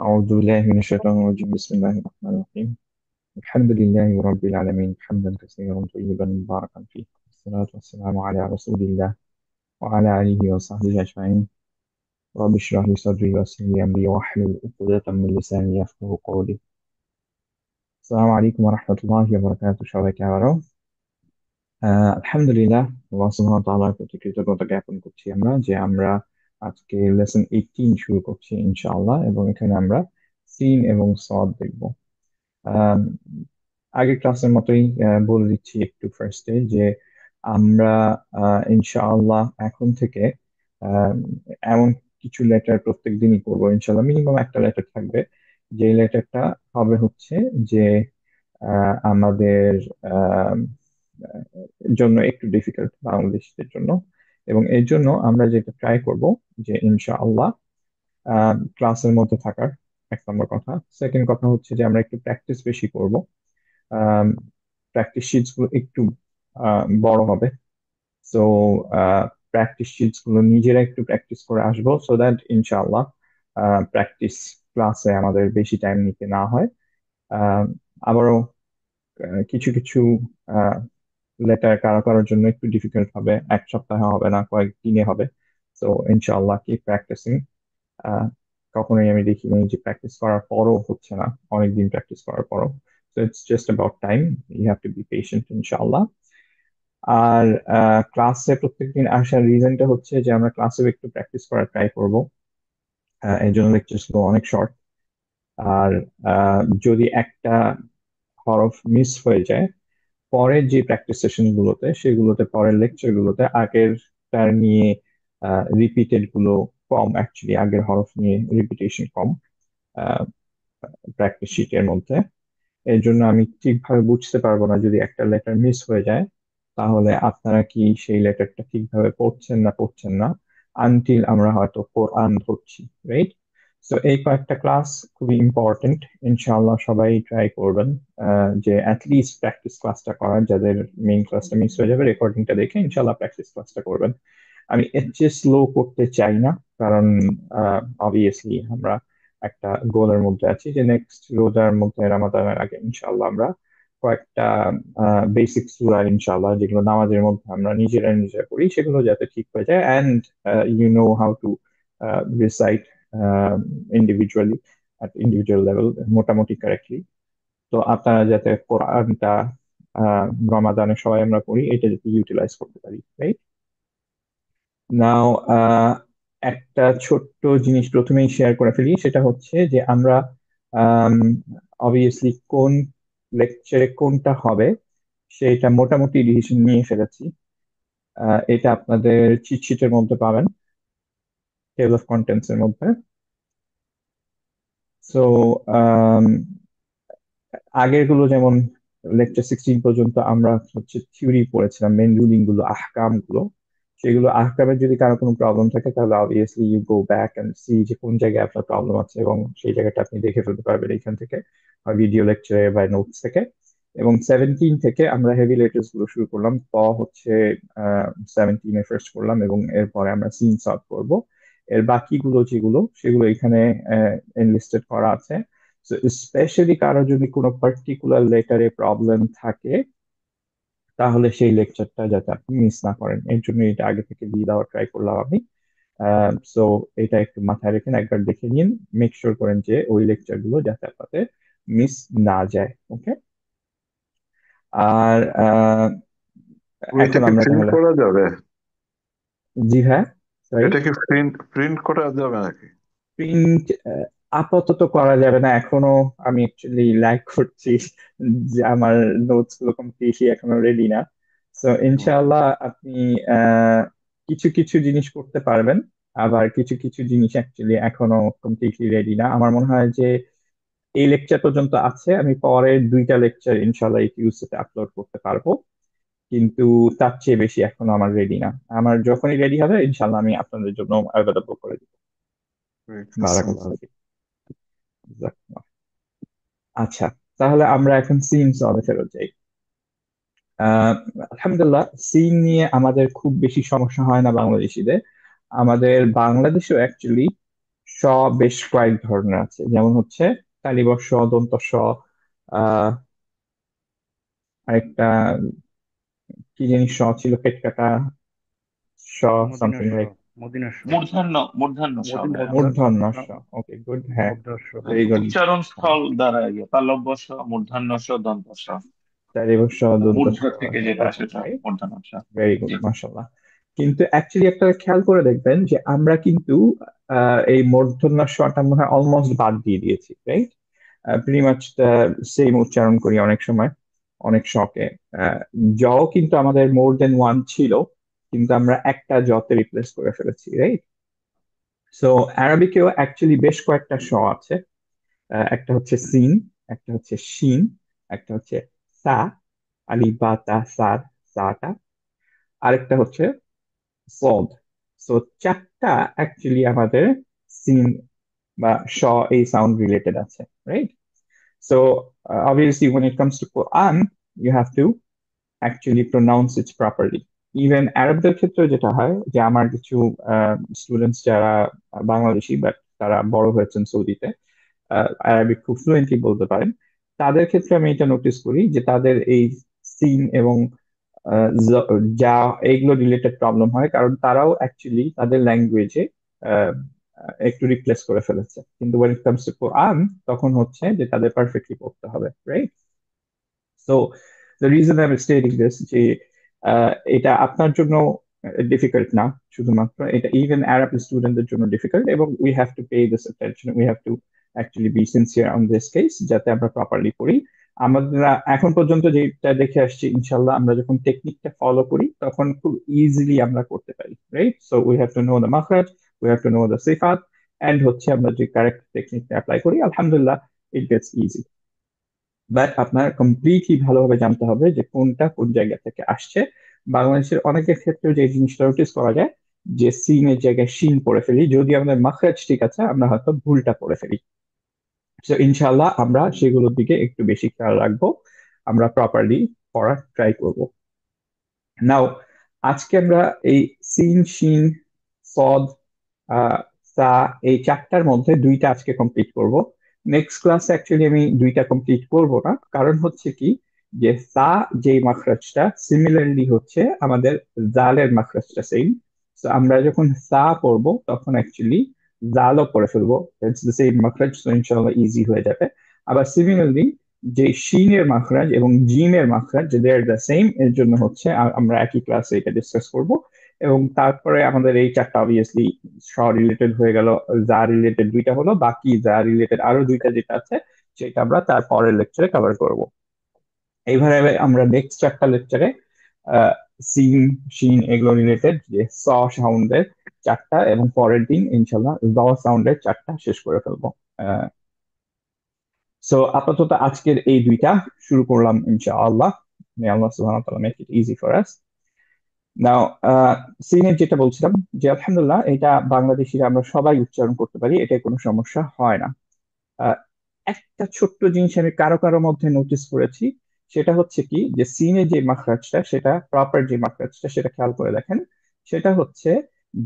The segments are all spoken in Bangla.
أعوذ بالله من الشيطان الرجيم بسم الله الرحمن الرحيم الحمد لله رب العالمين حمدا كثيرا طيبا مباركا فيه والصلاة والسلام على رسول الله وعلى آله وصحبه أجمعين رب اشرح لي صدري ويسر لي أمري واحلل عقدة من لساني يفقهوا قولي السلام عليكم ورحمة الله وبركاته সবাইকে আবারও আলহামদুলিল্লাহ আল্লাহ সুবহানাহু ওয়া তাআলার প্রতি কৃতজ্ঞতা জ্ঞাপন করছি আমরা আজকে লেসন 18 শুরু করছি ইনশাআল্লাহ এবং এখানে আমরা সিন এবং সদ দেখব আহ, আগের ক্লাসের মতোই বলে দিচ্ছি একটু ফার্স্টে যে আমরা ইনশাআল্লাহ এখন থেকে আহ, এমন কিছু লেটার প্রত্যেক দিনই করবো ইনশাআল্লাহ মিনিমাম একটা লেটার থাকবে যে লেটারটা হবে হচ্ছে যে আমাদের আহ, জন্য একটু ডিফিকাল্ট বাংলাদেশিদের জন্য এবং এর জন্য আমরা যেটা ট্রাই করব যে ইনশাআল্লাহ ক্লাসের মধ্যে থাকার এক নম্বর কথা। সেকেন্ড কথা হচ্ছে যে আমরা একটু প্র্যাকটিস বেশি করব। প্র্যাকটিস শিটস গুলো একটু বড় হবে। সো প্র্যাকটিস শিটস গুলো নিজেরা একটু প্র্যাকটিস করে আসবো সো দ্যাট ইনশাআল্লাহ প্র্যাকটিস ক্লাসে আমাদের বেশি টাইম নিতে না হয়। আহ, আবারও কিছু কিছু লেটার কারো কারোর জন্য একটু ডিফিকাল্ট হবে, এক সপ্তাহে হবে না, কয়েকদিনে হবে। তো ইনশাআল্লাহ কি প্র্যাকটিসিং। কখনোই আমি দেখিনি যে প্র্যাকটিস করার পরও হচ্ছে না, অনেকদিন প্র্যাকটিস করার পরও। তো it's just about time, you have to be patient ইনশাআল্লাহ। আর ক্লাসে প্রত্যেকদিন আসার রিজনটা হচ্ছে যে আমরা ক্লাসেও একটু প্র্যাকটিস করার ট্রাই করব। এই জন্য লেকচার্স গুলো অনেক শর্ট। আর যদি একটা হরফ মিস হয়ে যায় পরের যে প্র্যাকটিস সেশন গুলোতে সেগুলোতে পরের লেকচার গুলোতে আগেরটার নিয়ে রিপিটেড গুলো কম, অ্যাকচুয়ালি আগের হরফ নিয়ে রিপিটেশন কম প্র্যাকটিস শিটের মধ্যে। এর জন্য আমি ঠিকভাবে বুঝতে পারবো না যদি একটা লেটার মিস হয়ে যায় তাহলে আপনারা কি সেই লেটারটা ঠিকভাবে পড়ছেন না পড়ছেন না আনটিল আমরা হয়তো কোরআন ধরছি, রাইট? তো এই কয়েকটা ক্লাস খুবই ইম্পর্টেন্ট। ইনশাআল্লাহ সবাই ট্রাই করবেন যে অ্যাটলিস্ট প্র্যাকটিস ক্লাসটা করার, যাদের মেইন ক্লাসটা মিস হয়ে যাবে রেকর্ডিংটা দেখে ইনশাআল্লাহ প্র্যাকটিস ক্লাসটা করবেন। আমি এর চেয়ে স্লো করতে চাই না, কারণ অবভিয়াসলি আমরা একটা গোলের মধ্যে আছি যে নেক্সট রোজার মধ্যে রামাদানের আগে ইনশাআল্লাহ আমরা কয়েকটা বেসিক সূরা ইনশাআল্লাহ যেগুলো নামাজের মধ্যে আমরা নিজেরা নিজেরা করি সেগুলো যাতে ঠিক হয়ে যায়, and you know how to recite individually at individual level মোটামুটি কারেক্টলি। তো আপনারা যাতে কোরআনটা রমাদানে সবাই আমরা করি এটা যাতে ইউটিলাইজ করতে পারি, রাইট? নাও একটা ছোট্ট জিনিস প্রথমেই শেয়ার করে ফেলি, সেটা হচ্ছে যে আমরা অবভিয়াসলি কোন লেকচারে কোনটা হবে সেটা মোটামুটি ডিসিশন নিয়ে ফেলেছি। এটা আপনাদের চিট শিটের মধ্যে পাবেন, টেবল অফ কন্টেন্টস এর মধ্যে। সো আগের গুলো যেমন লেকচার 16 পর্যন্ত আমরা হচ্ছে থিওরি পড়েছিলাম, মেন রুলিং গুলো, আহকাম গুলো। সেগুলো আহকামের যদি কারো কোনো প্রবলেম থাকে তাহলে obviously you go back and see যে কোন জায়গায় আপনার প্রবলেম আছে এবং সেই জায়গাটা আপনি দেখে ফেলতে পারবেন এখান থেকে, ভিডিও লেকচারে বা নোটস থেকে। এবং 17 থেকে আমরা হেভি লেটার্স গুলো শুরু করলাম। হচ্ছে 17 এ ফার্স্ট করলাম এবং এরপরে আমরা সিন সলভ করব। এর বাকিগুলো যেগুলো সেগুলো এখানে এনলিস্টেড করা আছে। স্পেশালি কারো যদি কোনো পার্টিকুলার লেটারে প্রবলেম থাকে তাহলে সেই লেকচারটা যাতে আপনি মিস না করেন এর জন্য এটা আগে থেকে দিয়ে দেওয়ার ট্রাই করলাম আমি। সো এটা একটু মাথায় রেখেন, একবার দেখে নিন, মেক শিওর করেন যে ওই লেকচার গুলো যাতে আপনাদের মিস না যায়, ওকে? আর এটা এখন কি আমরা প্রিন্ট তাহলে, করা যাবে? জি হ্যাঁ, সরি। এটা কি প্রিন্ট প্রিন্ট করা যাবে নাকি? প্রিন্ট আপাতত করা যাবে না এখনো। আমি অ্যাকচুয়ালি লাইক করছি যে আমার নোটস গুলো কমপ্লিটলি এখনো রেডি না। তো হুম। ইনশাআল্লাহ আপনি আহ, কিছু কিছু জিনিস করতে পারবেন, আবার কিছু কিছু জিনিস অ্যাকচুয়ালি এখনো কমপ্লিটলি রেডি না। আমার মনে হয় যে এই লেকচার পর্যন্ত আছে, আমি পরের দুইটা লেকচার ইনশাআল্লাহ এই টিউসডেতে আপলোড করতে পারবো, কিন্তু তার চেয়ে বেশি এখনো আমার রেডি না। আমার যখনই রেডি হবে ইনশাআল্লাহ আমি আপনাদের জন্য অ্যাভেলেবল করে দিব। ঠিক আছে। বারাকাল্লাহ ফিক। আচ্ছা, তাহলে আমরা এখন সিন সলভে ফেরত যাই। আহ আলহামদুলিল্লাহ, সিন নিয়ে আমাদের খুব বেশি সমস্যা হয় না বাংলাদেশিদের। আমাদের বাংলাদেশেও অ্যাকচুয়ালি স বেশ কয়েক ধরনের আছে, যেমন হচ্ছে তালিবর্ষ, দন্ত স, আহ আরেকটা কি জিনিস স ছিল, পেট কাটা স, সামথিং মদিনাস্য লাইক মদিনাস্য মূর্ধন্য স ভাইয়া। মূর্ধন্য স। ওকে, গুড, হ্যাঁ, মধ্যাস্য। Very good. উচ্চারণ স্থল দ্বারা তালব্য স, মূর্ধন্য স, দন্ত স। তালিবর্ষ, দন্ত স। মূর্ধ থেকে যেটা ওকে, আসে সেটা রাইট, মূর্ধন্য স। ভেরি গুড, জি। মাশাআল্লাহ। কিন্তু অ্যাকচুয়ালি আপনারা খেয়াল করে দেখবেন যে আমরা কিন্তু এই মূর্ধন্য ষটা মনে হয় অলমোস্ট বাদ দিয়ে দিয়েছি, রাইট? প্রিটি মাচ সেম উচ্চারণ করি অনেক সময়, অনেক শখে। জও কিন্তু আমাদের মোর দেন ওয়ান ছিল, কিন্তু আমরা একটা জতে রিপ্লেস করে ফেলেছি, রাইট? সো অ্যারাবিকেও অ্যাকচুয়ালি বেশ কয়েকটা শ আছে। একটা হচ্ছে সিন, একটা হচ্ছে শিন, একটা হচ্ছে সা, আলিফ বা তা সার, সাটা, আরেকটা হচ্ছে সদ। সো চারটা অ্যাকচুয়ালি আমাদের সিন বা শ এই সাউন্ড রিলেটেড আছে, right? So obviously, when it comes to Quran, you have to actually pronounce it properly. Even আরবদের ক্ষেত্রে যেটা হয় যে আমার কিছু স্টুডেন্টস যারা বাংলাদেশি বাট তারা বড় হয়েছেন সৌদিতে, আরবিক খুব ফ্লুয়েন্টলি বলতে পারেন, তাদের ক্ষেত্রে আমি এটা নোটিস করি যে তাদের এই সিন এবং যা এইগুলো রিলেটেড প্রবলেম হয়, কারণ তারাও অ্যাকচুয়ালি তাদের ল্যাঙ্গুয়েজে একটু রিপ্লেস করে ফেলেছে, কিন্তু when it comes to Quran তখন হচ্ছে যে তাদের পারফেক্টলি পড়তে হবে, right? So the reason I am stating this যে এটা আপনার জন্য ডিফিকাল্ট না, শুধুমাত্র এটা ইভেন আরব স্টুডেন্টদের জন্য ডিফিকাল্ট, এবং we have to pay this attention, we have two actually be sincere on this case, যাতে আমরা প্রপারলি পড়ি। আমরা এখন পর্যন্ত যেটা দেখে আসছি, ইনশাল্লাহ আমরা যখন টেকনিকটা ফলো করি তখন খুব ইজিলি আমরা করতে পারি, right? So we have to know the মাখরাজ, we have to know the সিফাত, এন্ড হচ্ছে আমরা যে কারেক্ট টেকনিকটা অ্যাপ্লাই করি, আলহামদুলিল্লাহ ইট গেটস ইজি। বাট আপনার কমপ্লিটলি ভালোভাবে জানতে হবে যে কোনটা কোন জায়গা থেকে আসছে। বাংলাদেশের অনেকের ক্ষেত্রে যে জিনিসটা নোটিস করা যায় যে সিন এর জায়গায় শিন পড়ে ফেলি, যদি আমাদের মাখরাজ ঠিক আছে আমরা হয়তো ভুলটা পড়ে ফেলি। তো ইনশাল্লাহ আমরা সেগুলোর দিকে একটু বেশি খেয়াল রাখবো, আমরা প্রপারলি পড়ার ট্রাই করব। নাও, আজকে আমরা এই সিন, শিন, সদ, আহ, সা, এই চারটার মধ্যে দুইটা আজকে কমপ্লিট করব। নেক্সট ক্লাসে অ্যাকচুয়ালি আমি দুইটা কমপ্লিট করব না, কারণ হচ্ছে কি যে সা যে মাখরাজটা সিমিলারলি হচ্ছে আমাদের জালের মাখরাজটা সেম। তো আমরা যখন সা পড়বো তখন অ্যাকচুয়ালি জালও পড়ে ফেলবো, ইটস দ্য সেম মাখরাজ, তো ইনশাআল্লাহ ইজি হয়ে যাবে। আবার সিমিলারলি যে শিনের মাখরাজ এবং জিমের মাখরাজ দে আর দ্য সেম, এর জন্য হচ্ছে আমরা একই ক্লাসে এটা ডিসকাস করব। এবং তারপরে আমাদের এই চারটা অবভিয়াসলি স রিলেটেড হয়ে গেল, যা রিলেটেড দুইটা হলো, বাকি যা রিলেটেড আরো দুইটা যেটা আছে সেটা আমরা তার পরের লেকচারে কভার করব। এইভাবে আমরা নেক্সট চারটা লেকচারে সিন, শিন এগুলো রিলেটেড যে স সাউন্ডের চারটা, এবং পরের দিন ইনশাল্লাহ জ সাউন্ডের চারটা শেষ করে ফেলবো। সো আপাতত আজকের এই দুইটা শুরু করলাম ইনশাআল্লাহ। May Allah subhanahu wa ta'ala make it easy for us. নাও, সিনের যেটা বলছিলাম যে আলহামদুলিল্লাহ এটা বাংলাদেশিরা আমরা সবাই উচ্চারণ করতে পারি, এটা কোনো সমস্যা হয় না। আহ, একটা ছোট্ট জিনিস আমি কারো কারো মধ্যে নোটিস করেছি, সেটা হচ্ছে কি যে সিনে যে মাখরাজটা, সেটা প্রপার যে মাখরাজটা সেটা খেয়াল করে দেখেন। সেটা হচ্ছে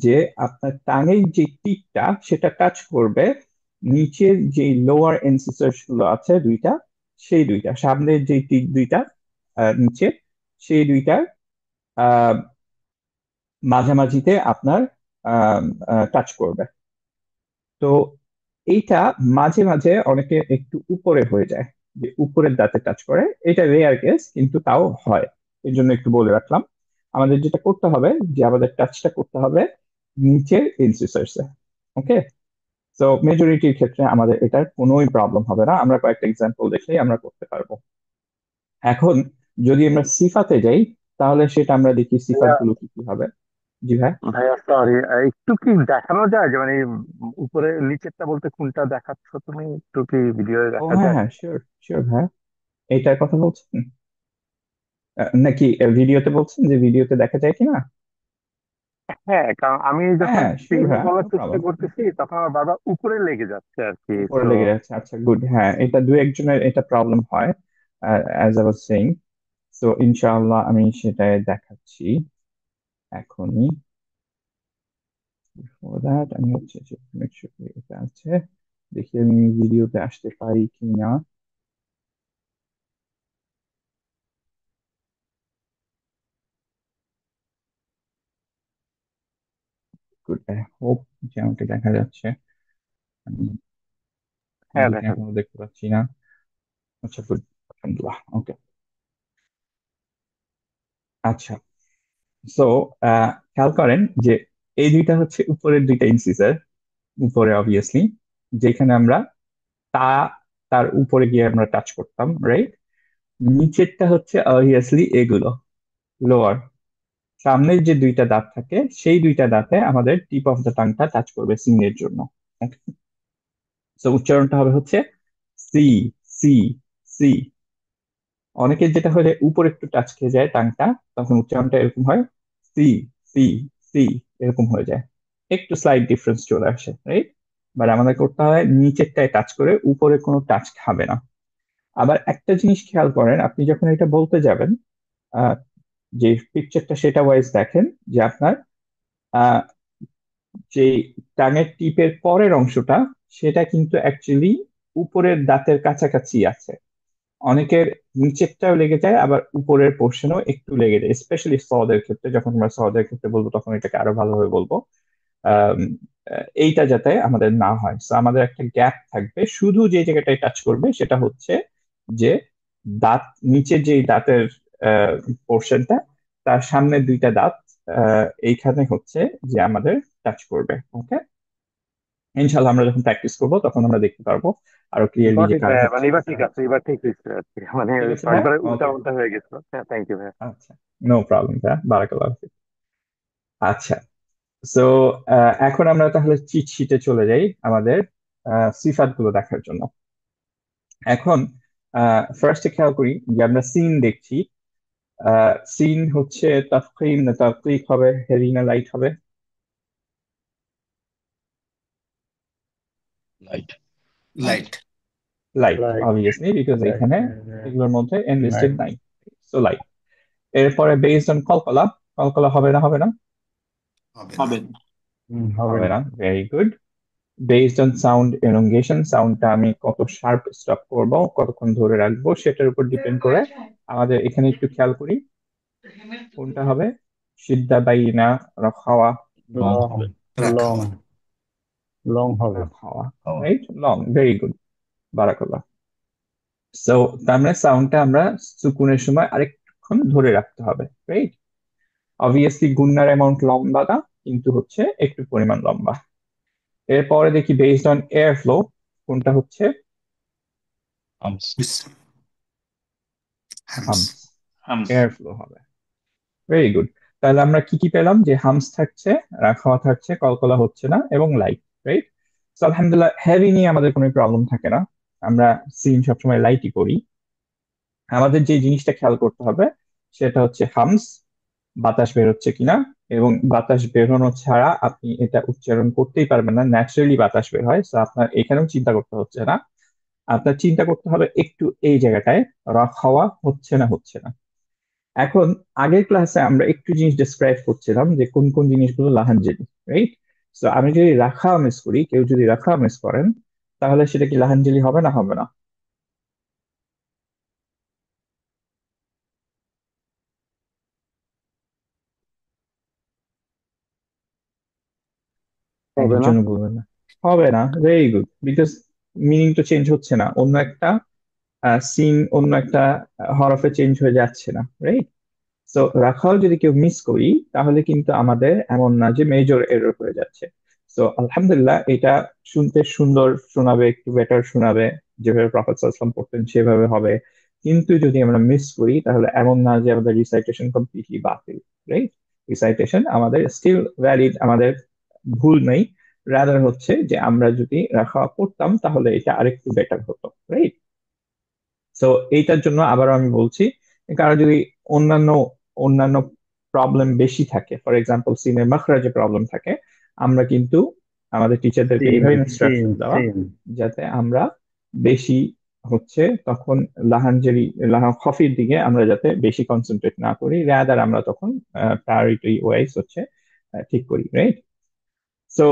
যে আপনার টাঙের যে টিপটা সেটা টাচ করবে নিচের যে লোয়ার ইনসিসার্স গুলো আছে দুইটা, সেই দুইটা সামনের যে টিপ দুইটা নিচে, সেই দুইটার মাঝামাঝিতে আপনার টাচ করবে। তো এইটা মাঝে মাঝে অনেকে একটু উপরে হয়ে যায়, যে উপরের দাঁতে টাচ করে, এটা রেয়ার কেস কিন্তু তাও হয়, এর জন্য একটু বলে রাখলাম। আমাদের যেটা করতে হবে যে আমাদের টাচটা করতে হবে নিচের ইনসিসার্সে, ওকে? তো মেজরিটির ক্ষেত্রে আমাদের এটার কোনোই প্রবলেম হবে না, আমরা কয়েকটা এক্সাম্পল দেখলেই আমরা করতে পারবো। এখন যদি আমরা সিফাতে যাই, তাহলে সেটা আমরা দেখি সিফাত ভাইয়া গুলো কি কি হবে। জি ভাই। ভাইয়া সরি, একটু কি দেখানো যায় যে মানে উপরে নিচেরটা বলতে কোনটা দেখাচ্ছ তুমি, একটু কি ভিডিও ও দেখা হ্যাঁ যায়? হ্যাঁ, শিওর শিওর ভাই, এইটার কথা বলছেন নাকি ভিডিওতে বলছেন, যে ভিডিওতে দেখা যায় কিনা? হ্যাঁ, কারণ আমি হ্যাঁ যখন হ্যাঁ, শিওর স্ক্রিনে হ্যাঁ, বলার নো চেষ্টা প্রবলেম। করতেছি তখন আমার বারবার উপরে লেগে যাচ্ছে আর কি। উপরে তো লেগে যাচ্ছে, আচ্ছা গুড, হ্যাঁ এটা দু একজনের এটা প্রবলেম হয়, as I was saying. So ইনশাআল্লাহ আমি সেটাই দেখাচ্ছি এখনই। For that আমি হচ্ছে মেক শিওর এটা আছে, দেখি আমি ভিডিওতে আসতে পারি কিনা। গুড, আই হোপ যে আমাকে দেখা যাচ্ছে। আমি হ্যাঁ, নিজেকে দেখা এখনো দেখতে পাচ্ছি না। আচ্ছা গুড, আলহামদুলিল্লাহ, ওকে। আচ্ছা, সো খেয়াল করেন যে এই দুইটা হচ্ছে উপরের দুইটা ইনসিসার, উপরে অবভিয়াসলি, যেখানে আমরা তা তার উপরে গিয়ে আমরা টাচ করতাম, রাইট? নিচেরটা হচ্ছে অবভিয়াসলি এগুলো লোয়ার। সামনের যে দুইটা দাঁত থাকে সেই দুইটা দাঁতে আমাদের টিপ অফ দ্য টাংটা টাচ করবে সিং এর জন্য। তো উচ্চারণটা হবে হচ্ছে সি, সি, সি। অনেকের যেটা হলে উপরে একটু টাচ খেয়ে যায় টাংটা, তখন উচ্চারণটা এরকম হয় সি, সি, সি, এরকম হয়ে যায়। একটু স্লাইট ডিফারেন্স চলে আসে, রাইট? বাট আমাদের করতে হয় নিচেরটায় টাচ করে, উপরে কোনো টাচ খাবে না। আবার একটা জিনিস খেয়াল করেন, আপনি যখন এটা বলতে যাবেন, আহ, যে পিকচারটা সেটা ওয়াইজ দেখেন যে আপনার আহ, যে টাঙের টিপের পরের অংশটা, সেটা কিন্তু অ্যাকচুয়ালি উপরের দাঁতের কাছাকাছি আছে। অনেকের নিচেরটাও লেগে যায়, আবার উপরের পোর্শনও একটু লেগে যায়, স্পেশালি সদের ক্ষেত্রে। যখন আমরা সদের ক্ষেত্রে বলবো তখন এটাকে আরো ভালোভাবে বলবো। আম, এইটা যাতে আমাদের না হয়, তো আমাদের একটা গ্যাপ থাকবে, শুধু যে জায়গাটায় টাচ করবে সেটা হচ্ছে যে দাঁত, নিচের যে দাঁতের পোর্শনটা, তার সামনের দুইটা দাঁত, এইখানে হচ্ছে যে আমাদের টাচ করবে। ওকে, ইনশাল্লাহ আমরা যখন প্র্যাকটিস করবো তখন আমরা দেখতে পারবো আরো ক্লিয়ারলি গট যে ইট কার ভাইয়া, হচ্ছে। মানে এবার ঠিক আছে, এবার ঠিক হয়েছে আর কি। মানে ঠিক আছে ভাই, একবারে উল্টা ওকে, উল্টা হয়ে গেছিল। হ্যাঁ, থ্যাংক ইউ ভাইয়া। আচ্ছা, নো প্রবলেম ভাই, বারাকাল্লাহ ফিক। আচ্ছা, সো এখন আমরা তাহলে চিট শিটে চলে যাই আমাদের সিফাত গুলো দেখার জন্য। এখন ফার্স্টে খেয়াল করি যে আমরা সিন দেখছি। সিন হচ্ছে তাফখীম না তাদকীক হবে, হেভি না লাইট হবে? Light. Light. Light like obviously, because like এখানে এগুলোর মধ্যে এনলিস্টেড লাইক নাই। So light. এরপরে বেসড অন কলকলা, কলকলা হবে না হবে না? হবে না। হবে না। হবে হবে না। না, very good. Based on sound elongation, সাউন্ডটা আমি কত শার্প স্টপ করব, কতক্ষণ ধরে রাখবো, সেটার উপর ডিপেন্ড করে আমাদের এখানে একটু খেয়াল করি কোনটা হবে। সিদ্ধা বাইনা রাখাওয়া, লং লং, হবে। লং, রাখাওয়া। লং হবে। রাখাওয়া, খাওয়া। রাইট, লং, ভেরি গুড, বারাকাল্লাহ। সো তার মানে সাউন্ডটা আমরা সুকুনের সময় আরেকটুক্ষণ ধরে রাখতে হবে, রাইট? অবভিয়াসলি গুন্নার অ্যামাউন্ট লম্বা না, কিন্তু হচ্ছে একটু পরিমাণ লম্বা। এরপরে দেখি বেসড অন এয়ার ফ্লো কোনটা হচ্ছে। Humps. Harms. Humps, humps. Air flow হবে, ভেরি গুড। তাহলে আমরা কি কি পেলাম, যে হামস থাকছে, রাখাওয়া থাকছে, কলকলা হচ্ছে না, এবং লাইট, রাইট? তো আলহামদুলিল্লাহ, হেভি নিয়ে আমাদের কোনো প্রবলেম থাকে না, আমরা সিন সবসময় লাইটই করি। আমাদের যে জিনিসটা খেয়াল করতে হবে সেটা হচ্ছে হামস, বাতাস বের হচ্ছে কিনা। এবং বাতাস বেরোনো ছাড়া আপনি এটা উচ্চারণ করতেই পারবেন না, ন্যাচারালি বাতাস বের হয়, তো আপনার এখানেও চিন্তা করতে হচ্ছে না। আপনার চিন্তা করতে হবে একটু এই জায়গাটায়, রাখাওয়া হচ্ছে না হচ্ছে না। এখন আগের ক্লাসে আমরা একটু জিনিস ডিসক্রাইব করছিলাম যে কোন কোন জিনিসগুলো লাহানজেরি, রাইট? তো আমি যদি রাখা মিস করি, কেউ যদি রাখা মিস করেন, তাহলে সেটা কি লাহানজেরি হবে না হবে না? হবে না। একজনও বলবেন না? হবে না, ভেরি গুড, বিকজ মিনিং তো চেঞ্জ হচ্ছে না, অন্য একটা সিন, অন্য একটা হরফে চেঞ্জ হয়ে যাচ্ছে না, রাইট? তো রাখাও যদি কেউ মিস করি, তাহলে কিন্তু আমাদের এমন না যে মেজর এরর হয়ে যাচ্ছে। তো আলহামদুলিল্লাহ, এটা শুনতে সুন্দর শোনাবে, একটু বেটার শোনাবে, যেভাবে প্রফেট সাল্লাল্লাহু পড়তেন সেভাবে হবে। কিন্তু যদি আমরা মিস করি, তাহলে এমন না যে আমাদের রিসাইটেশন কমপ্লিটলি বাতিল, রাইট? রিসাইটেশন আমাদের স্টিল ভ্যালিড, আমাদের ভুল নেই। রাদার হচ্ছে যে আমরা যদি রাখা পড়তাম তাহলে এটা আরেকটু বেটার হতো, রাইট? তো এইটার জন্য আবারও আমি বলছি, কারো যদি অন্যান্য অন্যান্য প্রবলেম বেশি থাকে, ফর এক্সাম্পল সিনের মাখরাজে প্রবলেম থাকে, আমরা কিন্তু আমাদের টিচারদেরকে সিন, এইভাবে সিন, ইনস্ট্রাকশন দেওয়া, সিন। যাতে আমরা বেশি হচ্ছে তখন লাহানজেরি, খফির দিকে আমরা যাতে বেশি কনসেন্ট্রেট না করি, রাদার আমরা তখন প্রায়োরিটি ওয়াইজ হচ্ছে ঠিক করি, রাইট? সো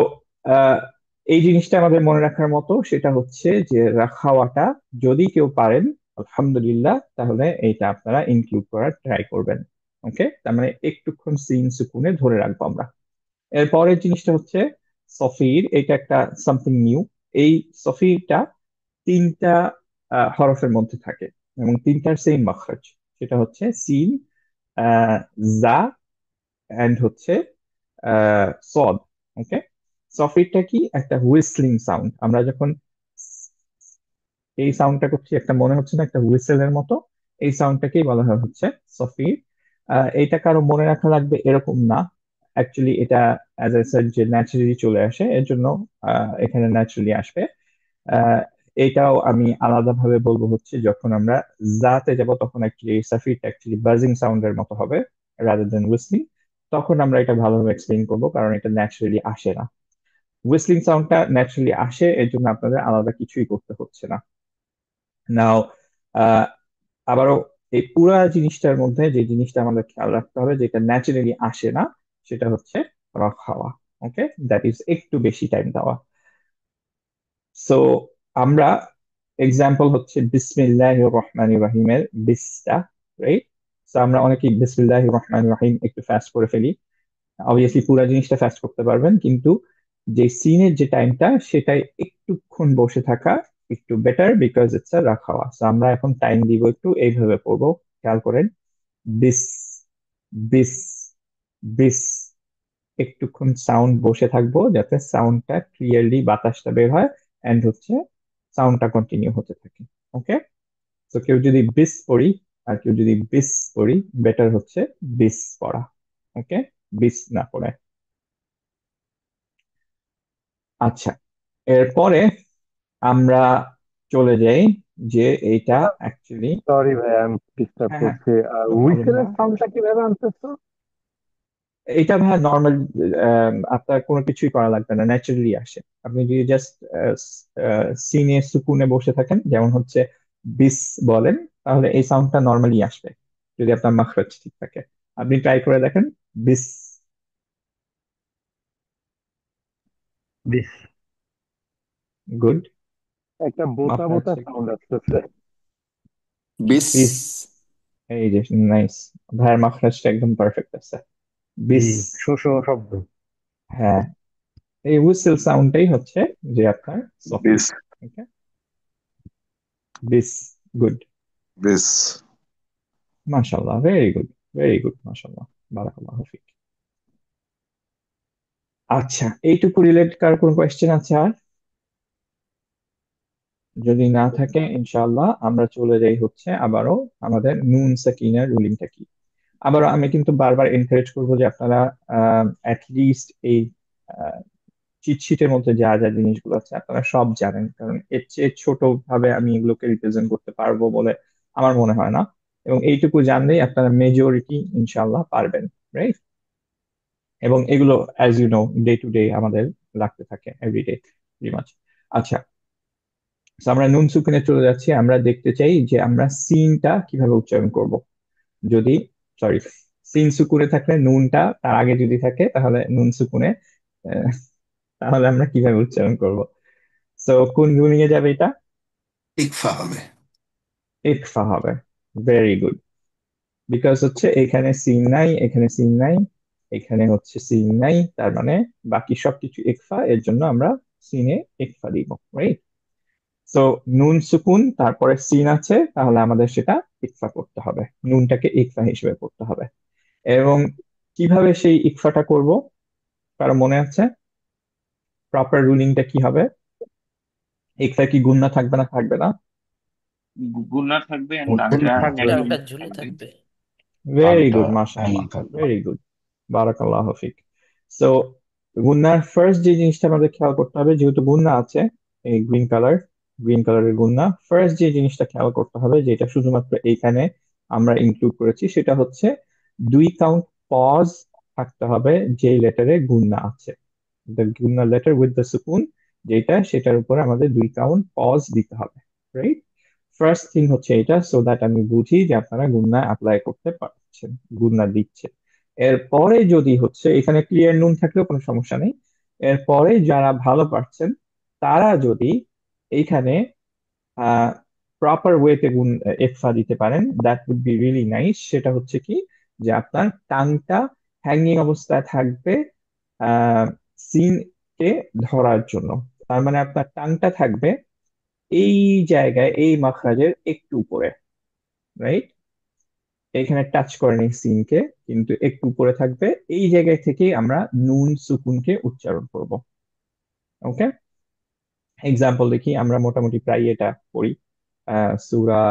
এই জিনিসটা আমাদের মনে রাখার মতো, সেটা হচ্ছে যে খাওয়াটা যদি কেউ পারেন আলহামদুলিল্লাহ, তাহলে এইটা আপনারা ইনক্লুড করার ট্রাই করবেন। ওকে, তার মানে একটুক্ষণ সিন সুকুনে ধরে রাখবো আমরা। এর পরের জিনিসটা হচ্ছে সফির। এটা একটা সামথিং নিউ। এই সফিরটা তিনটা হরফের মধ্যে থাকে এবং তিনটার সেম মাখরাজ। সেটা হচ্ছে সিন, আহ, জা, এন্ড হচ্ছে সদ। ওকে, সফিরটা কি একটা হুইসলিং সাউন্ড। আমরা যখন এই সাউন্ডটা করছি, একটা মনে হচ্ছে না একটা হুইসেলের মতো, এই সাউন্ডটাকেই বলা হয় হচ্ছে সফির। এইটা কারো মনে রাখা লাগবে এরকম না। অ্যাকচুয়ালি এটা অ্যাজ আই সেড যে ন্যাচারালি চলে আসে, এর জন্য এখানে ন্যাচারালি আসবে। আহ, এটাও আমি আলাদাভাবে বলবো হচ্ছে যখন আমরা জাতে যাব, তখন অ্যাকচুয়ালি সাফিরটা অ্যাকচুয়ালি বাজিং সাউন্ডের মতো হবে রাদার দেন হুইসলিং। তখন আমরা এটা ভালোভাবে এক্সপ্লেইন করবো, কারণ এটা ন্যাচারালি আসে না। হুইসলিং সাউন্ডটা ন্যাচারালি আসে, এর জন্য আপনাদের আলাদা কিছুই করতে হচ্ছে না। নাও আবারও এই পুরা জিনিসটার মধ্যে যে জিনিসটা আমাদের খেয়াল রাখতে হবে, যেটা ন্যাচারালি আসে না, সেটা হচ্ছে রক খাওয়া। ওকে, দ্যাট ইজ একটু বেশি টাইম দেওয়া। সো আমরা এক্সাম্পল হচ্ছে বিসমিল্লাহ রহমান রহিমের বিসটা, রাইট? সো আমরা অনেকেই বিসমিল্লাহ রহমান রহিম একটু ফাস্ট করে ফেলি। অবভিয়াসলি পুরো জিনিসটা ফাস্ট করতে পারবেন, কিন্তু যে সিনের যে টাইমটা, সেটাই একটুক্ষণ বসে থাকা একটু বেটার, বিকজ ইটস আ রাখাওয়া। সো আমরা এখন টাইম দিব একটু, এইভাবে পড়বো। খেয়াল করেন, বিস, বিস, বিস। একটুক্ষণ সাউন্ড বসে থাকবো, যাতে সাউন্ডটা ক্লিয়ারলি বাতাসটা বের হয়, এন্ড হচ্ছে সাউন্ডটা কন্টিনিউ হতে থাকে। ওকে, তো কেউ যদি বিস পড়ি আর কেউ যদি বিস পড়ি, বেটার হচ্ছে বিস পড়া। ওকে, বিস না পড়ে। আচ্ছা, এরপরে আমরা চলে যাই যে এইটা অ্যাকচুয়ালি। সরি ভাই, আমি ডিস্টার্ব হ্যাঁ, হ্যাঁ, করছি। আর নো প্রবলেম হুইসেলের ভাইয়া। সাউন্ডটা কিভাবে আনতেছো? এটা ভাইয়া নর্মাল, আপনার কোনো কিছুই করা লাগবে না, ন্যাচারালি আসে। আপনি যদি জাস্ট সিনে সুকুনে বসে থাকেন, যেমন হচ্ছে বিস বলেন, তাহলে এই সাউন্ডটা নর্মালি আসবে, যদি আপনার মাখরাজ ঠিক থাকে। আপনি ট্রাই করে দেখেন, বিস। বেশ, গুড। একটা বোতা বোতা মাখরাজ সাউন্ড আসতেছে। বিস। বিস। এই যে নাইস, ভাইয়ের মাখরাজটা একদম পারফেক্ট আছে। জি, বিস। শো শো শব্দ। হ্যাঁ, এই হুইসেল সাউন্ডটাই হচ্ছে যে আপনার সফির। This, ওকে, বিস। গুড। this. মাশাআল্লাহ, ভেরি গুড, ভেরি গুড, মাশাআল্লাহ, বারাকাল্লাহু ফিক। আচ্ছা, এইটুকু রিলেট কার কোন কোয়েশ্চেন আছে আর? যদি না থাকে, ইনশাআল্লাহ আমরা চলে যাই হচ্ছে আবারও আমাদের নুন সাকিনার রুলিংটা কি। আবারও আমি কিন্তু বারবার এনকারেজ করবো যে আপনারা লিস্ট এই চিট শিটের মধ্যে যা যা জিনিসগুলো আছে আপনারা সব জানেন, কারণ এর চেয়ে ছোট ভাবে আমি এগুলোকে রিপ্রেজেন্ট করতে পারবো বলে আমার মনে হয় না। এবং এইটুকু জানলেই আপনারা মেজরিটি ইনশাআল্লাহ পারবেন, রাইট? এবং এগুলো as you know day to day আমাদের লাগতে থাকে, এভরিডে প্রিটি মাচ। আচ্ছা, so আমরা নুন সুকুনে চলে যাচ্ছি। আমরা দেখতে চাই যে আমরা সিনটা কিভাবে উচ্চারণ করব। যদি, সরি, সিন সুকুনে থাকলে নুনটা তার আগে যদি থাকে, তাহলে নুন সুকুনে, আহ, তাহলে আমরা কিভাবে উচ্চারণ করব? তো কোন রুলিং এ যাবে এটা? ইকফা হবে। ইকফা হবে। Very good. বিকজ হচ্ছে এখানে সিন নাই, এখানে সিন নাই, এখানে হচ্ছে সিন নাই, তার মানে বাকি সবকিছু ইকফা, এর জন্য আমরা সিনে ইকফা দিব, রাইট? সো নুন সুকুন তারপরে সিন আছে, তাহলে আমাদের সেটা ইকফা করতে হবে, নুনটাকে ইকফা হিসেবে করতে হবে। এবং কিভাবে সেই ইকফাটা করব, কারো মনে আছে প্রপার রুলিংটা কি হবে? ইকফা কি গুন্না থাকবে না থাকবে না? গুণা থাকবে and মূর্ধন্য ডানটা থাকবে। একদম ডানটা ঝুলে থাকবে। থাকবে। ভেরি বামটা গুড, হ্যাঙ্গিং মাশাআল্লাহ, থাকবে। ভেরি গুড, বারাকাল্লাহু ফিক। সো গুন্নার ফার্স্ট যে জিনিসটা আমাদের খেয়াল করতে হবে, যেহেতু গুন্না আছে, এই গ্রিন কালার, গ্রিন কালারের গুন্না, ফার্স্ট যে জিনিসটা খেয়াল করতে হবে, যেটা শুধুমাত্র এইখানে আমরা ইনক্লুড করেছি, সেটা হচ্ছে 2 কাউন্ট পজ থাকতে হবে যে লেটারে গুন্না আছে। দ্য গুন্না লেটার উইথ দ্য সুকুন যেটা, সেটার উপর আমাদের 2 কাউন্ট পজ দিতে হবে, রাইট? ফার্স্ট থিং হচ্ছে এটা, সো দ্যাট আমি বুঝি যে আপনারা গুন্না অ্যাপ্লাই করতে পারছেন, গুন্না দিচ্ছে। এরপরে যদি হচ্ছে এখানে ক্লিয়ার নুন থাকলেও কোনো সমস্যা নেই, এরপরে যারা ভালো পারছেন তারা যদি এইখানে প্রপার ওয়েতে ইকফা দিতে পারেন, that would be really nice. সেটা হচ্ছে কি, যে আপনার টাংটা হ্যাঙ্গিং অবস্থায় থাকবে সিন কে ধরার জন্য। তার মানে আপনার টাংটা থাকবে এই জায়গায়, এই মাখরাজের একটু উপরে, রাইট? এখানে টাচ করেনি সিনকে, কিন্তু একটু উপরে থাকবে। এই জায়গায় থেকেই আমরা নুন সুকুনকে উচ্চারণ করব। ওকে, এক্সাম্পল দেখি, আমরা মোটামুটি প্রায় এটা করি। সূরা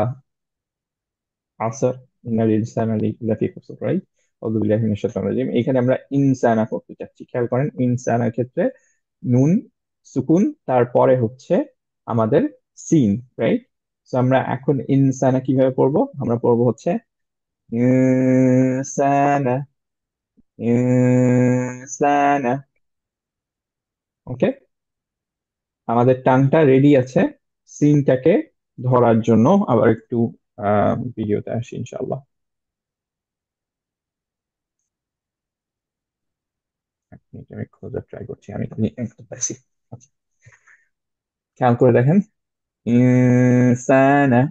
আসর, ইন্নাল ইনসানা লাফি খুসর, রাইট? আউযু বিল্লাহি মিনাশ শাইতানির রাজিম। এখানে আমরা ইনসানা করতে চাচ্ছি, খেয়াল করেন ইনসানার ক্ষেত্রে নুন সুকুন, তারপরে হচ্ছে আমাদের সিন, রাইট? তো আমরা এখন ইনসানা কিভাবে পড়বো? আমরা পড়বো হচ্ছে ইনসানা, ইনসানা। ওকে, আমাদের টাংটা রেডি আছে সিনটাকে ধরার জন্য। আবার একটু ভিডিওতে আসি ইনশাআল্লাহ। এক মিনিট, আমি খোঁজার ট্রাই করছি, আমি একটু পাইছি। আচ্ছা, খেয়াল করে দেখেন, ইনসানা,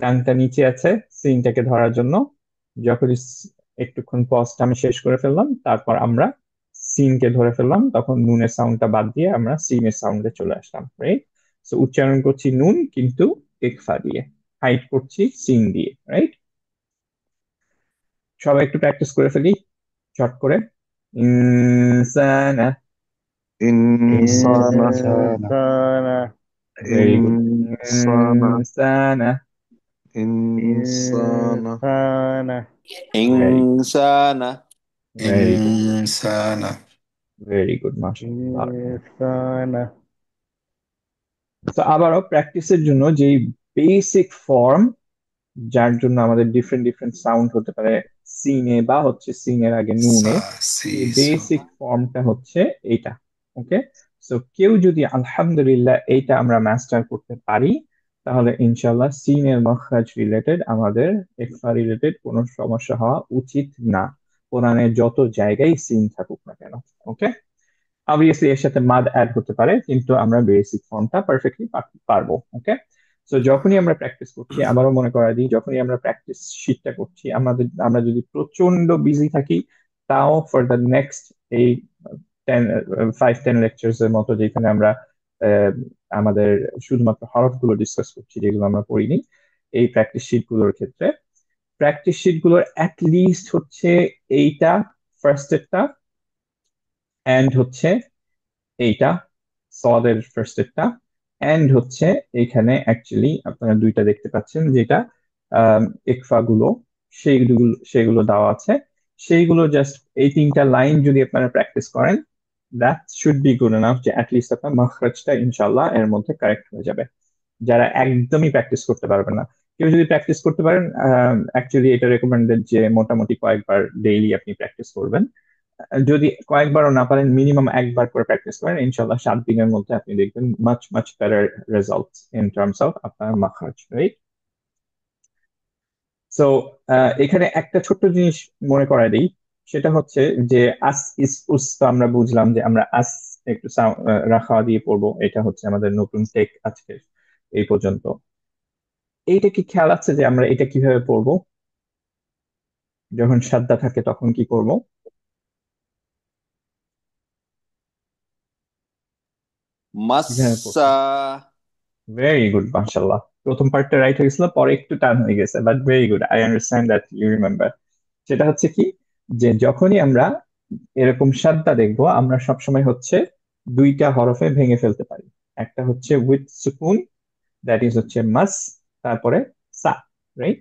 টাংটা নিচে আছে সিনটাকে ধরার জন্য। যখন একটুক্ষণ পজটা আমি শেষ করে ফেললাম, তারপর আমরা সিনকে ধরে ফেললাম, তখন নুনের সাউন্ডটা বাদ দিয়ে আমরা সিনের সাউন্ডে চলে আসলাম, রাইট? সো উচ্চারণ করছি নুন, কিন্তু ইকফা দিয়ে, হাইড করছি সিন দিয়ে, রাইট? সবাই একটু প্র্যাকটিস করে ফেলি চট করে। ইনসানা, ইনসানা ইনসানা, ভেরি গুড। ইনসানা ইনসানা, ইনসানা ইনসানা, ভেরি গুড, إنسان ভেরি গুড, ইনসানা ভেরি গুড, মাশাআল্লাহ, ভালো। ইনসানা। তো আবারও প্র্যাকটিসের জন্য যেই বেসিক ফর্ম, যার জন্য আমাদের ডিফারেন্ট ডিফারেন্ট সাউন্ড হতে পারে সিনে বা হচ্ছে সিনের আগে নুনে, সা সি এই সো বেসিক ফর্মটা হচ্ছে এইটা। ওকে, সো কেউ যদি আলহামদুলিল্লাহ এইটা আমরা মাস্টার করতে পারি, তাহলে ইনশাল্লাহ সিনের মখরাজ রিলেটেড আমাদের ইকফা রিলেটেড কোনো সমস্যা হওয়া উচিত না, কোরআনের যত জায়গায় সিন থাকুক না কেন। ওকে, অবভিয়াসলি এর সাথে মাদ অ্যাড হতে পারে, কিন্তু আমরা বেসিক ফর্মটা পারফেক্টলি পারবো। ওকে, সো যখনই আমরা প্র্যাকটিস করছি, আবারও মনে করাই দিই, যখনই আমরা প্র্যাকটিস শীটটা করছি, আমরা যদি প্রচন্ড বিজি থাকি, তাও ফর দ্য নেক্সট এই 5-10 লেকচার্স এর মতো, যেখানে আমরা আহ, আমাদের শুধুমাত্র হরফগুলো ডিসকাস করছি, যেগুলো আমরা পড়িনি, এই প্র্যাকটিস শিট গুলোর ক্ষেত্রে, প্র্যাকটিস শিট গুলোর লিস্ট হচ্ছে এইটা, ফার্স্ট এরটা, এন্ড হচ্ছে এইটা, সদের ফার্স্ট এরটা, এন্ড হচ্ছে এখানে অ্যাকচুয়ালি আপনারা দুইটা দেখতে পাচ্ছেন, যেটা ইকফা গুলো, সেগুলো দেওয়া আছে। সেইগুলো জাস্ট এই তিনটা লাইন যদি আপনারা প্র্যাকটিস করেন, that should be good enough, যে অ্যাটলিস্ট আপনার মাখরাজটা ইনশাল্লাহ এর মধ্যে কারেক্ট হয়ে যাবে। যারা একদমই প্র্যাকটিস করতে পারবেন না, কেউ যদি প্র্যাকটিস করতে পারেন, অ্যাকচুয়ালি এটা রেকমেন্ডেড যে মোটামুটি কয়েকবার ডেইলি আপনি প্র্যাকটিস করবেন। যদি কয়েকবারও না পারেন, মিনিমাম একবার করে প্র্যাকটিস করেন, ইনশাল্লাহ 7 দিনের মধ্যে আপনি দেখবেন much much better result in terms of আপনার মাখরাজ, রাইট? সো এখানে একটা ছোট্ট জিনিস মনে করাই দিই, সেটা হচ্ছে যে আস ইস উস, তো আমরা বুঝলাম যে আমরা আস একটু রাখা দিয়ে পড়বো, এটা হচ্ছে আমাদের নতুন টেক আজকে এই পর্যন্ত। এইটা কি খেয়াল আছে যে আমরা এটা কিভাবে পড়বো? যখন সাদ্দা থাকে তখন কি করব? কিভাবে পড়বো? مسا ভেরি গুড, মাশাআল্লাহ। প্রথম পার্টটা রাইট হয়েছিল, পরে একটু টান হয়ে গেছে, but very good, I understand that you remember. সেটা হচ্ছে কি, যে যখনই আমরা এরকম সাদ্দা দেখবো, আমরা সবসময় হচ্ছে দুইটা হরফে ভেঙে ফেলতে পারি। একটা হচ্ছে উইথ সুকুন, দ্যাট ইজ হচ্ছে মাস, তারপরে সা, রাইট?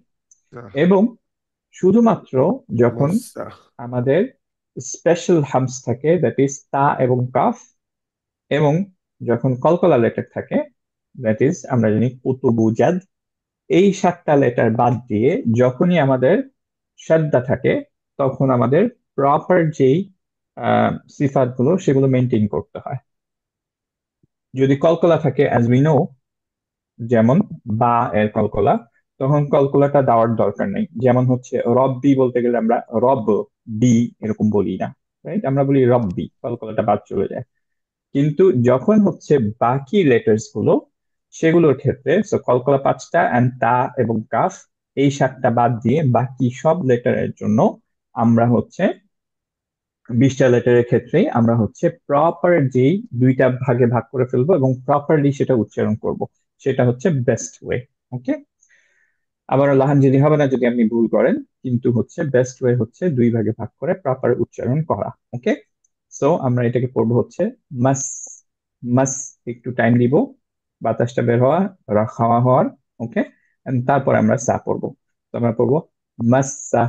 এবং শুধুমাত্র যখন মাসা আমাদের স্পেশাল হামস থাকে, দ্যাট ইজ তা এবং কাফ, এবং যখন কলকলা লেটার থাকে, দ্যাট ইজ আমরা জানি কুতুবু জাদ, এই 7টা লেটার বাদ দিয়ে যখনই আমাদের সাদ্দা থাকে, তখন আমাদের প্রপার যেই সিফাত গুলো, সেগুলো মেনটেন করতে হয়। যদি কলকলা থাকে, অ্যাজ উই নো, যেমন বা এর কলকলা, তখন কলকলাটা দেওয়ার দরকার নেই। যেমন হচ্ছে রব্বি বলতে গেলে আমরা রব বি এরকম বলি না, রাইট? আমরা বলি রব্বি, কলকলাটা বাদ চলে যায়। কিন্তু যখন হচ্ছে বাকি লেটার্স গুলো, সেগুলোর ক্ষেত্রে কলকলা পাঁচটা অ্যান্ড তা এবং কাফ এই সাতটা বাদ দিয়ে বাকি সব লেটারের জন্য আমরা হচ্ছে 20টা লেটারের ক্ষেত্রে আমরা হচ্ছে প্রপার যেই দুইটা ভাগে ভাগ করে ফেলবো এবং প্রপারলি সেটা উচ্চারণ করব, সেটা হচ্ছে বেস্ট ওয়ে। ওকে, আবার লাহান যদি হবে না যদি আপনি ভুল করেন, কিন্তু হচ্ছে বেস্ট ওয়ে হচ্ছে দুই ভাগে ভাগ করে প্রপার উচ্চারণ করা। ওকে, সো আমরা এটাকে পড়বো হচ্ছে মাস। মাস, একটু টাইম দিব বাতাসটা বের হওয়া, খাওয়া হওয়ার। ওকে, তারপর আমরা সা পড়বো। তো আমরা পড়বো মাসা।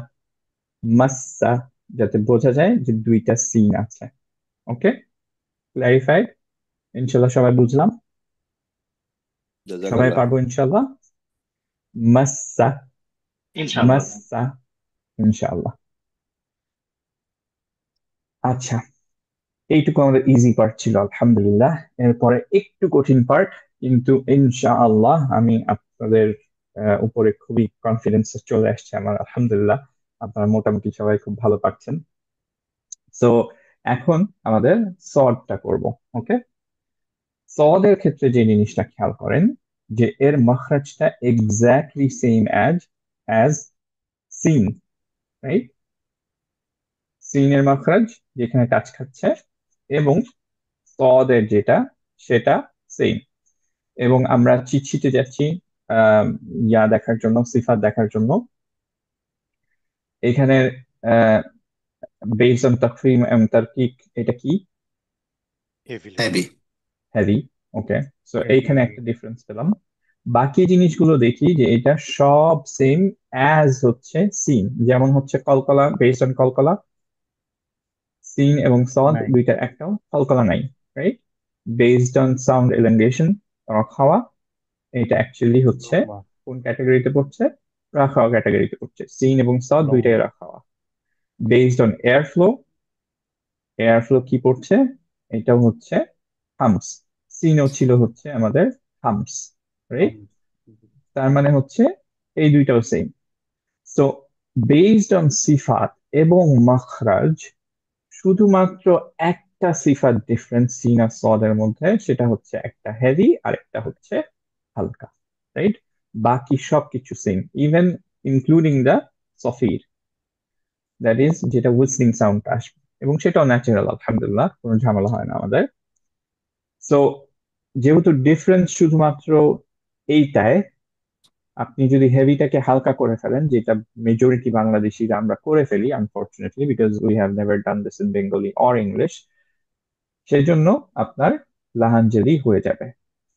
মাসা, যাতে বোঝা যায় যে দুইটা সিন আছে। ওকে, ক্ল্যারিফাইড? ইনশাল্লাহ সবাই বুঝলাম, সবাই জাজাকাল্লাহ। পারবো ইনশাল্লাহ। মাসা। ইনশাআল্লাহ। মাসা, ইনশাল্লাহ। আচ্ছা, এইটুকু আমাদের ইজি পার্ট ছিল আলহামদুলিল্লাহ। এরপরে একটু কঠিন পার্ট, কিন্তু ইনশাআল্লাহ আমি আপনাদের উপরে খুবই কনফিডেন্স চলে আসছে আমার আলহামদুলিল্লাহ। আপনারা মোটামুটি সবাই খুব ভালো পাচ্ছেন। সো এখন আমাদের সডটা করব। ওকে, সদের ক্ষেত্রে যে জিনিসটা খেয়াল করেন, যে এর মাখরাজটা এক্স্যাক্টলি সেম অ্যাজ সিন, রাইট? সিনের মাখরাজ যেখানে কাজ খাচ্ছে এবং সদের যেটা সেটা সেম। এবং আমরা চিটশিটে যাচ্ছি আহ ইয়া দেখার জন্য, সিফাত দেখার জন্য। এখানে বেসড অন তাকফিম এবং তারকিক, এটা কি? heavily, heavy. হ্যারি। ওকে, সো হেভি। এইখানে একটা ডিফারেন্স পেলাম। বাকি জিনিসগুলো দেখি যে এটা সব সেম অ্যাজ হচ্ছে সিন। যেমন হচ্ছে কলকলা, বেসড অন কলকলা, সিন এবং সদ নাই। দুইটার একটাও কলকলা নাই, রাইট? বেসড অন সাউন্ড এলাঙ্গেশন, খাওয়া, এটা অ্যাকচুয়ালি হচ্ছে লম্বা। কোন ক্যাটাগরিতে পড়ছে? রাখাওয়া ক্যাটাগরিতে পড়ছে। সিন এবং সদ দুইটাই লম্বা। রাখাওয়া। Based on air flow, air flow কি পড়ছে? এটাও হচ্ছে হামস। সিনও ছিল হচ্ছে আমাদের হামস, রাইট? হুম। তার মানে হচ্ছে এই দুইটাও সেম। সো বেসড অন সিফাত এবং মাখরাজ, শুধুমাত্র একটা সিফাত ডিফারেন্স সিন আর সদের মধ্যে, সেটা হচ্ছে একটা হেভি আর একটা হচ্ছে হালকা, রাইট? বাকি সবকিছু সেম, ইভেন ইনক্লুডিং দ্য সফির, দ্যাট ইজ যেটা হুইসলিং সাউন্ড আসবে, এবং সেটাও ন্যাচারাল আলহামদুলিল্লাহ, কোনো ঝামেলা হয় না আমাদের। সো যেহেতু ডিফারেন্স শুধুমাত্র এইটায়, আপনি যদি হেভিটাকে হালকা করে ফেলেন, যেটা মেজরিটি বাংলাদেশিরা আমরা করে ফেলি unfortunately, because we have never done this in Bengali or English, সেজন্য আপনার লাহানজেরি হয়ে যাবে।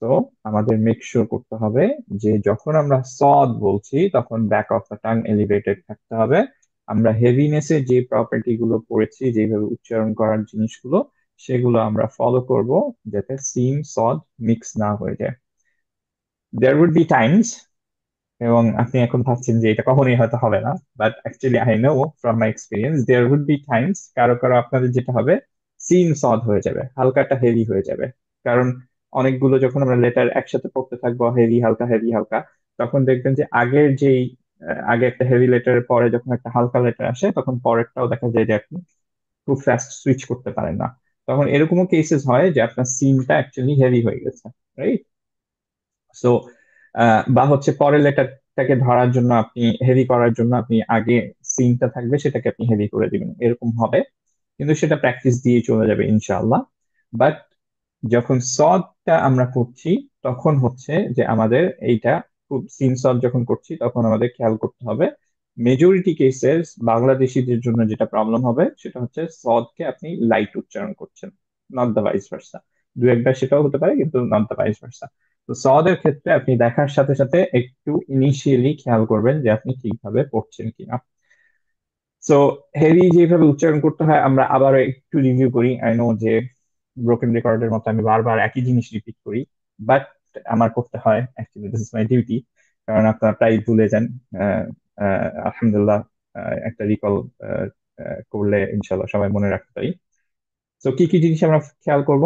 তো আমাদের মেক শিওর করতে হবে যে যখন আমরা সদ বলছি তখন back of the tongue elevated থাকতে হবে। আমরা হেভিনেসে যে প্রপার্টি গুলো পড়েছি, যেভাবে উচ্চারণ করার জিনিসগুলো, সেগুলো আমরা ফলো করব, যাতে সিন সদ মিক্স না হয়ে যায়। দেয়ার উড বি টাইমস, এবং আপনি এখন ভাবছেন যে এটা কখনোই হয়তো হবে না, but actually I know from my experience there would be times কারো কারো আপনাদের যেটা হবে, সিন সদ হয়ে যাবে, হালকাটা হেভি হয়ে যাবে। কারণ অনেকগুলো যখন আমরা লেটার একসাথে পড়তে থাকবো হেভি হালকা হেভি হালকা, তখন দেখবেন যে আগের যেই আগে একটা হেভি লেটারের পরে যখন একটা হালকা লেটার আসে, তখন পরেরটাও দেখা যায় যে আপনি খুব ফাস্ট সুইচ করতে পারেন না। তখন এরকমও কেসেস হয় যে আপনার সিনটা অ্যাকচুয়ালি হেভি হয়ে গেছে, রাইট? সো বা হচ্ছে পরের লেটারটাকে ধরার জন্য আপনি, হেভি করার জন্য আপনি আগে সিনটা থাকবে সেটাকে আপনি হেভি করে দিবেন, এরকম হবে। কিন্তু সেটা প্র্যাকটিস দিয়ে চলে যাবে ইনশাআল্লাহ। বাট যখন সদটা আমরা করছি, তখন হচ্ছে যে আমাদের এইটা খুব সিন সদ যখন করছি তখন আমাদের খেয়াল করতে হবে, মেজরিটি কেসেস বাংলাদেশিদের জন্য যেটা প্রবলেম হবে সেটা হচ্ছে সদকে আপনি লাইট উচ্চারণ করছেন, নট দ্য ভাইস ভার্সা। দু একবার সেটাও হতে পারে, কিন্তু নট দ্য ভাইস ভার্সা। তো সদের ক্ষেত্রে আপনি দেখার সাথে সাথে একটু ইনিশিয়ালি খেয়াল করবেন যে আপনি ঠিকভাবে পড়ছেন কিনা। সো হেভি যেভাবে উচ্চারণ করতে হয় আমরা আবারও একটু রিভিউ করি। আই নো যে ব্রোকেন রেকর্ডের মতো আমি বারবার একই জিনিস রিপিট করি, বাট আমার করতে হয়, actually this is my duty. কারণ আপনারা প্রায় ভুলে যান। আলহামদুলিল্লাহ, একটা রিকল করলে ইনশাল্লাহ সবাই মনে রাখতে পারি। তো কি কি জিনিস আমরা খেয়াল করব?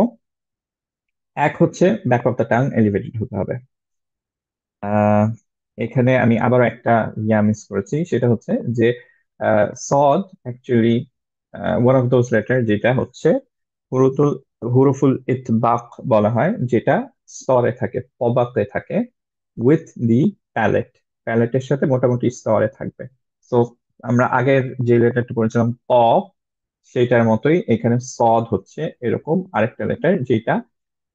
এক হচ্ছে back of the tongue elevated হতে হবে। আহ এখানে আমি আবার একটা ইয়া মিস করেছি, সেটা হচ্ছে যে সদ actually one of those letter যেটা হচ্ছে হুরুতুল হুরুফুল ইতবাক বলা হয়, যেটা স্তরে থাকে, পবাতে থাকে, উইথ দি প্যালেট, প্যালেটের সাথে মোটামুটি স্তরে থাকবে। তো আমরা আগের যে লেটারটা পড়েছিলাম প, সেটার মতোই এখানে সদ হচ্ছে এরকম আরেকটা লেটার, যেটা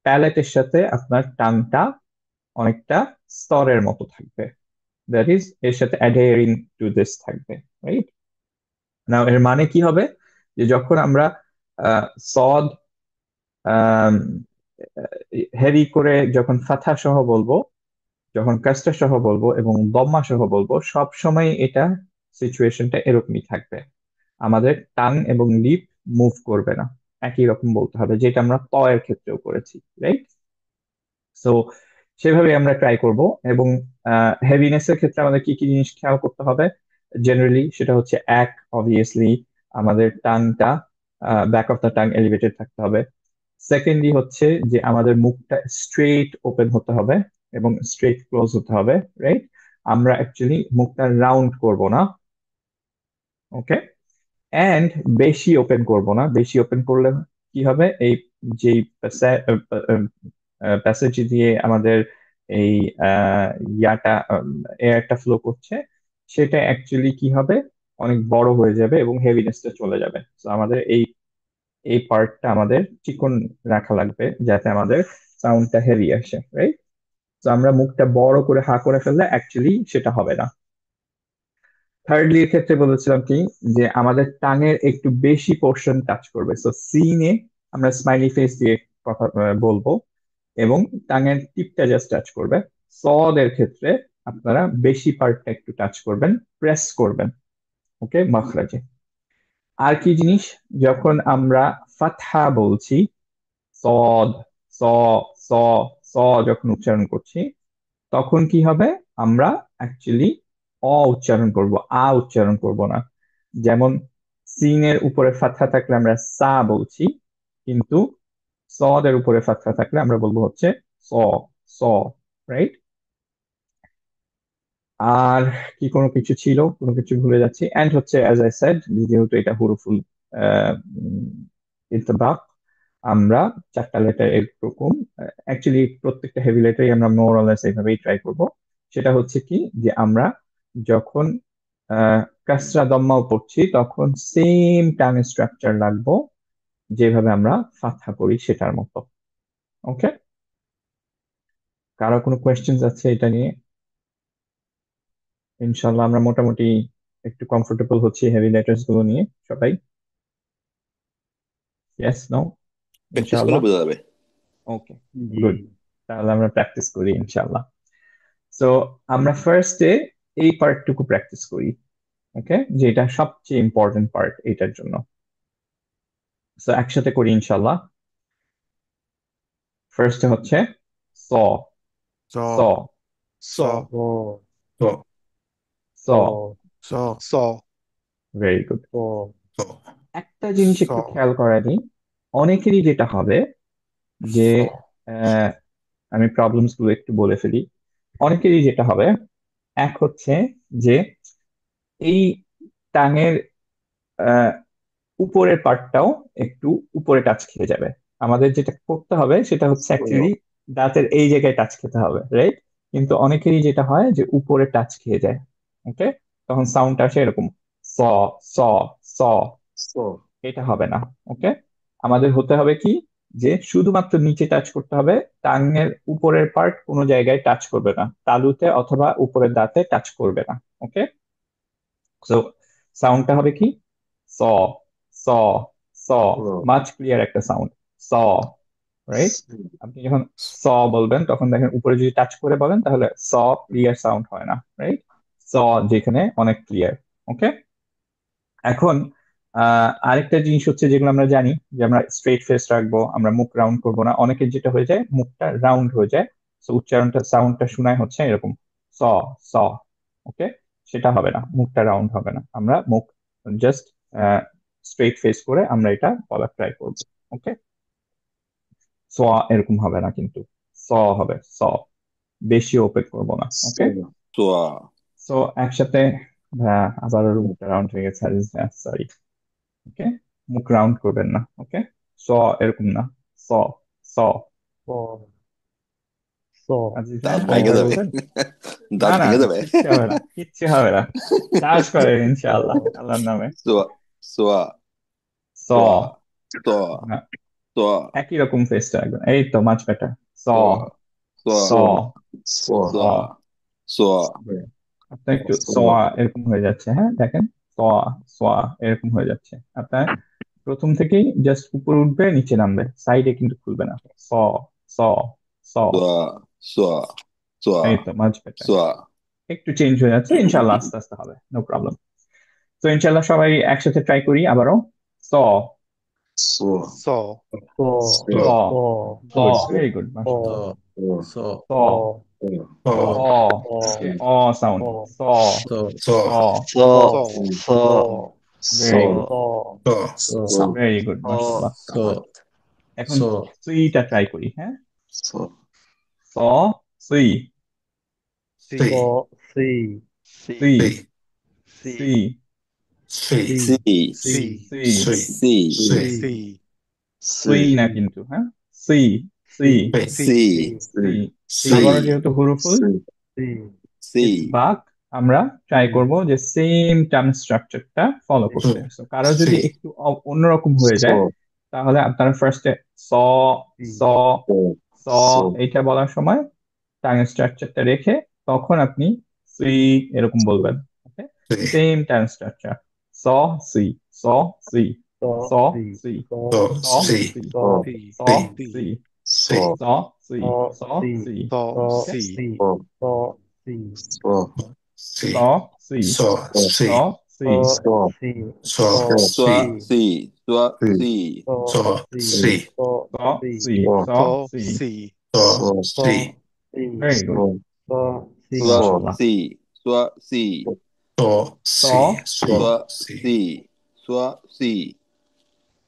প্যালেটের সাথে আপনার টাংটা অনেকটা স্তরের মতো থাকবে, দ্যাট ইজ এর সাথে অ্যাডহেরিং টু দিস থাকবে, রাইট? নাও এর মানে কি হবে, যে যখন আমরা সদ হেভি করে যখন ফাথা সহ বলবো, যখন কাস্টা সহ বলবো এবং দম্মা সহ বলবো, সব সময় এটা সিচুয়েশনটা এরকমই থাকবে, আমাদের টাং এবং লিপ মুভ করবে না, একই রকম বলতে হবে, যেটা আমরা ত এর ক্ষেত্রেও করেছি, রাইট? সো সেভাবে আমরা ট্রাই করব। এবং হেভিনেস এর ক্ষেত্রে আমাদের কি কি জিনিস খেয়াল করতে হবে জেনারেলি, সেটা হচ্ছে এক, অবভিয়াসলি আমাদের টাংটা, back of the tongue elevated থাকতে হবে। সেকেন্ডলি হচ্ছে যে আমাদের মুখটা স্ট্রেট ওপেন হতে হবে এবং স্ট্রেট ক্লোজ হতে হবে, রাইট? আমরা অ্যাকচুয়ালি মুখটা রাউন্ড করব না, ওকে? এন্ড বেশি ওপেন করব না, বেশি ওপেন করলে কি হবে, এই যেই প্যাসেজ দিয়ে আমাদের এই আহ, ইয়াটা এয়ারটা ফ্লো করছে, সেটা অ্যাকচুয়ালি কি হবে, অনেক বড় হয়ে যাবে এবং হেভিনেসটা চলে যাবে। তো আমাদের এই এই পার্টটা আমাদের চিকন রাখা লাগবে, যাতে আমাদের সাউন্ডটা হেভি আসে, রাইট? তো আমরা মুখটা বড় করে হা করে ফেললে অ্যাকচুয়ালি সেটা হবে না। থার্ডলি এর ক্ষেত্রে বলেছিলাম কি, যে আমাদের টাঙের একটু বেশি পোর্শন টাচ করবে, সো সিনে আমরা স্মাইলি ফেস দিয়ে কথা বলবো এবং টাঙের টিপটা জাস্ট টাচ করবে। সদের ক্ষেত্রে আপনারা বেশি পার্টটা একটু টাচ করবেন, প্রেস করবেন, ওকে, মাখরাজে। আর কি জিনিস, যখন আমরা ফাতহা বলছি, সদ, স, স, স যখন উচ্চারণ করছি, তখন কি হবে, আমরা অ্যাকচুয়ালি উচ্চারণ করব, উচ্চারণ করব না। যেমন সিনের উপরে ফাতহা থাকলে আমরা সা বলছি, কিন্তু সদের উপরে ফাতহা থাকলে আমরা বলবো হচ্ছে স, স, রাইট? আর কি কোনো কিছু ছিল, কোনো কিছু ভুলে যাচ্ছি? এন্ড হচ্ছে অ্যাজ আই সেড, যেহেতু এটা হুরুফুল ইতবাক, আমরা চারটা লেটার এরকম, অ্যাকচুয়ালি প্রত্যেকটা হেভি লেটারই আমরা মোর অর এইভাবেই ট্রাই করব। সেটা হচ্ছে কি, যে আমরা যখন কাসরা দম্মাও পড়ছি, তখন সেম টাইম স্ট্রাকচার লাগবো, যেভাবে আমরা ফাতহা করি সেটার মতো, ওকে? কারো কোনো কোয়েশ্চেন্স আছে এটা নিয়ে? ইনশাল্লাহ আমরা মোটামুটি একটু কমফোর্টেবল হচ্ছি হেভি লেটার্স গুলো নিয়ে সবাই। Yes, no? প্র্যাকটিস করলে ইনশাল্লাহ। বোঝা যাবে। ওকে, জি। গুড। তাহলে আমরা প্র্যাকটিস করি ইনশাল্লাহ। সো আমরা ফার্স্টে এই পার্টটুকু প্র্যাকটিস করি, ওকে, যেটা সবচেয়ে ইম্পর্টেন্ট পার্ট এটার জন্য। সো একসাথে করি ইনশাল্লাহ। ফার্স্টে হচ্ছে স, স স, স, স ও, স, স। ও, স স ভেরি গুড। ও, স, একটা জিনিস স একটু খেয়াল করা দিই, অনেকেরই যেটা হবে, যে স আহ, আমি প্রবলেমস গুলো একটু বলে ফেলি। অনেকেরই যেটা হবে, এক হচ্ছে যে এই টাঙের উপরের পার্টটাও একটু উপরে টাচ খেয়ে যাবে। আমাদের যেটা করতে হবে সেটা হচ্ছে অ্যাকচুয়ালি দাঁতের এই জায়গায় টাচ খেতে হবে, রাইট? কিন্তু অনেকেরই যেটা হয় যে উপরে টাচ খেয়ে যায়, ওকে, তখন সাউন্ড আসে এরকম স, স, স। স, এটা হবে না, ওকে? আমাদের হতে হবে কি, যে শুধুমাত্র নিচে টাচ করতে হবে, টাঙের উপরের পার্ট কোনো জায়গায় টাচ করবে না, তালুতে অথবা উপরের দাঁতে টাচ করবে না, ওকে? সো সাউন্ডটা হবে কি, স, স, স, মাচ ক্লিয়ার একটা সাউন্ড, স, রাইট? আপনি যখন স বলবেন তখন দেখেন উপরে যদি টাচ করে বলেন তাহলে স ক্লিয়ার সাউন্ড হয় না, রাইট? স যেখানে অনেক ক্লিয়ার, ওকে? এখন আরেকটা জিনিস হচ্ছে, যেগুলো আমরা জানি, যে আমরা স্ট্রেট ফেস রাখবো, আমরা মুখ রাউন্ড করবো না। অনেকের যেটা হয়ে যায়, মুখটা রাউন্ড হয়ে যায়, তো উচ্চারণটা সাউন্ডটা শোনায় হচ্ছে এরকম স, স, ওকে? সেটা হবে না, মুখটা রাউন্ড হবে না, আমরা মুখ জাস্ট স্ট্রেট ফেস করে আমরা এটা বলার ট্রাই করবো, ওকে? স এরকম হবে না, কিন্তু স হবে স, বেশি ওপেন করবো না, ওকে? সোয়া, সো একসাথে, আবারও মুখটা রাউন্ড হয়ে গেছে, সরি, ওকে? মুখ রাউন্ড করবেন না, ওকে? স এরকম না, স স। স স আজিজ ভাই দাঁত ভেঙে আরেকবার যাবে বলবেন? না দাঁত না, ভেঙে যাবে কিচ্ছু হবে না, কিচ্ছু হবে না। চাষ করেন ইনশাআল্লাহ আল্লাহর নামে। সোয়া সোয়া স সোয়া সোয়া না, সোয়া একই রকম ফেসটা একদম, এই তো মাছ বেটার। স সোয়া সোয়া স স স। সোয়া সোয়া আপনার একটু সোয়া এরকম হয়ে যাচ্ছে, হ্যাঁ দেখেন, সোয়া সোয়া এরকম হয়ে যাচ্ছে আপনার। প্রথম থেকেই জাস্ট উপরে উঠবে নিচে নামবে, সাইডে কিন্তু খুলবে না। স স স। সোয়া সোয়া সোয়া এই তো মাছ বেটার। সোয়া একটু চেঞ্জ হয়ে যাচ্ছে, ইনশাল্লাহ আস্তে আস্তে হবে, নো প্রবলেম। তো ইনশাল্লাহ সবাই একসাথে ট্রাই করি আবারও। স স স স স গুড, ভেরি গুড, স মাশাআল্লাহ। স স সোয়া অ, ওকে, অ সাউন্ড। স স স স ভেরি গুড, স ভেরি গুড, মাশাআল্লাহ। স এখন স সুইটা ট্রাই করি, হ্যাঁ। সোয়া স সুই সি স সি সি সুই সি সুই সি সি সি সুই সি সুই সি সি সি সুই না কিন্তু, হ্যাঁ, সুই সুই সি সি সুই। সি আবারও যেহেতু হুরুফুল সি সি বাক, আমরা ট্রাই করব যে সেম টার্ম স্ট্রাকচারটা ফলো করতে। So, কারো যদি একটু অন্যরকম হয়ে যায় তাহলে আপনারা ফার্স্টে স স স এইটা বলার সময় টার্ম স্ট্রাকচারটা রেখে তখন আপনি সি এরকম বলবেন, ওকে? সেম টার্ম স্ট্রাকচার, স সি স সি স স সি সি স স সি সি স সি স সি সি স স সি স সি সি স ওকে, সি সি স সি স সি স স সি সি স সোয়া সি সোয়া সি স সি স স সি সি স স সি। সি স সি ভেরি গুড, স সি সোয়া মাশাআল্লাহ। সি সোয়া সি স সি। সোয়া সি সোয়া সি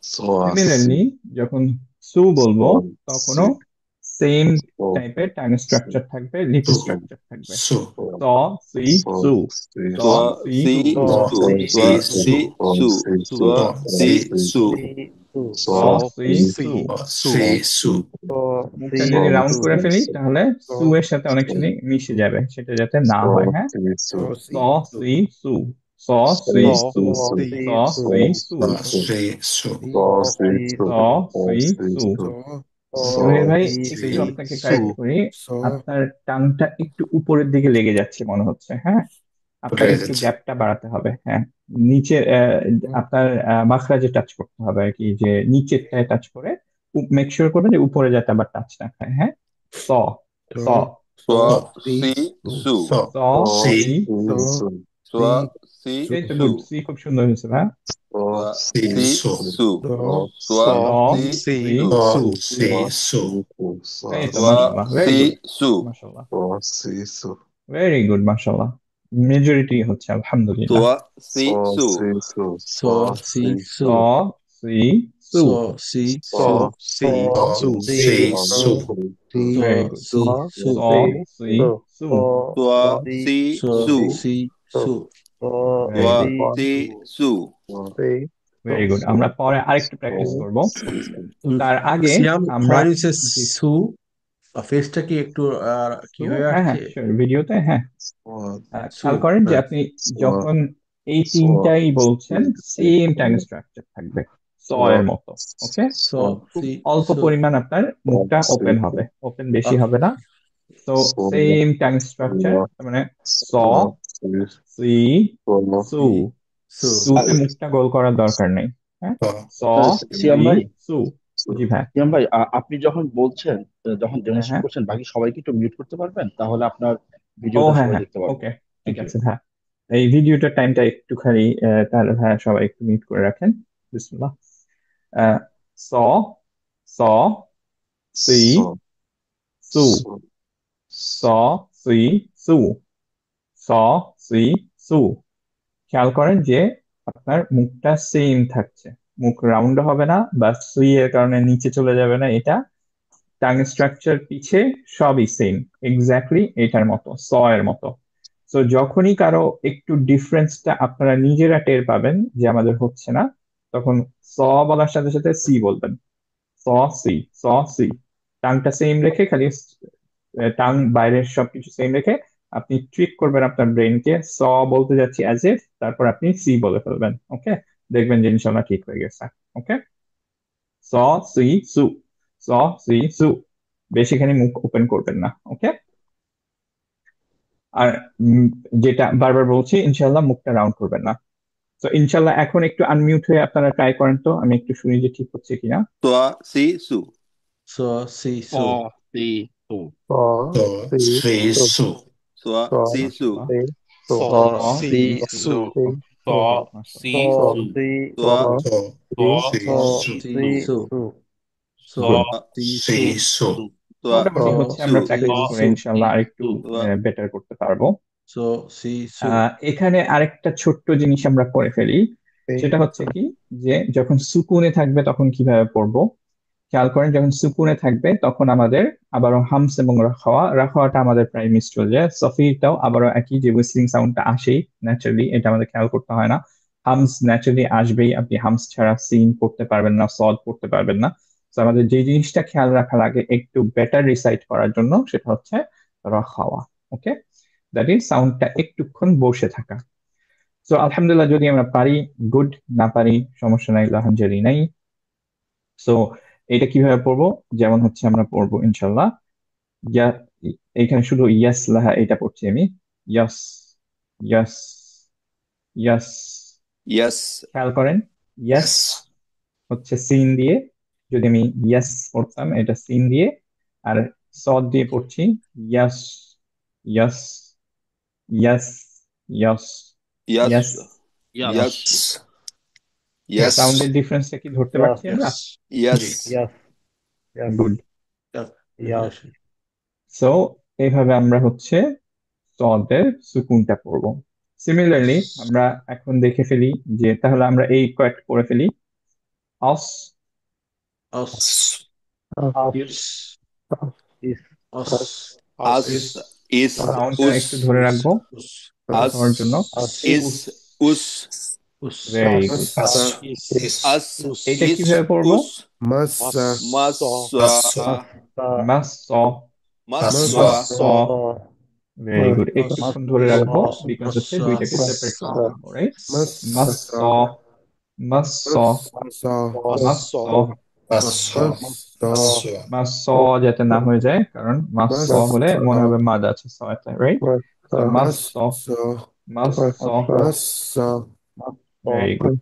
সিমিলারলি যখন সু বলবো তখনও সেম টাইপের টাইম স্ট্রাকচার থাকবে, লিপ স্ট্রাকচার থাকবে। স সি সু স সোয়া সি সি সু সু সোয়া সি সু সোয়া সি সু স সি সি সু। সু মুখটা যদি রাউন্ড করে ফেলি তাহলে সু এর সাথে অনেকখানি মিশে যাবে, সেটা যাতে না হয়, হ্যাঁ। স সি সি সু স সি স সু সি স সু সি সু স সি সু। রুহেল ভাই সি একটু আপনাকে সু কারেক্ট করি, আপনার টাংটা একটু উপরের দিকে লেগে যাচ্ছে মনে হচ্ছে, হ্যাঁ। আপনার একটু গ্যাপটা বাড়াতে হবে, হ্যাঁ। নিচের আপনার মাখরাজে টাচ করতে হবে আর কি, যে নিচেরটায় টাচ করে মেক শিওর করবেন যে উপরে যাতে আবার টাচ না খায়, হ্যাঁ। স স সোয়া সি সি সু স সি সু। সোয়া সি এই তো সু গুড, সি খুব সুন্দর হয়েছে, হ্যাঁ। সোয়া সি সু স সোয়া সি সি সি সু সু এই তো সোয়া মাশাআল্লাহ, ভেরি সি গুড, সু মাশাআল্লাহ, ভেরি গুড, মাশাআল্লাহ। মেজরিটি হচ্ছে আলহামদুলিল্লাহ। সোয়া সি সু স সি স সু সি সু স সি স সু সি সু সি সি সি ভেরি গুড, সি সু স সি সু সোয়া সি স সু সি সু ভেরি সোয়া গুড, সি সু ভেরি গুড। আমরা পরে আরেকটু প্র্যাকটিস করব, তার আগে সিয়াম আমরা হোয়ার ইজ এ জি সু ফেসটা কি একটু কি সু, হয়ে হ্যাঁ আসছে হ্যাঁ শিওর, ভিডিওতে, হ্যাঁ। সু খেয়াল করেন যে হ্যাঁ আপনি যখন এই তিনটাই বলছেন সেম টাইম স্ট্রাকচার থাকবে, স এর মতো, ওকে? স খুব সি অল্প সু পরিমাণ আপনার মুখটা ওপেন হবে, ওপেন বেশি ওকে হবে না। তো সেম টাইম স্ট্রাকচার, মানে স সি সু। সু সুতে মুখটা গোল করার দরকার নেই, হ্যাঁ। স সিয়াম সি ভাই, সু। জি ভাই, সিয়াম ভাই, আপনি যখন বলছেন, যখন হ্যাঁ ডেমনস্ট্রেট হ্যাঁ, করছেন, বাকি সবাইকে একটু মিউট করতে পারবেন, তাহলে আপনার ও ভিডিওটা হ্যাঁ সবাই হ্যাঁ, দেখতে পারবে। ওকে, ঠিক থ্যাংক ইউ। আছে ভাই। এই ভিডিওটার টাইমটা একটুখানি তাহলে ভাই সবাই একটু মিউট করে রাখেন, বিসমিল্লাহ। আহ, স স সি সু স সি সু স সি সু। খেয়াল করেন যে আপনার মুখটা সেম থাকছে, মুখ রাউন্ড হবে না বা সুই এর কারণে নিচে চলে যাবে না, এটা টাং স্ট্রাকচার পিছে সবই সেম, এক্স্যাক্টলি এটার মতো, স এর মতো। তো যখনই কারো একটু ডিফারেন্সটা আপনারা নিজেরা টের পাবেন যে আমাদের হচ্ছে না, তখন স বলার সাথে সাথে সি বলবেন। স সি, স সি। টাংটা সেম রেখে খালি টাং বাইরের সবকিছু সেম রেখে আপনি ট্রিক করবেন আপনার ব্রেনকে, স বলতে যাচ্ছি অ্যাজ ইফ, তারপর আপনি সি বলে ফেলবেন। ওকে, দেখবেন যে ইনশাল্লাহ ঠিক হয়ে গেছে। ওকে, স সি সু, স সি সু। বেশিখানি মুখ ওপেন করবেন না। ওকে, আর যেটা বারবার বলছি, ইনশাল্লাহ মুখটা রাউন্ড করবেন না। তো ইনশাল্লাহ এখন একটু আনমিউট হয়ে আপনারা ট্রাই করেন তো, আমি একটু শুনি যে ঠিক হচ্ছে কিনা। তোয়া সি সু So, see, স so. সি সু স সি সু সোয়া স সি সু সি সু স স সি সি সু সি স সু সি স সু সি সোয়া সি স স সি সি See, সু so. সু স So, গুড। see, সি so. সু সোয়া মোটামুটি So, হচ্ছে, সু আমরা স প্র্যাকটিস করে so. ইনশাল্লাহ আর একটু সু সোয়া বেটার করতে পারবো। So, see, so. এখানে আরেকটা ছোট্ট জিনিস আমরা করে ফেলি, সেটা হচ্ছে কি, যে যখন সুকুনে থাকবে তখন কিভাবে পড়বো। খেয়াল করেন, যখন সুকুনে থাকবে তখন আমাদের আবারও হামস এবং রাখাওয়া, রাখাওয়াটা আমাদের প্রায় মিস চলে যায়। সফিটাও আবারও একই, যে হুইসলিং সাউন্ডটা আসেই ন্যাচারালি, এটা আমাদের খেয়াল করতে হয় না। হামস ন্যাচারালি আসবেই, আপনি হামস ছাড়া সিন পড়তে পারবেন না, সদ পড়তে পারবেন না। তো আমাদের যে জিনিসটা খেয়াল রাখা লাগে একটু বেটার রিসাইট করার জন্য, সেটা হচ্ছে রাখাওয়া। ওকে, দ্যাট ইজ সাউন্ডটা একটুক্ষণ বসে থাকা। তো আলহামদুলিল্লাহ, যদি আমরা পারি গুড, না পারি সমস্যা নাই, লাহানজারি নাই। সো এটা কিভাবে পড়বো, যেমন হচ্ছে আমরা পড়বো ইনশাল্লাহ, ইয়া, এখানে শুধু ইয়াস লাহা এটা পড়ছি আমি, ইয়াস ইয়াস ইয়াস। ইয়াস খেয়াল করেন, ইয়াস হচ্ছে সিন দিয়ে, যদি আমি ইয়াস পড়তাম এটা সিন দিয়ে, আর সদ দিয়ে পড়ছি ইয়াস yes yes yes yes yes yes yes. Yes ইয়াস সাউন্ডের ডিফারেন্সটা কি ধরতে পারছি আমরা? Yes yes yes good. Yeah. Yes so এইভাবে আমরা হচ্ছে সদের সুকুনটা পড়ব। সিমিলারলি আমরা এখন দেখে ফেলি, যে তাহলে আমরা এই কয়েকটা পড়ে ফেলি। অস, Us, use, is us, us is, ইস সাউন্ডটা উস একটু ধরে রাখবো us, আস হওয়ার জন্য। ইস উস us, ভেরি গুড। আস এটা ইস কিভাবে পড়বো? উস Massa, মাসা মাস স, মাসা স। ভেরি গুড, একটুক্ষণ ধরে রাখবো, বিকজ হচ্ছে Massa, দুইটাকে সেপারেট করতে হবে, রাইট? মাস স, Massa, মাস স, Massa, মাস স। Massa, মাস স যাতে না হয়ে যায়, কারণ মাস স হলে মনে হবে মাদ আছে স এতে, রাইট? মাস স, Massa, মাস স। Massa, very good.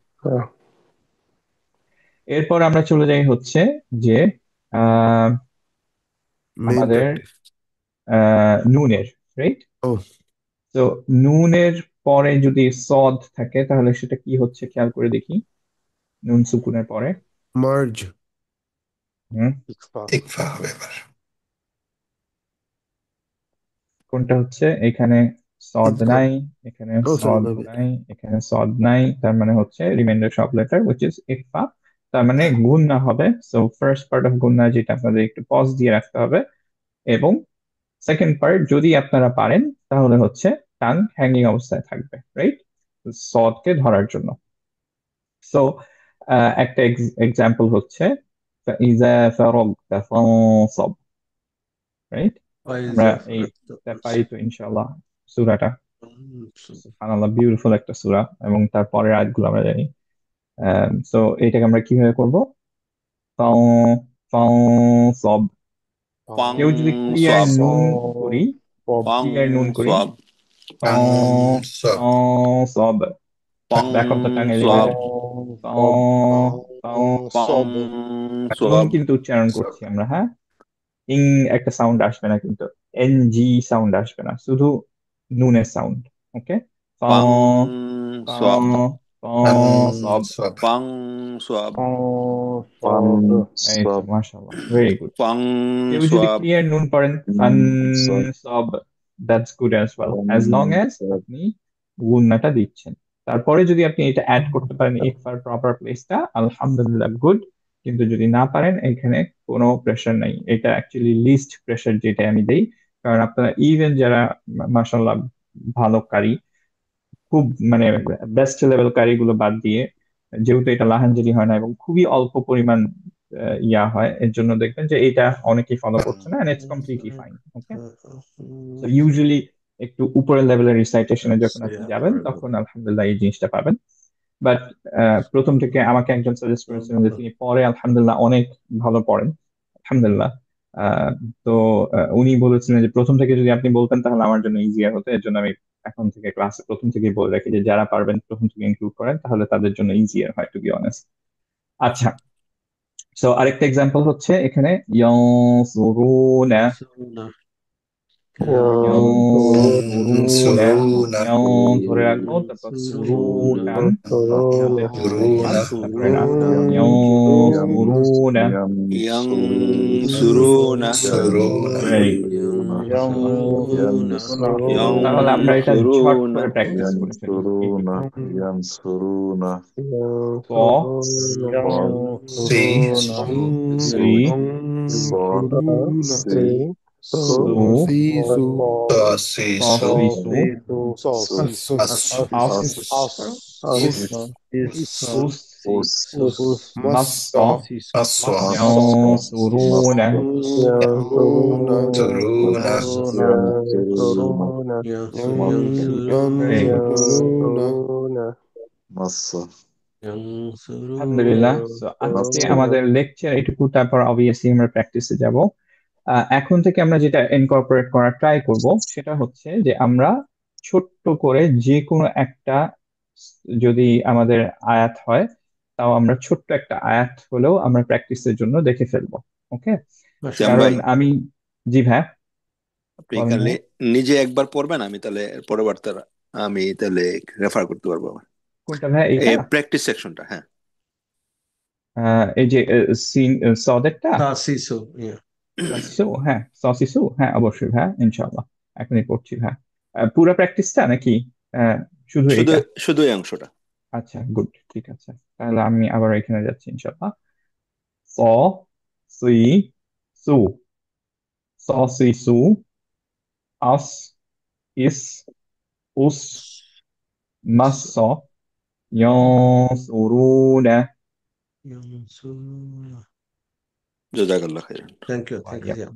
এরপর আমরা চলে যাই হচ্ছে যে আহ, main আমাদের practice. নুনের, রাইট? Oh, তো নুনের পরে যদি সদ থাকে তাহলে সেটা কি হচ্ছে খেয়াল করে দেখি। নুন সুকুনের পরে merge. হুম ইকফা হবে এবার। কোনটা হচ্ছে? এখানে সদ ইকফা। নাই, এখানে Oh, sorry, সদ my bad. নাই, এখানে সদ নাই, তার মানে হচ্ছে রিমাইন্ডার সব লেটার উইচ ইজ ইকফা। তার মানে গুণনা হবে। সো ফার্স্ট পার্ট অফ গুণনা, যেটা আপনাদের একটু পজ দিয়ে রাখতে হবে, এবং সেকেন্ড পার্ট যদি আপনারা পারেন তাহলে হচ্ছে টাং হ্যাঙ্গিং অবস্থায় থাকবে, রাইট, সদকে ধরার জন্য। সো একটা এক্সাম্পল হচ্ছে ইজা ফারাগতা ফানসাব, রাইট? আমরা এইটা পারি তো ইনশাআল্লাহ, সূরাটা সুবহানাল্লাহ, বিউটিফুল একটা সূরা, এবং তার পরের আয়াতগুলো আমরা জানি। সো এইটাকে আমরা কিভাবে করব? ফানসাব। পাং কেউ যদি ক্লিয়ার সোয়াব নুন করি, পাং ক্লিয়ার নুন করি, সোয়াব ফানসাব, পাং ব্যাক অফ দ্য টাং এ সোয়াব পাং নুন সোয়াব কিন্তু উচ্চারণ করছি আমরা, হ্যাঁ? ইং একটা সাউন্ড আসবে না কিন্তু, এন জি সাউন্ড আসবে না, শুধু নুনের সাউন্ড। ওকে, পাং সোয়াব পাং সোয়াব এই তো, মাশাআল্লাহ, ভেরি গুড। পাং কেউ যদি সোয়াব ক্লিয়ার নুন পড়েন, ফানসাব, that's good as well, as long as আপনি গুণনাটা দিচ্ছেন। তারপরে যদি আপনি এটা অ্যাড করতে পারেন ইকফার প্রপার প্লেসটা, আলহামদুলিল্লাহ গুড। কিন্তু যদি না পারেন, এখানে কোনো প্রেশার নাই, এটা অ্যাকচুয়ালি লিস্ট প্রেশার যেটা আমি দেই। কারণ আপনারা ইভেন যারা মাশাআল্লাহ ভালো কারি, খুব মানে বেস্ট লেভেল কারিগুলো বাদ দিয়ে যেহেতু এটা লাহানজেরি হয় না এবং খুবই অল্প পরিমাণ ইয়া হয়, এর জন্য দেখবেন যে এটা অনেকেই ফলো করছে না, এন্ড ইটস কমপ্লিটলি ফাইন। ওকে, তো ইউজুয়ালি একটু উপরের লেভেলের রিসাইটেশনে যখন আপনি Yeah, যাবেন very good. তখন আলহামদুলিল্লাহ এই জিনিসটা পাবেন। বাট প্রথম থেকে আমাকে একজন সাজেস্ট করেছিলেন যে তিনি পরে আলহামদুলিল্লাহ অনেক ভালো পড়েন আলহামদুলিল্লাহ। আহ, তো উনি বলেছিলেন যে প্রথম থেকে যদি আপনি বলতেন তাহলে আমার জন্য ইজিয়ার হতো, এর জন্য আমি এখন থেকে ক্লাসে প্রথম থেকেই বলে রাখি যে যারা পারবেন প্রথম থেকে ইনক্লুড করেন তাহলে তাদের জন্য ইজিয়ার হয়, টু বি অনেস্ট। আচ্ছা, সো আরেকটা এক্সাম্পল হচ্ছে এখানে ইয়ানসুরুনা, Suruna. ইয়ানসুরুনা, Suruna. ইয়ান ধরে রাখবো, তারপর সুরু Suruna. টান, তারপর মাদ, তারপরে না, Suruna. ইয়ানসুরুনা। Yansuruna. Suruna. Very good. Suruna. তাহলে আমরা এটা ঝট Yansuruna. করে প্র্যাকটিস করে ফেলি। Yansuruna. ক, Si. সি, সু, Sisu. স, সি, সু, Asu. আস, উস, মাস, স, Aswa. ইয়ানসুরুনা। Suruna. Very good, Massa. আলহামদুলিল্লাহ। সো আজকে আমাদের লেকচার এটুকু, তারপর অবভিয়াসলি আমরা প্র্যাকটিসে যাব। এখন থেকে আমরা যেটা ইনকর্পোরেট করার ট্রাই করব সেটা হচ্ছে যে আমরা ছোট্ট করে যে কোনো একটা, যদি আমাদের আয়াত হয় তাও আমরা ছোট্ট একটা আয়াত হলেও আমরা প্র্যাকটিসের জন্য দেখে ফেলবো। ওকে, শ্যাম কারণ ভাই, আমি, জি ভাই আপনি বলেন কালে ভাই, নিজে একবার পড়বেন, আমি তাহলে পরবর্তী আমি তাহলে রেফার করতে পারবো আমার কোনটা ভাই? এই এইটা প্র্যাকটিস সেকশনটা। হ্যাঁ, এই যে সিন সদেরটা Sisu. Yeah. সসিসু, হ্যাঁ সসিসু, হ্যাঁ অবশ্যই ভাই, ইনশাআল্লাহ এখনই করছি ভাই। পুরো প্র্যাকটিসটা নাকি শুধু শুধু এইটা? শুধু এই অংশটা। আচ্ছা, গুড, ঠিক আছে, তাহলে আমি আবার এখানে যাচ্ছি ইনশাআল্লাহ। স, সুই, সু, স, সুই, সু, আস, ইস, উস, মাস, ইয়ানসুরুনা। Suruna. জাযাকাল্লাহ খাইরান। Thank you. Thank you. Yeah.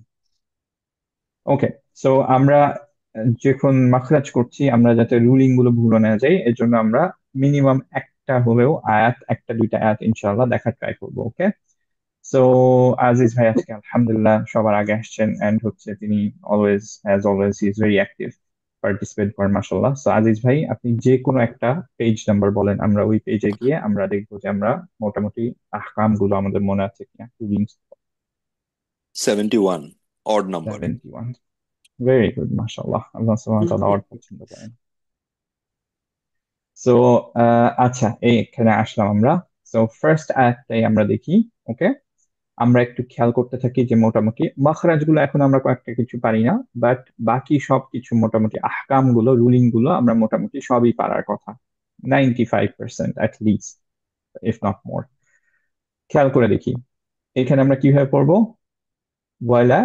Okay, so আমরা যখন মাখরাজ করছি আমরা যাতে রুলিং গুলো ভুলে না যাই, এর জন্য আমরা মিনিমাম একটা হলেও আয়াত, একটা দুইটা আয়াত ইনশাআল্লাহ দেখার ট্রাই করবো। ওকে, সো আজিজ ভাই আজকে আলহামদুলিল্লাহ সবার আগে আসছেন, এন্ড হচ্ছে তিনি always, as always he is very active, participate করেন মাশাআল্লাহ। সো আজিজ ভাই আপনি যে কোনো একটা পেজ নাম্বার বলেন, আমরা ওই পেজে গিয়ে আমরা দেখবো যে আমরা মোটামুটি আহকাম গুলো আমাদের মনে আছে কিনা। 71 অড নাম্বার। 71, ভেরি গুড মাশাআল্লাহ, আল্লাহ সুবহানাহু ওয়া তাআলা অর্থ পছন্দ করেন। সো আচ্ছা, এখানে আসলাম আমরা। সো ফার্স্ট আয়াতটাই আমরা দেখি। ওকে, আমরা একটু খেয়াল করতে থাকি যে মোটামুটি মাখরাজ গুলো এখন আমরা কয়েকটা কিছু পারি না, বাট বাকি সব কিছু মোটামুটি আহকাম গুলো, রুলিং গুলো আমরা মোটামুটি সবই পারার কথা, 95% at least, if not more. খেয়াল করে দেখি এখানে আমরা কিভাবে পড়বো। ওয়ালা,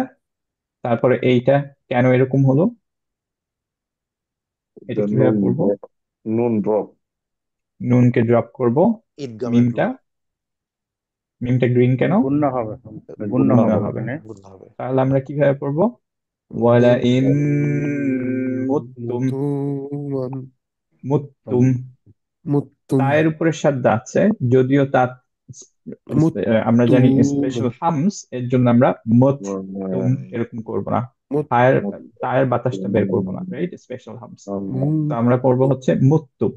তারপরে এইটা কেন এরকম হলো, এটা The কিভাবে পড়বো। nun drop. নুনকে ড্রপ করব, Idgamer মিমটা, drop. মিমটা গ্রিন কেন, গুন্না হবে, গুন্না গুণনা হবে হবে। এখানে। Good হবে। তাহলে আমরা কিভাবে পড়বো। ওয়ালা ইন মুত্তুম, মুত্তুম, Muttum. তায়ের উপরে সাদ্দা আছে, যদিও তা আমরা জানি স্পেশাল হামস, এর জন্য আমরা মুত্তুম এরকম করব না, তায়ের তায়ের বাতাসটা বের করবো না, রাইট, স্পেশাল হামস। তো আমরা করব হচ্ছে মুত্তুম,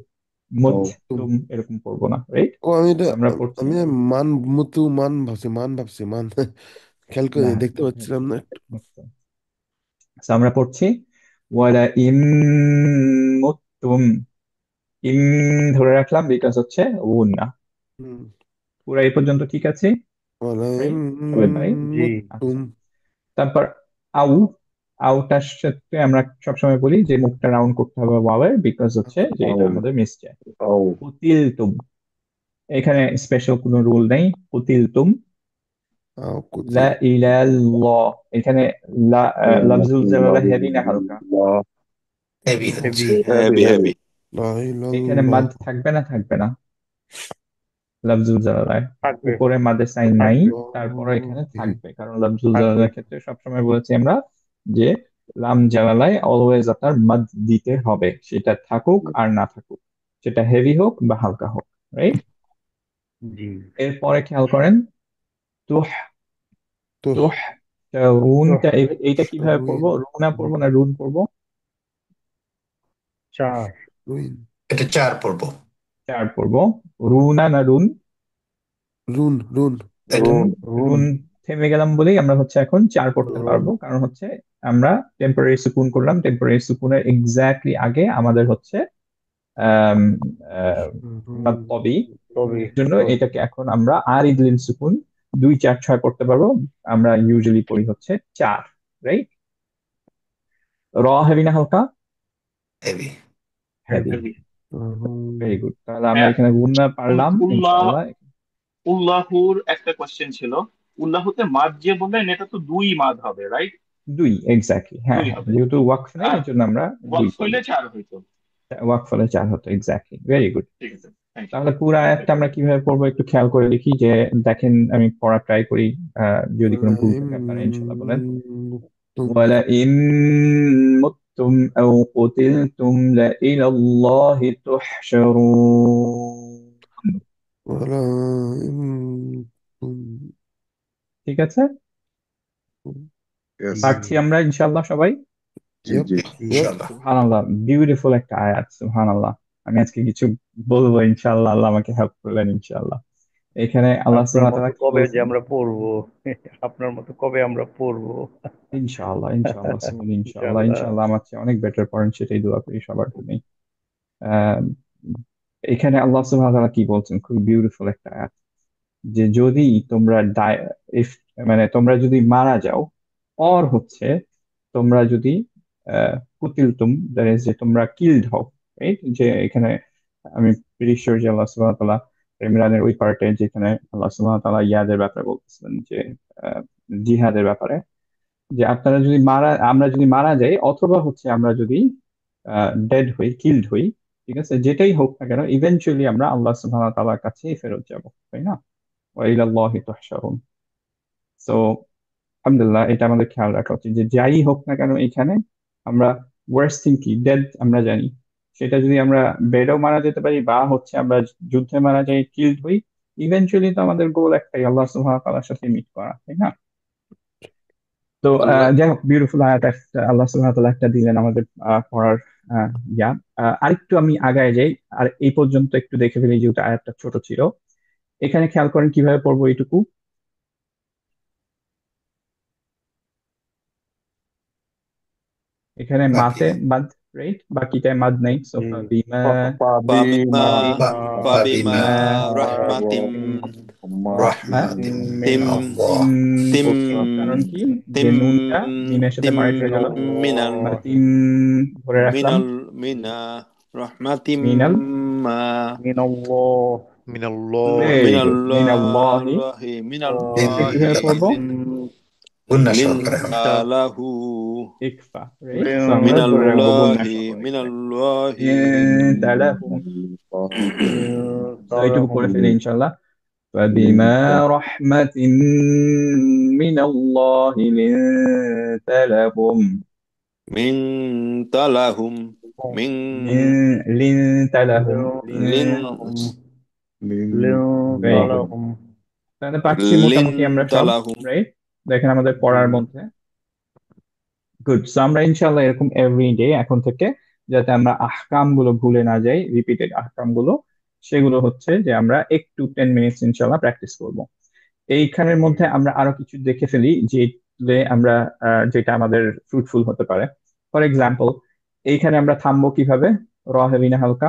মুত্তুম এরকম করবো না, রাইট। ও আমি এটা আমরা পড়ছি আমি মান মুতু মান খেয়াল করে না, দেখতে পাচ্ছিলাম না একটু। মুত্তুম। So আমরা পড়ছি ওয়ালা ইন মুত্তুম, ইন ধরে রাখলাম বিকজ হচ্ছে না। হুম। পুরো এই পর্যন্ত ঠিক আছে, ওয়ালাইম রাইট ভাই? জি। মুততুম। তারপর আউ, আউটার সাথে আমরা সবসময় বলি যে মুখটা রাউন্ড করতে হবে ওয়াওয়ের, বিকজ হচ্ছে যে এটা আমাদের মিসছে। কুতিল তুম, এখানে স্পেশাল কোনো রুল নেই। কুতিল তুম, কুতি লা ইলাল্লাহ, এখানে লাফজুল জালালা হেভি না হালকা, হেভি হেভি। Heavy heavy. লা এখানে ইলাল্লাহ মাদ থাকবে না, থাকবে না, লাফজুল জালালায় থাকবে উপরে মাদের সাইন নাই, থাকবে তারপরে এখানে ওকে থাকবে, কারণ লাফজুল থাকবে জালালার ক্ষেত্রে সবসময় বলেছি আমরা যে লাম জালালায় অলওয়েজ আপনার মাদ দিতে হবে, সেটা থাকুক আর না থাকুক, সেটা হেভি হোক বা হালকা হোক, রাইট? জি এরপরে খেয়াল করেন তুহ, তো তুহ তো রুনটা এইটা কিভাবে রুইন পড়বো? রুনা পড়বো না রুন পড়বো? চার রুইন এটা 4 পড়বো। চার পড়বো। রুনা না রুন? রুন রুন এটা রুন রুন। রুন রুন থেমে গেলাম বলেই আমরা হচ্ছে এখন চার পড়তে রুন পারবো, কারণ হচ্ছে আমরা টেম্পোরারি সুকুন করলাম, টেম্পোরারি সুকুনের এক্স্যাক্টলি আগে আমাদের হচ্ছে আম, আহ, রুন বাদ তবি, তবে এর জন্য তবে এটাকে এখন আমরা আর ইদলিন সুকুন 2 4 6 পড়তে পারবো। আমরা ইউজুয়ালি পড়ি হচ্ছে চার, রাইট? র হেভি না হালকা? Heavy. Heavy. Heavy. Very good, তাহলে আমরা এখানে গুণনা পারলাম উল্লাহ ইনশাআল্লাহ। উল্লাহুর একটা কোশ্চেন ছিল, উল্লাহুতে মাদ যে বললেন এটা তো দুই মাদ হবে, রাইট? দুই, এক্স্যাক্টলি, হ্যাঁ দুই হ্যাঁ, হবে। যেহেতু ওয়াকফ নেই আর এর জন্য আমরা দুই ওয়াকফ পড়ি। হইলে চার হইতো। ওয়াকফ হলে চার হতো, এক্স্যাক্টলি, ভেরি গুড। ঠিক আছে, থ্যাংক ইউ। তাহলে পুরো আয়াতটা আমরা কিভাবে পড়বো একটু খেয়াল করে দেখি, যে দেখেন আমি পড়া ট্রাই করি, যদি কোনো ভুল থাকে আপনারা ইনশাল্লাহ বলেন। তুম ولئن متم أو قتلتم لإلى الله تحشرون। ولا তুম ঠিক আছে, Yes. পারছি আমরা ইনশাল্লাহ সবাই? জি ইয়াপ জি। ইয়াপ ইনশাআল্লাহ। সুবহানাল্লাহ, বিউটিফুল একটা আয়াত, সুবহানাল্লাহ। আমি আজকে কিছু বলবো ইনশাল্লাহ, আল্লাহ আমাকে হেল্প করলেন ইনশাল্লাহ। এখানে আল্লাহ আপনার সুবহানাহু ওয়া মতো তাআলা কি কবে যে বলছেন? আমরা পড়বো আপনার মতো কবে আমরা পড়বো ইনশাআল্লাহ ইনশাআল্লাহ সুমন, ইনশাআল্লাহ ইনশাআল্লাহ ইনশাআল্লাহ, আমার চেয়ে অনেক বেটার পড়েন, সেটাই দোয়া করি সবার জন্য। আহ এখানে আল্লাহ সুবহানাহু ওয়া তাআলা কি বলছেন, খুব বিউটিফুল একটা আয়াত, যে যদি তোমরা ইফ মানে তোমরা যদি মারা যাও, অর হচ্ছে তোমরা যদি কুতিলতুম, দ্যাট ইজ যে তোমরা কিলড হও, রাইট? যে এখানে আমি প্রিটি শিওর যে আল্লাহ সুবহানাহু ওয়া তাআলা ইমরানের ওই পার্টে যেখানে আল্লাহ সুবহানাহু ওয়া তাআলা ইয়াদের ব্যাপারে বলতেছিলেন, যে জিহাদের ব্যাপারে, যে আপনারা যদি আমরা যদি মারা যাই, অথবা হচ্ছে আমরা যদি ডেড হই, কিলড হই, ঠিক আছে, যেটাই হোক না কেন ইভেনচুয়ালি আমরা আল্লাহ সুবহানাহু ওয়া তাআলার কাছেই ফেরত যাব, তাই না? ওয়া ইলাল্লাহি তুহশারুন। সো আলহামদুলিল্লাহ, এটা আমাদের খেয়াল রাখা উচিত যে যাই হোক না কেন এখানে আমরা, ওয়ার্স্ট থিং কি, ডেড আমরা জানি, সেটা যদি আমরা বেডেও মারা যেতে পারি বা হচ্ছে আমরা যুদ্ধে মারা যাই, কিলড হই, ইভেনচুয়ালি তো আমাদের গোল একটাই, আল্লাহ সুবহানাহু ওয়া তাআলার সাথে মিট করা, তাই না? তো আল্লাহ যাই হোক, বিউটিফুল আয়াত একটা আল্লাহ সুবহানাহু ওয়া তাআলা একটা দিলেন আমাদের পড়ার আহ, ইয়া আরেকটু আমি আগায় যাই, আর এই পর্যন্ত একটু দেখে ফেলি যেহেতু আয়াতটা ছোট ছিল। এখানে খেয়াল করেন কিভাবে পড়বো এইটুকু। এখানে বাকি মাতে মাদ, রাইট? বাকিটায় মাদ নাই, সো জি ফাবিমা, ফাবিমা فبما فبما ফাবিমা رحمة রাহমা রাহমাতিম تم মিনাল্লাহ। তিম, تم কারণ কি যে تم নুনটা মিমের সাথে تم মার্জ হয়ে গেল, من বা তিম ধরে من রাখলাম, من رحمة মিনাল, ما মিনাল্লাহ মিনাল্লাহ ভেরি من গুড, মিনাল্লাহি। الله من এটা الله কিভাবে পড়বো? গুন্না সহকারে হবে। لنت له ইকফা, রাইট? সো আমরা من ধরে রাখবো গুন্না الله সহ من এখানে, الله তালাহুম। সো এইটুকু তালাহুম পড়ে ফেলি ইনশাল্লাহ। فبما رحمة من الله لنت لهم، من لهم من لنت لهم لن ভেরি গুড। লিনতালাহুম তাহলে পাচ্ছি মোটামুটি আমরা لنت সব, لهم রাইট? দেখেন আমাদের জি পড়ার মধ্যে, গুড। সো আমরা ইনশাল্লাহ এরকম এভরিডে এখন থেকে, যাতে আমরা আহকাম গুলো ভুলে না যাই, রিপিটেড আহকাম গুলো, সেগুলো হচ্ছে যে আমরা একটু 10 মিনিটস ইনশাল্লাহ প্র্যাকটিস করব। এইখানের মধ্যে আমরা আরো কিছু দেখে ফেলি যে আমরা যেটা আমাদের ফ্রুটফুল হতে পারে। ফর এক্সাম্পল, এইখানে আমরা থামবো কিভাবে? র হেভি না হালকা?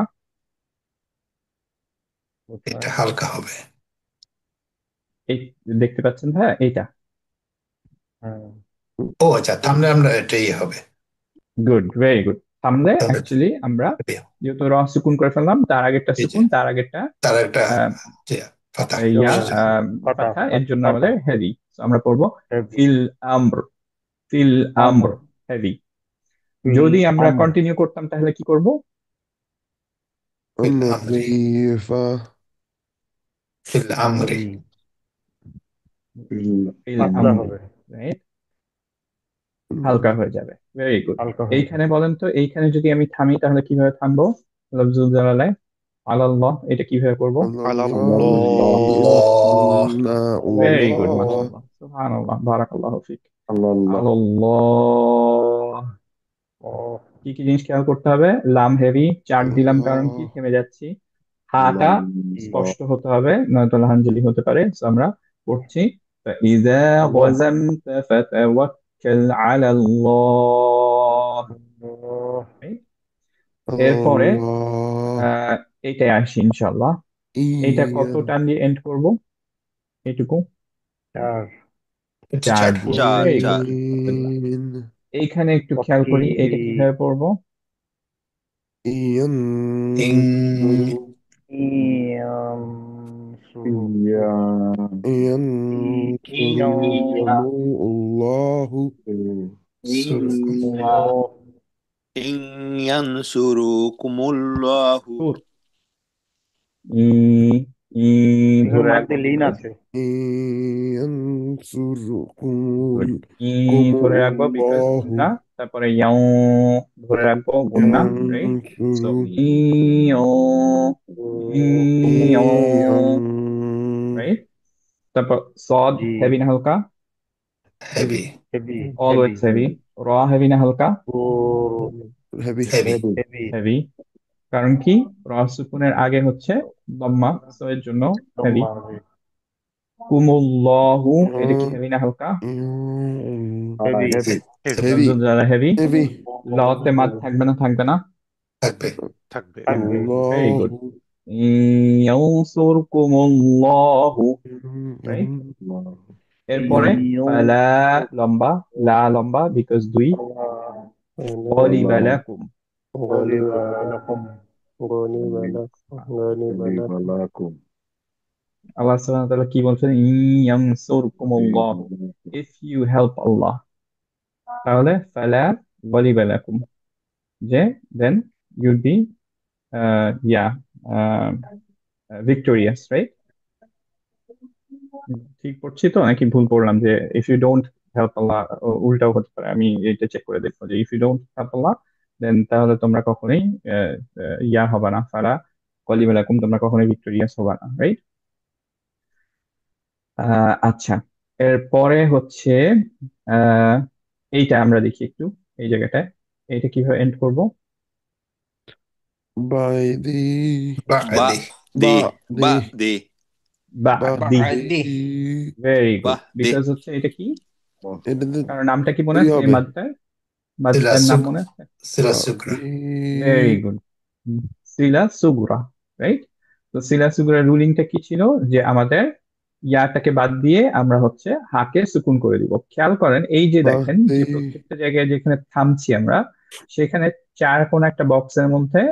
এটা কোথায় হালকা হবে। এই দেখতে পাচ্ছেন ভাইয়া এইটা? হ্যাঁ ও আচ্ছা, থামলে আমরা এটাই হবে। Good, very good. থামলে তাহলে অ্যাকচুয়ালি আমরা যেহেতু র সুকুন করে ফেললাম, তার আগেরটা এই যে সুকুন, তার আগেরটা তার একটা আহ, যে ফাতা ইয়া সেটা ফাতা ফাথা, এর জন্য ফাতা আমাদের হেভি। আমরা পড়বো হেভি ফিল আমর, ফিল আমর, আমর হেভি। ফিল যদি আমরা আমর কন্টিনিউ করতাম তাহলে কি করব? ফিল أما আমরি في ফিল আমরি জি ফিল পাতলা আমরি, হবে, রাইট? হালকা হয়ে যাবে। Very good. হালকা হয়ে এইখানে যাবে। বলেন তো, এইখানে যদি আমি থামি তাহলে কিভাবে থামবো? লফজুল জালালায় আলাল্লাহ, এটা কিভাবে করব? على আল্লাহ الله আল্লাহ توكلنا ভেরি গুড, الله মাশাআল্লাহ, সুবহানাল্লাহ, বারাকাল্লাহু ফিক। আল্লাহ আল্লাহ। ও কি কি জিনিস খেয়াল করতে হবে? লাম হেভি, চার দিলাম কারণ কি? الله থেমে যাচ্ছি। হাটা জি স্পষ্ট হতে হবে, নয়তো লাহানজালি হতে পারে। So আমরা পড়ছি فإذا غزمت فتوكل على الله, right? এরপরে الله এইটাই আসি ইনশাল্লাহ। এইটা কত إيان টান দিয়ে এন্ড করব? এইটুকু চার এটা চার চার দিয়ে। চার ভেরি গুড, চার আলহামদুলিল্লাহ। إين এইখানে একটু খেয়াল কফি করি, এইটা কিভাবে পড়বো? إيان ইং শুরু ينصركم الله সুরকুম ইন ইয়ানসুরুকুমুল্লাহু সুর, ই ই এখানে ধরে রাখবো মধ্যে লিন বিকজ, আছে। إن ينصركم গুড, ই ধরে রাখবো বিকজ الله গুন্না, তারপরে ইয়াও ধরে রাখবো গুন্না, রাইট? সো ينصر ইয়ো, ইয়ো, إيان রাইট? তারপর সদ জি হেভি না হালকা? Heavy heavy heavy always heavy. র হেভি না হালকা? ও heavy হেভি হেভি হেভি। কারণ কি? র সুকুনের আগে হচ্ছে দম্মা, সো এর জন্য হেভি। লম্বা হবে, কুমুল্লাহু, এটা কি হেভি না হালকা? হেভি হেভি heavy যারা হেভি। heavy লতে মাদ থাকবে না? থাকবে না? থাকবে থাকবে। থাকবে। Very الله good. ইয়ানসুরকুমুল্লাহু, রাইট? এরপরে ফালা লম্বা, লা লম্বা বিকজ দুই, গলিবা লাকুম। আল্লাহ সুবহানাহু ওয়া তাআলা কি বলছেন? ইয়ানসুরকুমুল্লাহ, ইফ ইউ হেল্প আল্লাহ, তাহলে ফালা গলিবা লাকুম, যে দেন ইউড বি ইয়া ভিক্টোরিয়াস, রাইট? ঠিক পড়ছি তো নাকি ভুল পড়লাম? যে if you don't help Allah, উল্টাও হতে পারে, আমি এটা চেক করে দেখবো যে if you don't help Allah then তাহলে তোমরা কখনোই ইয়া হবে না, ফালা কলিমা লাকুম, তোমরা কখনোই ভিক্টোরিয়াস হবে না, রাইট? আচ্ছা, এরপরে হচ্ছে আহ এইটা আমরা দেখি একটু, এই জায়গাটায় এইটা কিভাবে এন্ড করব? by the বা বাদি দি বা بعد দি বা দি। بعد ভেরি বা গুড, দি বিকজ হচ্ছে এটা কি? এটাতে কারণ নামটা কি মনে দুই আছে এই হবে মাদ্দার? সিলা মাদ্দার নাম সুগ মনে আছে? সিলা সুগরা ভেরি بعد গুড, সিলা সুগুরা, রাইট? তো সিলা সুগুরার রুলিংটা কি ছিল? যে আমাদের ইয়াটাকে বাদ দিয়ে আমরা হচ্ছে হাকে সুকুন করে দিব। খেয়াল করেন, এই যে দেখেন بعد যে প্রত্যেকটা জায়গায় যেখানে থামছি আমরা, সেখানে চার কোন একটা বক্সের মধ্যে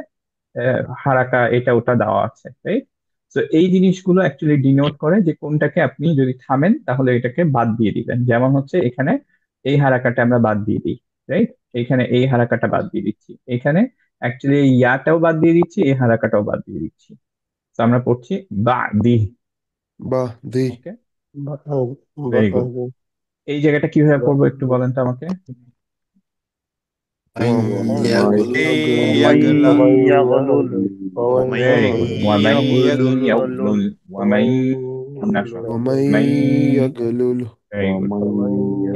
হারাকা এটা ওটা দেওয়া আছে, রাইট? তো এই জিনিসগুলো অ্যাকচুয়ালি ডিনোট করে যে কোনটাকে আপনি যদি থামেন তাহলে এটাকে বাদ দিয়ে দিবেন। যেমন হচ্ছে এখানে এই হারাকাটা আমরা বাদ দিয়ে দিই, রাইট? এখানে এই হারাকাটা বাদ দিয়ে দিচ্ছি, এখানে অ্যাকচুয়ালি এই ইয়াটাও বাদ দিয়ে দিচ্ছি, এই হারাকাটাও বাদ দিয়ে দিচ্ছি। তো আমরা পড়ছি বা দি। بعد ওকে, ভেরি গুড। এই জায়গাটা কিভাবে পড়বো একটু বলেন তো আমাকে। আইন ইয়াগুল ইয়াগলা ইয়াগলুল ভেরি গুড, ওয়ামাই ইয়াগলুল ইয়াগলুল, ওয়ামাই, আমরা সবাই ومن মাই। يقلل ভেরি গুড।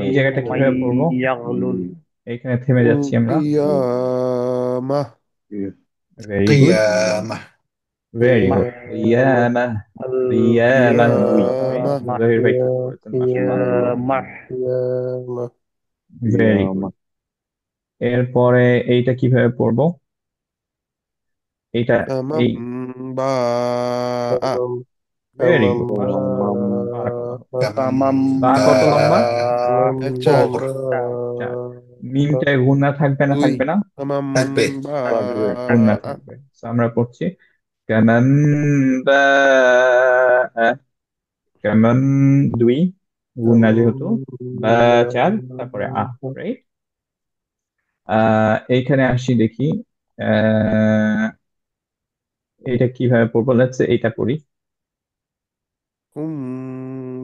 এই জায়গাটা মাই কিভাবে পড়বো? ইয়াগলুল এখানে থেমে যাচ্ছি আমরা। القيامة ভেরি গুড, কিয়ামা ভেরি গুড। কিয়ামা, আল কিয়ামা দুই, রাইট? قيامة জহির ভাই ঠিক করেছেন, মাশাআল্লাহ। কিয়ামাহ قيامة ভেরি গুড। এরপরে এইটা কিভাবে পড়বো? এইটা تمام এই, باء ভেরি গুড, মাশাআল্লাহ, বারাকাল্লাহ। তামাম বা কত লম্বা? চার ফোর চার। মিমটায় গুণা থাকবে না? দুই থাকবে না? تمام থাকবে গুণা باء থাকবে। So আমরা পড়ছি কামান বাআ, কামান দুই, গুণা যেহেতু, বা চার, তারপরে রাইট? এইখানে আসি দেখি আহ এটা কিভাবে পড়বো। লেটস সে এইটা করি। হুম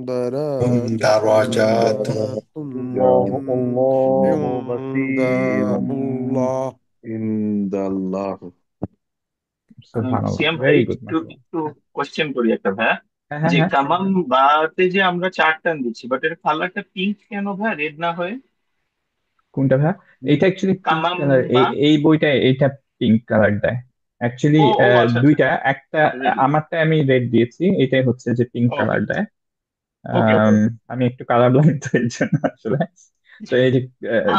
দারাজাত দারাজাতুন আল্লাহু বাসীরুম ইনদাল্লাহ। ইনদাল্লাহ। সুবহানাল্লাহ, সিয়াম ভাই ভেরি গুড একটু মাশাআল্লাহ। একটু কোশ্চেন করি একটা ভাইয়া, হ্যাঁ হ্যাঁ যে হ্যাঁ, কামান বাতে যে আমরা চার টান দিচ্ছি, বাট এর কালারটা পিঙ্ক কেন ভাই, রেড না হয়ে? কোনটা ভাই? এইটা অ্যাকচুয়ালি পিঙ্ক কামাম কালার, এই বা, এই বইটা এইটা পিঙ্ক কালার দেয় অ্যাকচুয়ালি। ও ও আচ্ছা আচ্ছা দুইটা, একটা রেডি, আমারটা আমি রেড দিয়েছি, এটাই হচ্ছে যে পিঙ্ক ওকে কালার দেয়। ওকে ওকে আম, ওকে। আমি একটু কালার ব্লাইন্ড তো এর জন্য আসলে। তো এই যে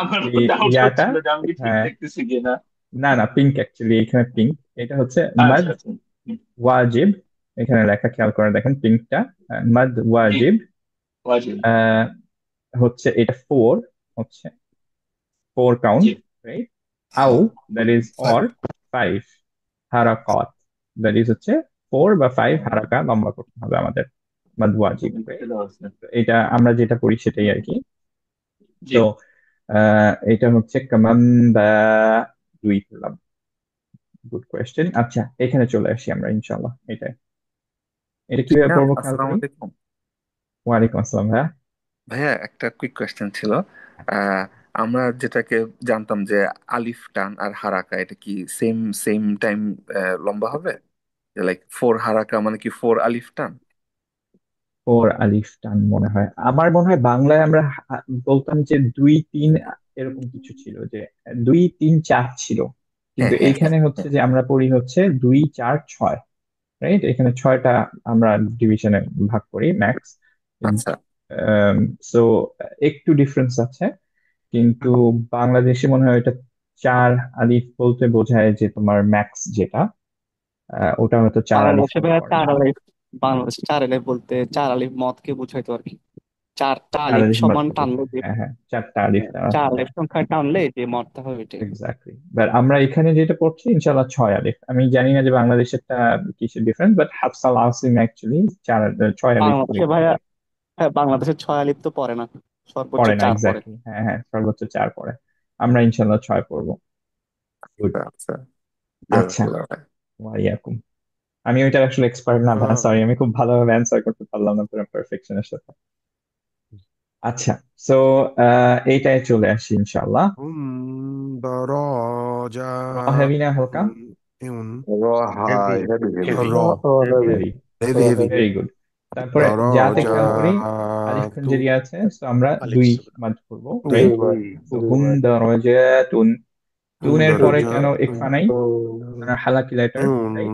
আমারও এই ডাউট ইয়াটা, হচ্ছিল যে আমি কি ঠিক হ্যাঁ, দেখতেছি কিনা। না না, পিঙ্ক অ্যাকচুয়ালি এখানে পিঙ্ক। এটা হচ্ছে মাদ আচ্ছা আচ্ছা, হুম, ওয়াজিব, এখানে লেখা খেয়াল করে দেখেন পিঙ্কটা, মাদ জি ওয়াজিব। ওয়াজিব, আহ, হচ্ছে এটা ফোর, হচ্ছে ফোর কাউন্ট, জি রাইট? আউ, দ্যাট ইজ অর ফাইভ হারাকাত, দ্যাট ইজ হচ্ছে ফোর বা ফাইভ হারাকা লম্বা করতে হবে আমাদের, মাদ ওয়াজিব, লিখতে রাইট? দেওয়া আছে, এটা আমরা যেটা করি সেটাই আর কি। জি। তো এটা হচ্ছে কামান্দা, দুই করলাম। Good question. আচ্ছা, এখানে চলে আসি আমরা ইনশাল্লাহ। এটা কিভাবে ম্যাম করবো খেয়াল আসসালামু করি। আলাইকুম। ওয়ালাইকুম আসসালাম ভাইয়া। ভাইয়া একটা কুইক কোয়েশ্চেন ছিল। আহ, আমরা যেটাকে জানতাম যে আলিফ টান আর হারাকা, এটা কি সেম সেম টাইম লম্বা হবে? লাইক ফোর হারাকা মানে কি ফোর আলিফ টান? ফোর আলিফ টান মনে হয়, আমার মনে হয় বাংলায় আমরা বলতাম যে দুই তিন, এরকম কিছু ছিল যে দুই তিন চার ছিল, কিন্তু হ্যাঁ হ্যাঁ হ্যাঁ এইখানে হচ্ছে হ্যাঁ। যে আমরা পড়ি হচ্ছে দুই চার ছয়, রাইট? এখানে ছয়টা আমরা ডিভিশনে ভাগ করি ম্যাক্স। আচ্ছা সো একটু ডিফারেন্স আছে, কিন্তু বাংলাদেশে মনে হয় এটা চার আলিফ বলতে বোঝায় যে তোমার ম্যাক্স যেটা, ওটা হয়তো চার আলিফ বাংলাদেশে হলে ভাইয়া পরে। চার আলিফ, বাংলাদেশে চার আলিফ বলতে চার আলিফ মদকে বুঝাইতো আর কি। চারটা চার আলিফ আলিফ সমান বাদকে টানলে বোঝায়, যে, হ্যাঁ হ্যাঁ, চারটা আলিফ হ্যাঁ, দ্বারা, চার হ্যাঁ। আলিফ সংখ্যা টানলে যে মদটা হবে এটাই। এক্স্যাক্টলি, বাট আমরা এখানে যেটা পড়ছি ইনশাল্লাহ ছয় আলিফ। আমি জানি না যে বাংলাদেশেরটা কিসের ডিফারেন্স, বাট হাফসাল আসিম অ্যাকচুয়ালি চার, ছয় আলিফ বাংলাদেশে লিখতে ভাইয়া, হয়। হ্যাঁ বাংলাদেশে ছয় আলিফ তো পড়ে না, সর্বোচ্চ পড়ে না, চার পড়ে। এক্স্যাক্টলি, হ্যাঁ হ্যাঁ, সর্বোচ্চ চার পড়ে। আমরা ইনশাল্লাহ ছয় পড়বো। গুড। আচ্ছা, আচ্ছা, জাযাকাল্লাহ ভাই। ওয়াইয়াকুম। আমি ওইটার আসলে এক্সপার্ট না ভাই, আহ, সরি, আমি খুব ভালোভাবে অ্যান্সার করতে পারলাম না পুরো পারফেকশনের সাথে। আচ্ছা, সো এইটায় চলে আসি ইনশাল্লাহ। হুম র হেভি না হালকা? দারাজাতুন ইউন হাই হেভি হেভি। র heavy, heavy heavy very good. তারপরে যাতে খেয়াল করি আলিফ খান দারাজাতু যদি আছে, তো আমরা আলিফ দুই সুকুন। মাদ করবো, দুই রাইট? দুই তো হুম দারাজাতুন, তুনের পরে কেন ইকফা দারাজাতুন নাই, মানে হালাকি লেটার, রাইট?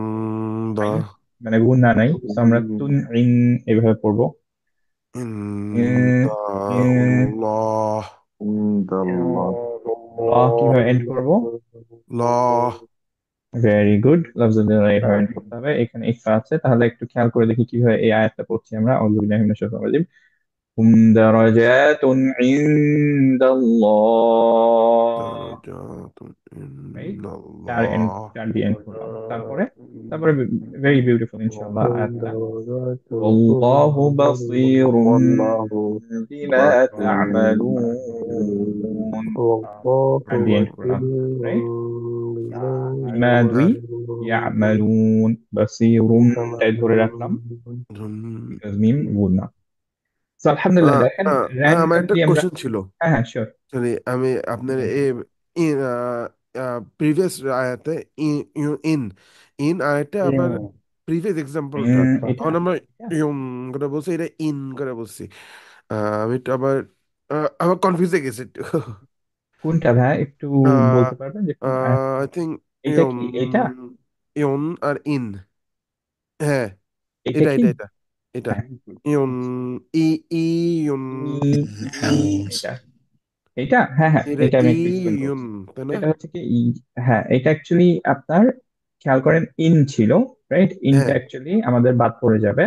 দা আইন, মানে গুন্না নাই, তো আমরা তুন ইন এভাবে পড়বো। ইন, ইন, ইনদাল্লাহ ইনদাল্লাহ। কিভাবে এন্ড করবো? লা ভেরি গুড, লফজুল এভাবে এন্ড করতে হবে। এখানে ইকফা আছে, তাহলে একটু খেয়াল করে দেখি কিভাবে এই আয়াতটা পড়ছি আমরা। আউযু বিল্লাহি মিনাশ শাইতানির রাজিম। হুম দারাজাতুন ইনদাল্লাহ, দারাজাতুন রাইট? চার এন্ড, ইনদাল্লাহ চার দিয়ে এন্ড করলাম। তারপরে, তারপরে ভেরি বিউটিফুল ইনশাআল্লাহ আয়াতটা। والله بصير ওয়াল্লাহু بما বাসীর تعملون, চার দিয়ে এন্ড করলাম, রাইট? বিমা দুই, বিমা ইয়ামালুন, বাসিরুম টাই ধরে রাখলাম, বিকজ মিম গুণ। তো আলহামদুলিল্লাহ, দেখেন হ্যাঁ, আমার একটা র্যান্ডমলি আমরা, কোশ্চেন ছিল। হ্যাঁ হ্যাঁ শিওর। সরি, আমি আপনার প্রিভিয়াস আয়াতে ইন ইন আয়াতে আবার প্রিভিয়াস এক্সাম্পলটা এটা, তখন আমরা এটা ইউন করে বলছি, এটা ইন করে বলছি। আমি একটু আবার আমার কনফিউজ হয়ে গেছে একটু। কোনটা ভাই একটু বলতে পারবেন যে কোন আয়াতটা? আই থিঙ্ক এটা ইউন কি এটা? ইউন আর ইন, হ্যাঁ এটা এটা কি? এটা এটা এটা হ্যাঁ, ইউন আচ্ছা। ই ই ইউন এটা, এটা হ্যাঁ হ্যাঁ, এটা এটা আমি ই একটু এক্সপ্লেন ইউন, করছি। তাই না? এটা হচ্ছে কি হ্যাঁ, এটা অ্যাকচুয়ালি আপনার খেয়াল করেন ইন ছিল, রাইট? ইনটা হ্যাঁ, অ্যাকচুয়ালি আমাদের বাদ পড়ে যাবে,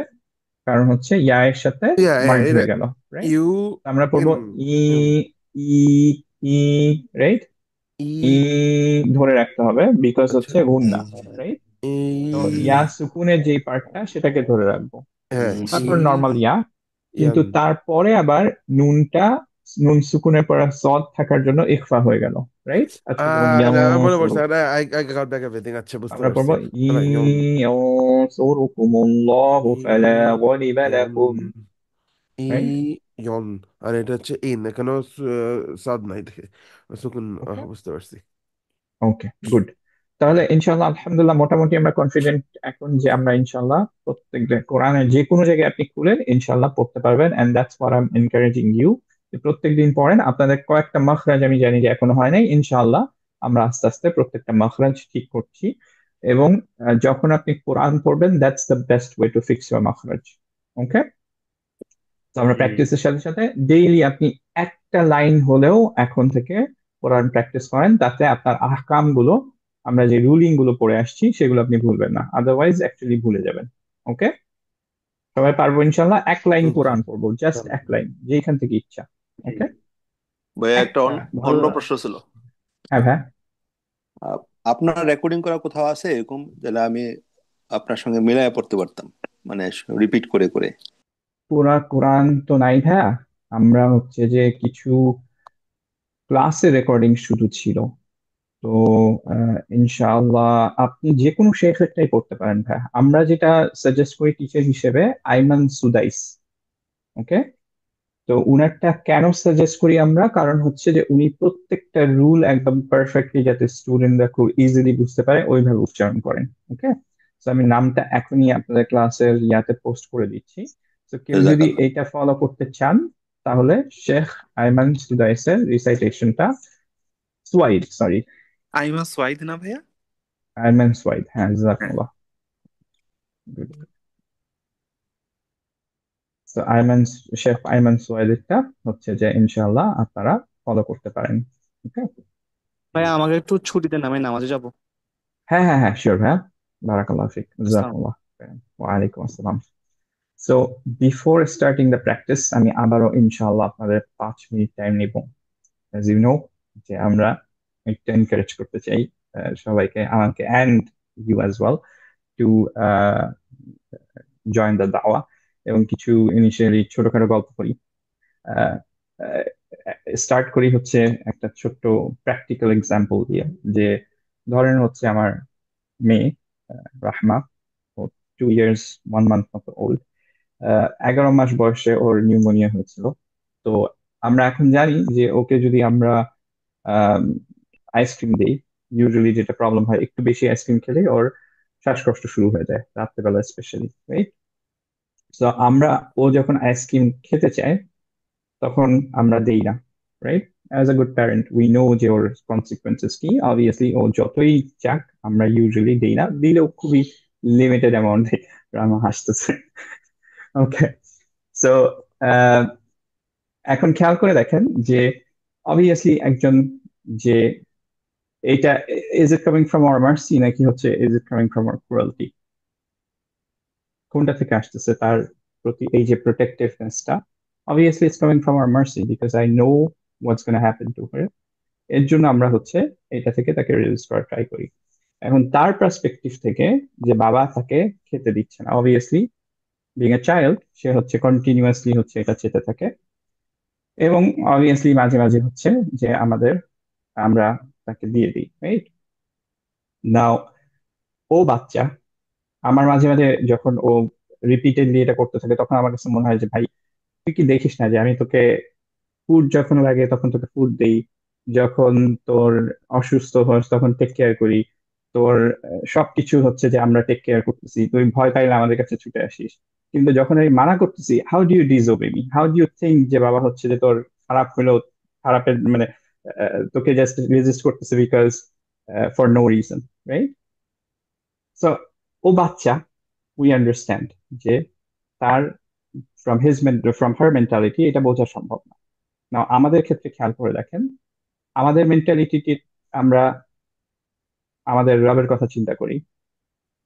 কারণ হচ্ছে ইয়া এর সাথে মার্জ এটা হয়ে গেল, রাইট? ইউ আমরা ইন পড়বো ই, ইউন ই, ই, রাইট? ই ই, ধরে রাখতে হবে, বিকজ আচ্ছা, হচ্ছে গুন্না, রাইট? তো ইয়া ই, সুকুনের যে পার্টটা সেটাকে ধরে রাখবো, হ্যাঁ ই তারপর নর্মাল ইয়া, ইয়ান, কিন্তু তারপরে আবার নুনটা নুন সুকুনের পরে সদ থাকার জন্য ইখফা হয়ে গেল, রাইট? আচ্ছা, যেমন মনে পড়ছে, ইয়ানসুরু, আই গট ব্যাক এভরিথিং। আচ্ছা, বুঝতে আমরা পারছি। পড়বো তাহলে ইয়ানসুরুকুমুল্লাহু ফালা গালিবা ইয়ন, লাকুম, রাইট? ইয়ন। আর এটা হচ্ছে ইন, এখানেও সাদ নাই দেখে সুকুন। ওকে, বুঝতে পারছি। ওকে, গুড। তাহলে ইনশাআল্লাহ আলহামদুলিল্লাহ মোটামুটি আমরা কনফিডেন্ট এখন যে আমরা ইনশাআল্লাহ প্রত্যেক কোরআনের যে কোনো জায়গায় আপনি খুলেন ইনশাআল্লাহ পড়তে পারবেন, and that's what I am encouraging you, যে প্রত্যেক দিন পড়েন। আপনাদের কয়েকটা মাখরাজ আমি জানি যে এখনো হয় নাই, ইনশাআল্লাহ আমরা আস্তে আস্তে প্রত্যেকটা মাখরাজ ঠিক করছি। এবং যখন আপনি কোরআন পড়বেন, that's the best way to fix your মাখরাজ। ওকে, তো আমরা প্র্যাকটিসের সাথে সাথে ডেইলি আপনি একটা লাইন হলেও এখন থেকে কোরআন প্র্যাকটিস করেন, তাতে আপনার আহকাম গুলো, আমরা যে রুলিং গুলো পড়ে আসছি সেগুলো আপনি ভুলবেন না, আদারওয়াইজ অ্যাকচুয়ালি ভুলে যাবেন। ওকে, সবাই পারবো ইনশাল্লাহ। এক লাইন ওকে, কোরআন পড়বো, জাস্ট এক লাইন, যেখান থেকে ইচ্ছা। ওকে, ভাইয়া একটা একটা অন্য ভালো। প্রশ্ন ছিল। হ্যাঁ ভাই। আপনার রেকর্ডিং করা কোথাও আছে এরকম, তাহলে আমি আপনার সঙ্গে মিলায় পড়তে পারতাম, মানে রিপিট করে করে। পুরা কোরআন তো নাই ভাইয়া, আমরা হচ্ছে যে কিছু ক্লাসের রেকর্ডিং শুধু ছিল। তো ইনশাআল্লাহ আপনি যে কোনো শেখেরটাই করতে পারেন ভাই। আমরা যেটা সাজেস্ট করি টিচার হিসেবে, আইমান সুদাইস। ওকে, তো উনারটা কেন সাজেস্ট করি আমরা, কারণ হচ্ছে যে উনি প্রত্যেকটা রুল একদম পারফেক্টলি, যাতে স্টুডেন্টরা খুব ইজিলি বুঝতে পারে ওইভাবে উচ্চারণ করেন। ওকে, তো আমি নামটা এখনই আপনাদের ক্লাসের ইয়াতে পোস্ট করে দিচ্ছি। তো কেউ যদি জাযাকাল্লাহ। এটা ফলো করতে চান, তাহলে শেখ আইমান সুদাইসের রিসাইটেশনটা, সুয়াইদ, সরি, আইমান সোয়াইদ না ভাইয়া? আইমান সুয়াইদ, হ্যাঁ, হ্যাঁ। জাযাকাল্লাহ। তো আইমান, শেখ আইমান সোয়াইদেরটা হচ্ছে যে ইনশাআল্লাহ আপনারা ফলো করতে পারেন। ওকে, ভাই আমাকে একটু ছুটি দেন, আমি নামাজে যাব। হ্যাঁ হ্যাঁ হ্যাঁ, শিওর ভাইয়া, বারাকাল্লাহ ফিক, আসসালাম। জাযাকাল্লাহ। ওয়ালাইকুম আসসালাম। So before starting the practice, আমি আবারও ইনশাআল্লাহ আপনাদের 5 মিনিট টাইম নিব। অ্যাজ ইউ নো, যে আমরা একটু এনকারেজ করতে চাই সবাইকে, আমাকে and you as well, to join the দাওয়া, এবং কিছু ইনিশিয়ালি ছোটখাটো গল্প করি। স্টার্ট করি হচ্ছে একটা ছোট্ট প্র্যাকটিক্যাল এক্সাম্পল দিয়ে, যে ধরেন হচ্ছে আমার মেয়ে রাহমা, ও 2 ইয়ার্স 1 মান্থ মতো ওল্ড। 11 মাস বয়সে ওর নিউমোনিয়া হয়েছিল। তো আমরা এখন জানি যে ওকে যদি আমরা আইসক্রিম দিই, ইউজুয়ালি যেটা প্রবলেম হয়, একটু বেশি আইসক্রিম খেলে ওর শ্বাসকষ্ট শুরু হয়ে যায় রাত্রেবেলা স্পেশালি, রাইট? তো আমরা, ও যখন আইসক্রিম খেতে চায় তখন আমরা দেই না, right? As a good parent we know যে ওর কনসিকুয়েন্সেস কি। অবভিয়াসলি ও যতই চাক আমরা ইউজুয়ালি দেই না, দিলেও খুবই লিমিটেড অ্যামাউন্ট দেই। রামা হাসতেছে। ওকে, সো এখন খেয়াল করে দেখেন যে অবভিয়াসলি একজন, যে এটা, is it coming from our mercy নাকি হচ্ছে is it coming from our cruelty? কোনটা থেকে আসতেছে তার প্রতি এই যে প্রোটেক্টিভনেসটা? Obviously it's coming from our mercy, because I know what's gonna happen to her. এর জন্য আমরা হচ্ছে এটা থেকে তাকে রিলিজ করার ট্রাই করি। এখন তার পার্সপেক্টিভ থেকে, যে বাবা তাকে খেতে দিচ্ছে না, অবভিয়াসলি বিং এ চাইল্ড সে হচ্ছে কন্টিনিউয়াসলি হচ্ছে এটা চেতে থাকে, এবং অবভিয়াসলি মাঝে মাঝে হচ্ছে যে আমরা তাকে দিয়ে দিই, রাইট? নাও, ও বাচ্চা, আমার মাঝে মাঝে যখন ও রিপিটেডলি এটা করতে থাকে, তখন আমার কাছে মনে হয় যে ভাই, তুই কি দেখিস না যে আমি তোকে ফুড যখন লাগে তখন তোকে ফুড দেই, যখন তোর অসুস্থ হস তখন টেক কেয়ার করি, তোর সবকিছু হচ্ছে যে আমরা টেক কেয়ার করতেছি, তুই ভয় পাইলে আমাদের কাছে ছুটে আসিস। কিন্তু যখন আমি মানা করতেছি, how do you disobey me, how do you think যে বাবা হচ্ছে যে তোর খারাপ হলেও, খারাপের মানে তোকে জাস্ট রেজিস্ট করতেছে because for no reason, right? So ও বাচ্চা, উই আন্ডারস্ট্যান্ড যে তার ফ্রম হার মেন্টালিটি এটা বোঝা সম্ভব না। নাও আমাদের ক্ষেত্রে খেয়াল করে দেখেন, আমাদের মেন্টালিটি, আমরা আমাদের রবের কথা চিন্তা করি।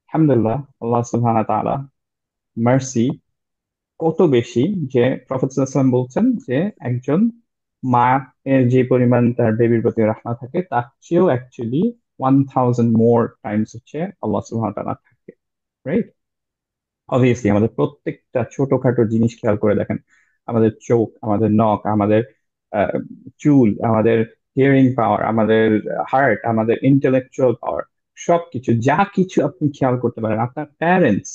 আলহামদুলিল্লাহ, আল্লাহ সুবহানাহু ওয়া তাআলা মার্সি কত বেশি, যে প্রফেট সাল্লাল্লাহু আলাইহি ওয়াসাল্লাম বলছেন যে একজন মা এর যে পরিমাণ তার বেবির প্রতি রাহমা থাকে, তার চেয়েও অ্যাকচুয়ালি 1000 more টাইমস হচ্ছে আল্লাহ সুবহানাহু ওয়া তাআলা থাকে, রাইট? অবভিয়াসলি আমাদের প্রত্যেকটা ছোটখাটো জিনিস খেয়াল করে দেখেন, আমাদের চোখ, আমাদের নখ, আমাদের আহ, চুল, আমাদের হিয়ারিং পাওয়ার, আমাদের হার্ট, আমাদের ইন্টেলেকচুয়াল পাওয়ার, সবকিছু যা কিছু আপনি খেয়াল করতে পারেন, আপনার প্যারেন্টস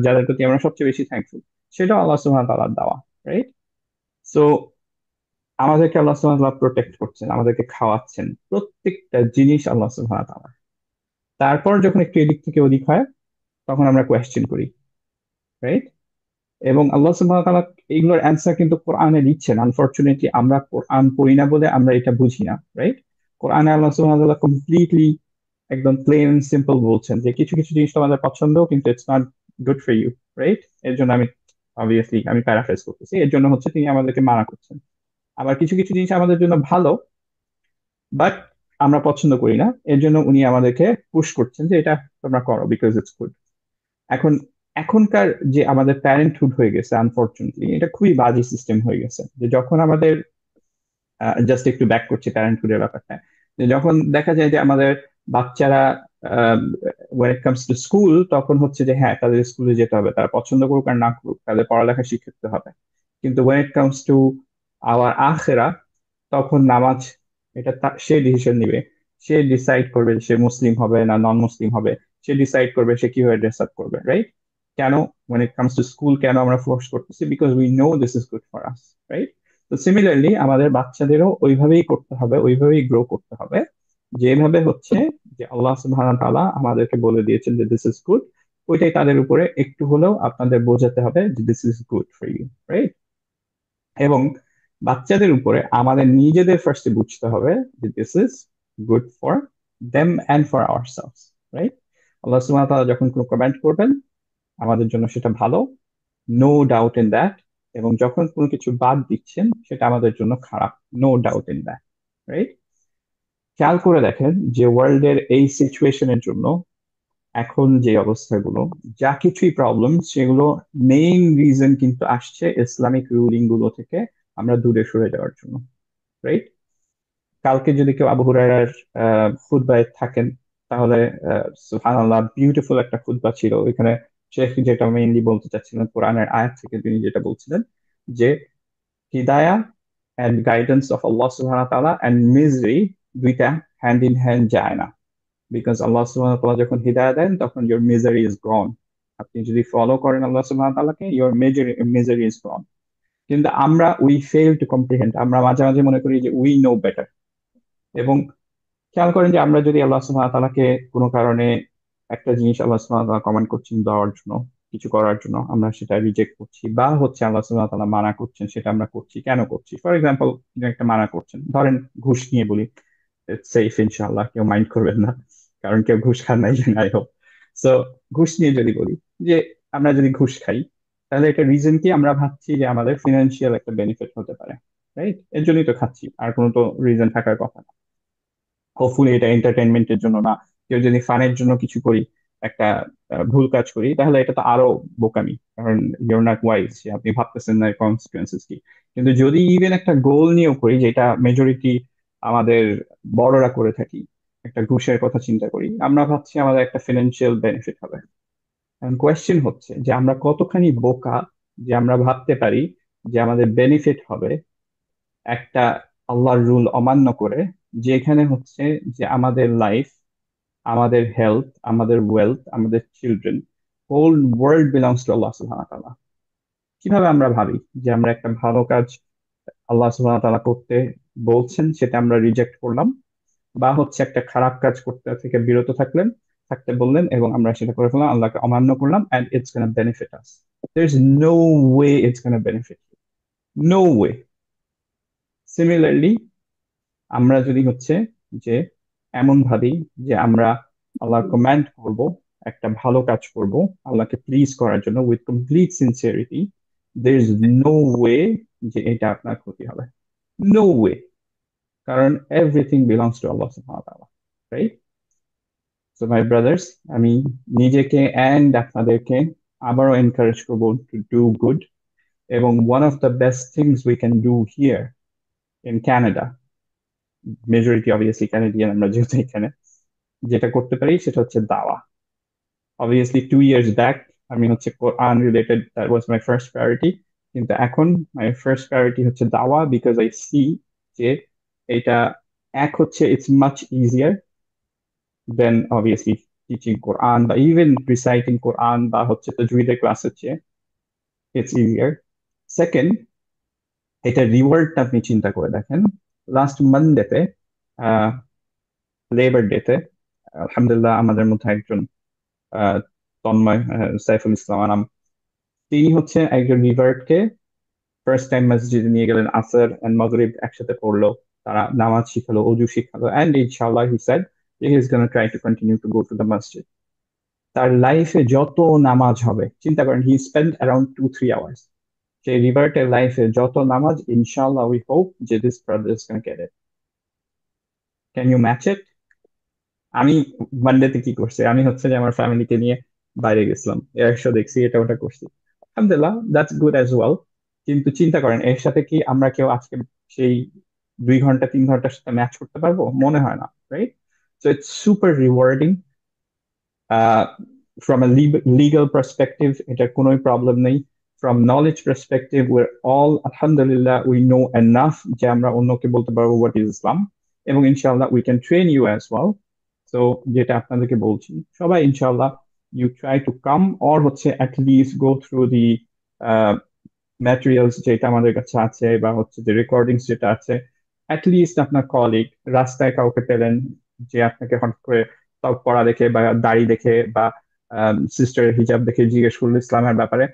যাদের প্রতি আমরা সবচেয়ে বেশি থ্যাঙ্কফুল, সেটাও আল্লাহ সুবহানাহু ওয়া তাআলার দেওয়া, রাইট? সো আমাদেরকে আল্লাহ সুবহানাহু ওয়া তাআলা প্রোটেক্ট করছেন, আমাদেরকে খাওয়াচ্ছেন, প্রত্যেকটা জিনিস আল্লাহ সুবহানাহু ওয়া তাআলা। তারপর যখন একটু এদিক থেকে ওদিক হয়, তখন আমরা কোয়েশ্চেন করি, রাইট? এবং আল্লাহ সুবহানাহু ওয়া তাআলা এইগুলোর অ্যান্সার কিন্তু কোরআনে দিচ্ছেন। আনফরচুনেটলি আমরা কোরআন পড়ি না বলে আমরা এটা বুঝি না, রাইট? কোরআনে আল্লাহ সুবহানাহু ওয়া তাআলা কমপ্লিটলি একদম প্লেন সিম্পল বলছেন যে কিছু কিছু জিনিস তোমাদের পছন্দ, কিন্তু it's not good for you, right? এর জন্য আমি অবভিয়াসলি আমি প্যারাফ্রেজ করতেছি, এর জন্য হচ্ছে তিনি আমাদেরকে মানা করছেন। আবার কিছু কিছু জিনিস আমাদের জন্য ভালো, বাট আমরা পছন্দ করি না, এর জন্য উনি আমাদেরকে পুশ করছেন যে এটা তোমরা করো বিকজ ইটস গুড। এখন এখনকার যে আমাদের প্যারেন্টহুড হয়ে গেছে, আনফরচুনেটলি এটা খুবই বাজে সিস্টেম হয়ে গেছে, যে যখন আমাদের জাস্ট একটু ব্যাক করছি প্যারেন্টহুডের ব্যাপারটা, যে যখন দেখা যায় যে আমাদের বাচ্চারা when it comes to school, তখন হচ্ছে যে হ্যাঁ তাদের স্কুলে যেতে হবে, তারা পছন্দ করুক আর না করুক তাদের পড়ালেখা শিখতে হবে। কিন্তু when it comes to our আখেরা, তখন নামাজ, এটা সে ডিসিশন নিবে, সে ডিসাইড করবে সে মুসলিম হবে না নন মুসলিম হবে, সে ডিসাইড করবে সে কিভাবে ড্রেস আপ করবে, রাইট? কেন when it comes to school কেন আমরা ফোর্স করতেছি? Because we know this is good for us, right? তো সিমিলারলি আমাদের বাচ্চাদেরও ওইভাবেই করতে হবে, ওইভাবেই গ্রো করতে হবে, যেভাবে হচ্ছে যে আল্লাহ সুবহানাহু ওয়া তাআলা আমাদেরকে বলে দিয়েছেন যে দিস ইজ গুড, ওইটাই তাদের উপরে একটু হলেও আপনাদের বোঝাতে হবে যে this is good for you, right? এবং বাচ্চাদের উপরে আমাদের নিজেদের ফার্স্টে বুঝতে হবে যে this is good for them and for ourselves, right? Allah সুবহানাহু ওয়া তাআলা যখন কোনো কমেন্ট করবেন, আমাদের জন্য সেটা ভালো, নো ডাউট ইন দ্যাট। এবং যখন কোনো কিছু বাদ দিচ্ছেন, সেটা আমাদের জন্য খারাপ, no doubt in that, right? খেয়াল করে দেখেন যে ওয়ার্ল্ডের এই সিচুয়েশনের জন্য এখন যে অবস্থাগুলো, যা কিছুই প্রবলেম, সেগুলো মেইন রিজন কিন্তু আসছে ইসলামিক রুলিং গুলো থেকে আমরা দূরে সরে যাওয়ার জন্য, রাইট? কালকে যদি কেউ আবু হুরায়রার খুতবায় থাকেন, তাহলে সুবহানাল্লাহ, বিউটিফুল একটা খুতবা ছিল ওইখানে। শেখ যেটা মেইনলি বলতে চাচ্ছিলেন কোরআনের আয়াত থেকে, তিনি যেটা বলছিলেন যে হিদায়া এন্ড গাইডেন্স অফ আল্লাহ সুবহানাহু ওয়া তাআলা এন্ড মিজরি, দুইটা হ্যান্ড ইন হ্যান্ড যায় না। বিকজ আল্লাহ সুবহানাহু ওয়া তাআলা যখন হিদায়া দেন, তখন ইয়োর মিজারি ইজ গন। আপনি যদি ফলো করেন আল্লাহ সুবহানাহু ওয়া তাআলাকে, ইয়োর মিজারি ইজ গন। কিন্তু আমরা উই ফেল টু কম্প্রিহেন্ড, আমরা মাঝে মাঝে মনে করি যে উই নো বেটার। এবং খেয়াল করেন যে আমরা যদি আল্লাহ সুবহানাহু ওয়া তাআলাকে কোনো কারণে একটা জিনিস আল্লাহ সুবহানাহু ওয়া তাআলা কমেন্ট করছেন দেওয়ার জন্য, কিছু করার জন্য, আমরা সেটা রিজেক্ট করছি, বা হচ্ছে আল্লাহ সুবহানাহু ওয়া তাআলা মানা করছেন, সেটা আমরা করছি, কেন করছি? ফর এক্সাম্পল, একটা মানা করছেন, ধরেন ঘুষ নিয়ে বলি, সেফ ইনশাআল্লাহ, কেউ মাইন্ড করবেন না, কারণ কেউ ঘুষ খান নাই, আই হোপ। সো ঘুষ নিয়ে যদি বলি যে আমরা যদি ঘুষ খাই, তাহলে এটা রিজন কি? আমরা ভাবছি যে আমাদের ফিনান্সিয়াল একটা বেনিফিট হতে পারে, রাইট? এর জন্যই তো খাচ্ছি, আর কোনো তো রিজন থাকার কথা না। হোপফুলি এটা এন্টারটেনমেন্টের জন্য না। কেউ যদি ফানের জন্য কিছু করি, একটা ভুল কাজ করি, তাহলে এটা তো আরো বোকামি, কারণ ইউর নট ওয়াইজ, আপনি ভাবতেছেন না কনসিকুয়েন্সেস কি। কিন্তু যদি ইভেন একটা গোল নিয়েও করি, যেটা মেজরিটি আমাদের বড়রা করে থাকি, একটা ঘুষের কথা চিন্তা করি, আমরা ভাবছি আমাদের একটা ফিনান্সিয়াল বেনিফিট হবে। এখন কোয়েশ্চেন হচ্ছে যে আমরা কতখানি বোকা যে আমরা ভাবতে পারি যে আমাদের বেনিফিট হবে একটা আল্লাহর রুল অমান্য করে, যেখানে হচ্ছে যে আমাদের লাইফ, আমাদের হেলথ, আমাদের ওয়েলথ, আমাদের children, whole world belongs to আল্লাহ সুবহানাহু ওয়া তাআলা। কিভাবে আমরা ভাবি যে আমরা একটা ভালো কাজ আল্লাহ সুবহানাহু ওয়া তাআলা করতে বলছেন, সেটা আমরা রিজেক্ট করলাম, বা হচ্ছে একটা খারাপ কাজ করতে থেকে বিরত থাকতে বললেন, এবং আমরা সেটা করে ফেললাম, আল্লাহকে অমান্য করলাম, and it's gonna benefit us. There's no way it's gonna benefit you. No way. Similarly, আমরা যদি হচ্ছে যে এমন ভাবি যে আমরা আল্লাহর কমান্ড করব, একটা ভালো কাজ করব আল্লাহকে প্লিজ করার জন্য with complete sincerity, there is no way যে এটা আপনার ক্ষতি হবে, নো ওয়ে। কারণ এভরিথিং বিলংস টু আল্লাহ সুবহানাহু ওয়া তাআলা, রাইট? সো মাই ব্রাদার্স, আমি নিজেকে অ্যান্ড আপনাদেরকে আবারও এনকারেজ করবো টু ডু গুড। এবং one of the best things we can do here in Canada, majority obviously Canadian আমরা যেহেতু এখানে, যেটা করতে পারি সেটা হচ্ছে দাওয়া। অবভিয়াসলি 2 years ব্যাক আমি হচ্ছে Quran related, that was my first priority, কিন্তু এখন মাই ফার্স্ট প্রায়োরিটি হচ্ছে দাওয়া, বিকজ আই সি যে এটা এক হচ্ছে it's much easier than obviously teaching Quran বা ইভেন রিসাইটিং কোরআন বা হচ্ছে তাজউইদের ক্লাস হচ্ছে ইটস ইজিয়ার। সেকেন্ড, এটা রিওয়ার্ডটা আপনি চিন্তা করে দেখেন। লাস্ট মানডেতে, লেবার ডেতে, আলহামদুলিল্লাহ আমাদের মধ্যে একজন আহ, তন্ময় সাইফুল ইসলাম আনাম, তিনি হচ্ছে একজন রিভার্টকে ফার্স্ট টাইম মসজিদে নিয়ে গেলেন, আসর এন্ড মাগরিব একসাথে পড়লো, তারা নামাজ শিখালো, অজু শিখালো, এন্ড ইনশাআল্লাহ he said he is gonna try to continue to go to the মসজিদ। তার লাইফে যত নামাজ হবে, চিন্তা করেন, হি স্পেন্ড অ্যারাউন্ড 2-3 আওয়ার্স, সেই রিভার্টের লাইফে যত নামাজ, ইনশাআল্লাহ উই হোপ যে this brother is gonna get it. Can you match it? আমি মানডেতে কি করছি, আমি হচ্ছে যে আমার ফ্যামিলিকে নিয়ে বাইরে গেছিলাম, এর শো দেখছি, এটা ওটা করছি, আলহামদুলিল্লাহ দ্যাটস গুড অ্যাজ ওয়েল। কিন্তু চিন্তা করেন, এর সাথে কি আমরা কেউ আজকে সেই 2 ঘন্টা 3 ঘন্টার সাথে ম্যাচ করতে পারবো? মনে হয় না, right? So it's super rewarding. From a legal perspective এটার কোনোই প্রবলেম নেই। From knowledge perspective we all আলহামদুলিল্লাহ উই নো এনাফ যে আমরা অন্যকে বলতে পারবো হোয়াট ইজ ইসলাম, এবং ইনশাআল্লাহ we can train you as well. So যেটা আপনাদেরকে বলছি, সবাই ইনশাআল্লাহ you try to come, or হচ্ছে at least go through the materials যেটা আমাদের কাছে আছে, বা হচ্ছে যে রেকর্ডিংস যেটা আছে। অ্যাটলিস্ট আপনার কলিগ, রাস্তায় কাউকে পেলেন যে আপনাকে হঠাৎ করে তাও পড়া দেখে বা দাড়ি দেখে বা সিস্টারের হিজাব দেখে জিজ্ঞেস করলো ইসলামের ব্যাপারে,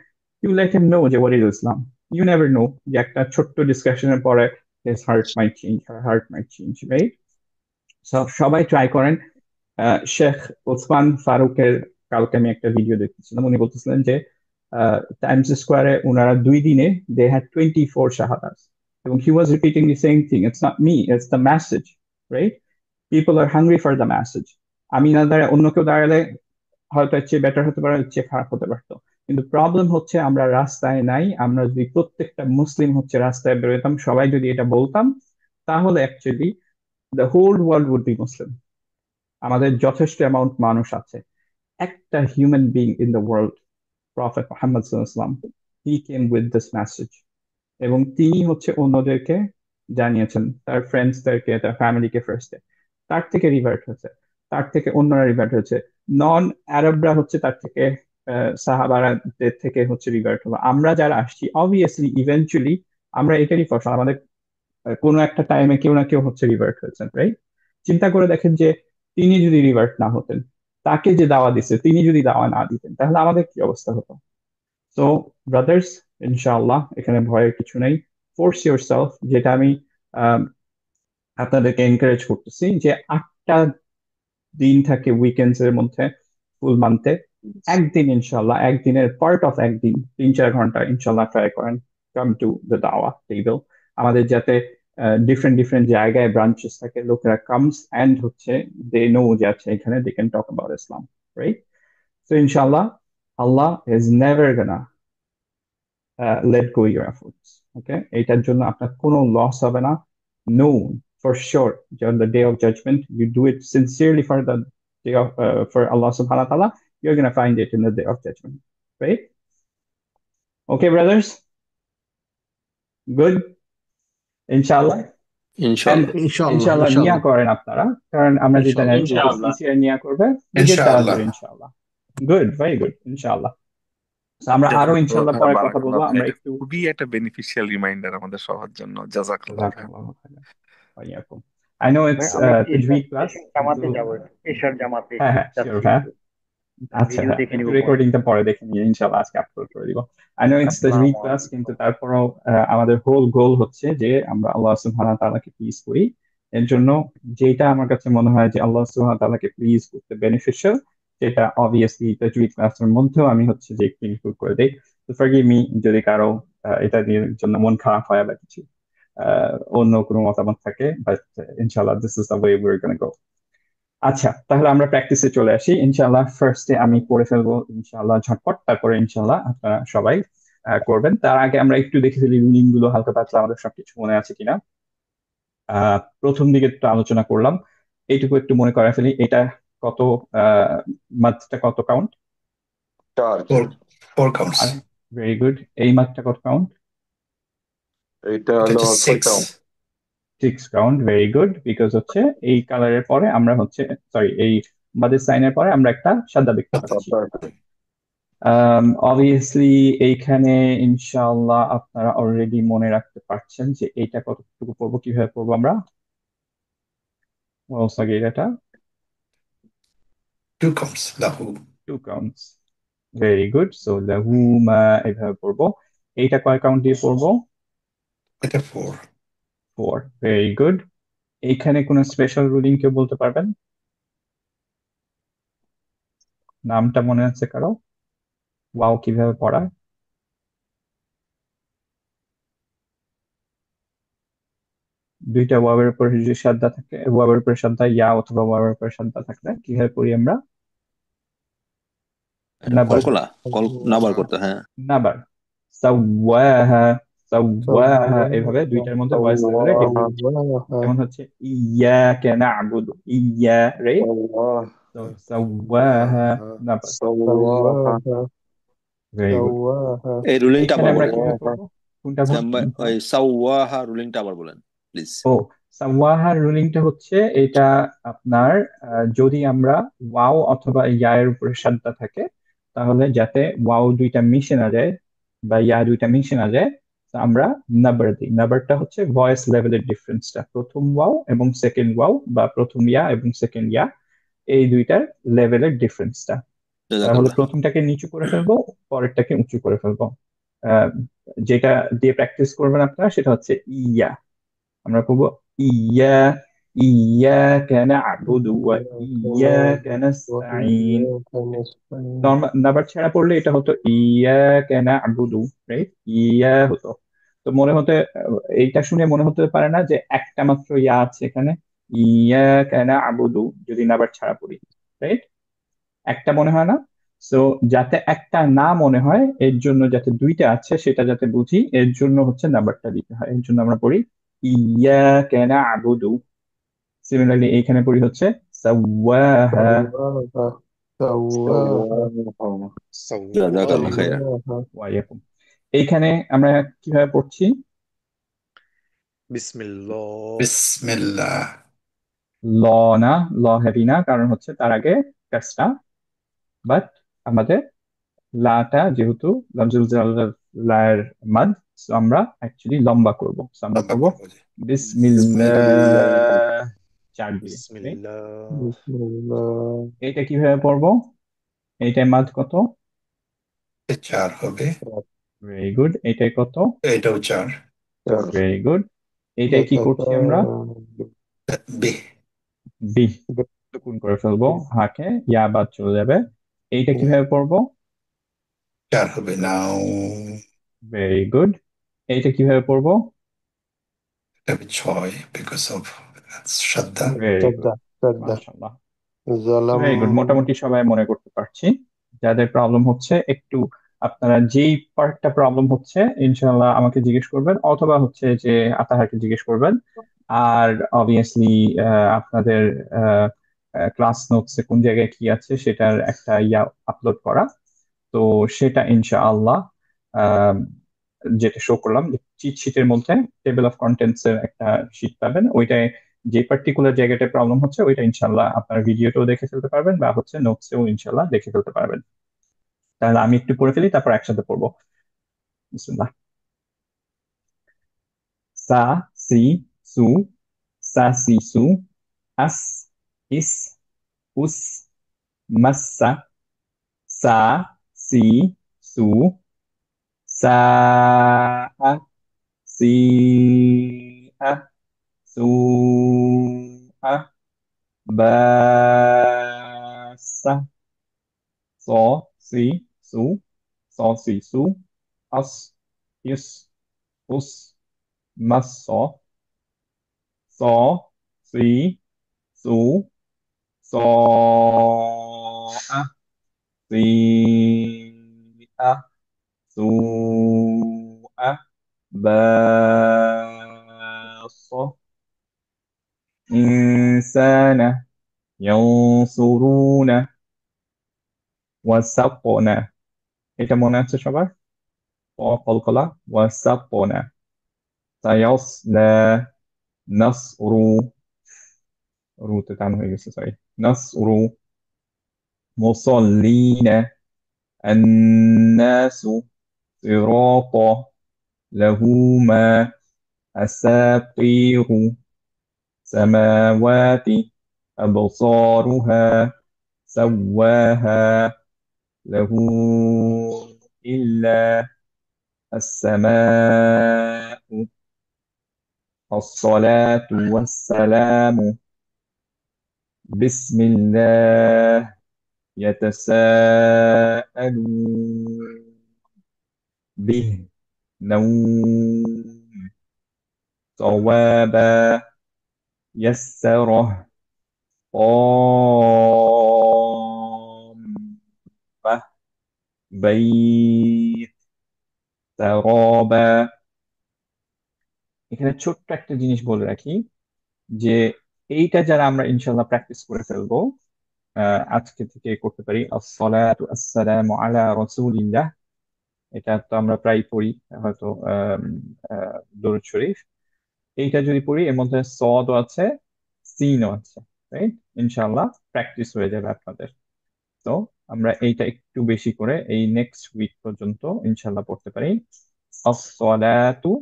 ইউ লেট হিম নো যে what is Islam. You never know, যে একটা ছোট্ট ডিসকাশনের পরে his heart might change, her heart might change, right? So সবাই ট্রাই করেন। শেখ ওসমান ফারুকের কালকে আমি একটা ভিডিও দেখতেছিলাম, উনি বলতেছিলেন যে টাইমস স্কোয়ারে ওনারা 2 দিনে দে হ্যাড 24 শাহাদাত, এবং he was repeating the same thing, it's not me, it's the message, right? People are hungry for the message. আমি না দাঁড়ায় অন্য কেউ দাঁড়ালে হয়তো এর চেয়ে বেটার হতে পারে, এর চেয়ে খারাপ হতে পারতো, কিন্তু প্রবলেম হচ্ছে আমরা রাস্তায় নাই। আমরা যদি প্রত্যেকটা মুসলিম হচ্ছে রাস্তায় বেরোতাম, সবাই যদি এটা বলতাম, তাহলে actually the whole world would be Muslim. আমাদের যথেষ্ট অ্যামাউন্ট মানুষ আছে, একটা human being in the world, prophet Muhammad সাল্লাল্লাহু আলাইহি ওয়াসাল্লাম, he came with this message, এবং তিনি হচ্ছে অন্যদেরকে জানিয়েছেন, তার ফ্রেন্ডসদেরকে, তার ফ্যামিলিকে ফার্স্টে, তার থেকে রিভার্ট হয়েছে, তার থেকে অন্যরা রিভার্ট হয়েছে, নন আরবরা হচ্ছে তার থেকে সাহাবাদের থেকে হচ্ছে রিভার্ট হলো। আমরা যারা আসছি অবভিয়াসলি ইভেন্চুয়ালি আমরা এটারই ফসল, আমাদের কোনো একটা টাইমে কেউ না কেউ হচ্ছে রিভার্ট হয়েছেন, রাইট? চিন্তা করে দেখেন যে তিনি যদি রিভার্ট না হতেন, তাকে যে দাওয়া দিচ্ছে তিনি যদি দাওয়া না দিতেন, তাহলে আমাদের কি অবস্থা হতো? সো ব্রাদার্স, ইনশাআল্লাহ এখানে ভয়ের কিছু নেই। ফোর্স ইউর সেলফ, যেটা আমি আহ, আপনাদেরকে এনকারেজ করতেছি, যে 8টা দিন থাকে উইকেন্ডস এর মধ্যে ফুল মান্থে, একদিন ইনশাআল্লাহ, একদিনের পার্ট অফ একদিন 3-4 ঘন্টা ইনশাআল্লাহ ট্রাই করেন, কাম টু দ্য দাওয়া টেবিল। আমাদের যাতে ডিফারেন্ট ডিফারেন্ট জায়গায় ব্রাঞ্চেস থাকে, লোকেরা কামস অ্যান্ড হচ্ছে দে নো যে আছে এখানে they can talk about Islam, right? So ইনশাআল্লাহ Allah is never gonna let go your efforts. Okay, এটার জন্য আপনার কোনো লস হবে না। No, for sure, on the day of judgment, you do it sincerely for the day of for Allah subhanahu wa ta'ala, you're gonna find it in the day of judgment, right? Okay, brothers, good, inshallah, and ইনশাল্লাহ। ইনশাআল্লাহ inshallah নিয়া ইনশাআল্লাহ করেন আপনারা, কারণ আমরা যেটা ইনশাআল্লাহ নেই ইনশাআল্লাহ। সিনসিয়ার নিয়া করবে, we get the ইনশাআল্লাহ। ajr, inshallah. Good, very good, inshallah. So আমরা আরো ইনশাআল্লাহ পরে কথা বারাকাল্লাহ বলবো, ভাই, আমরা এটা একটু খুবই একটা বেনিফিশিয়াল রিমাইন্ডার আমাদের সবার জন্য। জাযাকাল্লাহ ভাই। জাযাকাল্লাহু খাইরান। ওয়াইয়াকুম। I know ভাই it's আমি এশার tajweed class, এশার কিন্তু জামাতে যাবো, এশার জামাতে হ্যাঁ হ্যাঁ শিওর, যাচ্ছি, হ্যাঁ আচ্ছা, ভিডিও হ্যাঁ দেখে একটু নিবো পরে। রেকর্ডিংটা পরে দেখে নিয়ে ইনশাআল্লাহ আজকে আপলোড করে দিব। I know it's tajweed আসসালামু class, কিন্তু আলাইকুম। তারপরও আমাদের হোল গোল হচ্ছে যে আমরা আল্লাহ সুবহানাহু ওয়া তাআলাকে প্লিজ করি। এর জন্য যেটা আমার কাছে মনে হয় যে আল্লাহ সুবহানাহু ওয়া তাআলাকে প্লিজ করতে বেনিফিশিয়াল, সেটা অবভিয়াসলি tajweed ক্লাসের মধ্যেও আমি হচ্ছে যে একটু ইনক্লুড করে দেই। তো ফরগিভ মি যদি কারো এটা নিয়ে জন্য মন খারাপ হয় বা কিছু অন্য কোনো মতামত থাকে, বাট ইনশাআল্লাহ this is the way we are gonna go. আচ্ছা, তাহলে আমরা প্র্যাকটিসে চলে আসি ইনশাআল্লাহ। ফার্স্টে আমি পড়ে ফেলবো ইনশাআল্লাহ ঝটপট, তারপরে ইনশাআল্লাহ আপনারা সবাই করবেন। তার আগে আমরা একটু দেখে ফেলি রুলিং গুলো হালকা পাতলা আমাদের সবকিছু মনে আছে কিনা। প্রথম দিকে একটু আলোচনা করলাম, এইটুকু একটু মনে করা ফেলি। এটা কত মাত্রটা কত count? 4। 4 counts. Are very good. এই মাত্রটা কত কাউন্ট? এটা এটা হলো হচ্ছে 6 6. Six count, very good, because হচ্ছে এই কালারের পরে আমরা হচ্ছে, সরি, এই বাদের সাইনের পরে আমরা একটা সাদা দেখতে পাচ্ছি। অবভিয়াসলি এইখানে ইনশাআল্লাহ আপনারা অলরেডি মনে রাখতে পারছেন যে এইটা কতটুকু পড়বো, কিভাবে পড়বো আমরা। এটা 2 counts. Lahu. Two counts, very good. So লাহু মা এইভাবে পড়বো। এইটা কয় কাউন্ট দিয়ে পড়বো? এটা 4. Four, very good. এইখানে কোনো স্পেশাল রুলিং কেউ বলতে পারবেন? নামটা মনে আছে কারো? ওয়াও কিভাবে পড়ায়? দুইটা ওয়াবের উপর যদি সাদা থাকে, ওয়াবের উপরে সাদা ইয়া অথবা ওয়াবের উপরে সাদা থাকলে কিভাবে পড়ি আমরা? এটা নাবার, কলকলা, নাবার করতে, হ্যাঁ। নাবার, সাওয়াহা, সাওয়াহা, এভাবে দুইটার মধ্যে ভয়েস লেভেলে ডিফারেন্স। যেমন হচ্ছে ইয়াকা না'বুদু, ইয়া, রাইট? তো সাওয়াহা, নাবার, ভেরি গুড। এই রুলিংটা এখানে আবার আমরা বলেন। কিভাবে করবো? কোনটা ওই সাওয়াহা রুলিংটা আবার বলেন প্লিজ। ও, সাওয়াহার রুলিংটা হচ্ছে এটা আপনার, যদি আমরা ওয়াও অথবা ইয়া এর উপরে সাদা থাকে, তাহলে যাতে ওয়াও দুইটা মিশে না যায় বা ইয়া দুইটা মিশে না যায়, তো আমরা নাম্বার দিই। নাম্বারটা হচ্ছে ভয়েস লেভেলের ডিফারেন্সটা, প্রথম ওয়াও এবং সেকেন্ড ওয়াও, বা প্রথম ইয়া এবং সেকেন্ড ইয়া, এই দুইটার লেভেলের ডিফারেন্সটা। তাহলে জাযাকাল্লাহ। প্রথমটাকে নিচু করে ফেলবো, পরেরটাকে উঁচু করে ফেলবো। আহ, যেটা দিয়ে প্র্যাকটিস করবেন আপনারা সেটা হচ্ছে ইয়া। আমরা পড়বো ইয়া, ইয়াকা না'বুদু ওয়া ইয়াকা নাস্তাঈন। নাম্বার ছাড়া পড়লে এটা হতো ইয়াকা না'বুদু, রাইট? ইয়া হতো। তো মনে হতে, এইটা শুনে মনে হতে পারে না যে একটা মাত্র ইয়া আছে এখানে, ইয়াকা না'বুদু, যদি নাম্বার ছাড়া পড়ি, রাইট? একটা মনে হয় না? সো যাতে একটা না মনে হয়, এর জন্য যাতে দুইটা আছে সেটা যাতে বুঝি, এর জন্য হচ্ছে নাম্বারটা দিতে হয়। এর জন্য আমরা পড়ি ইয়াকা না'বুদু। সিমিলারলি এইখানে পড়ি হচ্ছে সাওয়াহা। জাযাকাল্লাহ খাইরান। ওয়াইয়াকুম। এইখানে আমরা কিভাবে পড়ছি? বিসমিল্লাহ। Bismillah. ল না, ল হেভি না, কারণ হচ্ছে তার আগে কাজটা, বাট আমাদের লাটা যেহেতু লামজুল জালালের মাদ, সো আমরা অ্যাকচুয়ালি লম্বা করব। সো আমরা লম্বা পড়বো করবো যে। বিসমিল্লাহ, চার দিয়ে, right? বিসমিল্লাহ। এটা কিভাবে পড়বো? এইটার মাদ কত? 4 হবে। Very good. এইটাই কত? এটাও 4। Very good. এইটাই কি করছি আমরা? বে। বি, গুণ করে ফেলবো, হাকে ইয়া বাদ চলে যাবে। এইটা কিভাবে পড়বো? 4 হবে। নাও ভেরি গুড। এইটা কিভাবে পড়বো? এটা হবে 6 because of শ্রদ্ধা। ভেরি গুড, মাশাআল্লাহ, ভেরি গুড। মোটামুটি সবাই মনে করতে পারছি। যাদের প্রবলেম হচ্ছে একটু, আপনারা যেই পার্টটা প্রবলেম হচ্ছে ইনশাআল্লাহ আমাকে জিজ্ঞেস করবেন, অথবা হচ্ছে যে আতাহারকে জিজ্ঞেস করবেন। আর অবভিয়াসলি আপনাদের ক্লাস নোটসে কোন জায়গায় কি আছে সেটার একটা ইয়া আপলোড করা, তো সেটা ইনশাআল্লাহ আহ, যেটা শো করলাম, চিট শিটের মধ্যে টেবিল অফ কন্টেন্টস এর একটা শিট পাবেন, ওইটায় যে পার্টিকুলার জায়গাটায় প্রবলেম হচ্ছে ওইটা ইনশাআল্লাহ আপনার ভিডিওটাও দেখে ফেলতে পারবেন, বা হচ্ছে নোটসেও ইনশাআল্লাহ দেখে ফেলতে পারবেন। তাহলে আমি একটু পড়ে ফেলি, তারপর একসাথে পড়বো। বিসমিল্লাহ। সা, সি, সু, সা, সি, সু, আস, ইস, উস, মাসসা, সা, সি, সু, সা, আ, সি, আ, সু, আ, বা, সা, সো, সি, সু, সো, সি, সু, আস, ইস, উস, মাস, সো, সি, সু, সো, আ, সি, আ, সু, আ, বা, সো, ইনসানা, ইয়ানসুরুনা, ওয়াসাকনা। এটা মনে আছে সবার? কলকলা, ওয়াসাকনা, সায়াসলা, نصر روت تعمل هي سوري نصر مصلين الناس صراط له ما أساطير سماوات أبصارها سواها له إلا السماء الصلاة والسلام بسم الله يتساءلون به نوم صوابا يسره طامة بيت سرابا এখানে ছোট্ট একটা জিনিস বলে রাখি যে এইটা যারা আমরা ইনশাল্লাহ প্র্যাকটিস করে ফেলবো আজকে থেকে করতে পারি আসসালাতু আসসালামু আলা রাসূলিল্লাহ এটা তো আমরা প্রায় পড়ি হয়তো দরুদ শরীফ এইটা যদি পড়ি এর মধ্যে সদও আছে সিনও আছে রাইট ইনশাল্লাহ প্র্যাকটিস হয়ে যাবে আপনাদের তো আমরা এইটা একটু বেশি করে এই নেক্সট উইক পর্যন্ত ইনশাল্লাহ পড়তে পারি আসসালাতু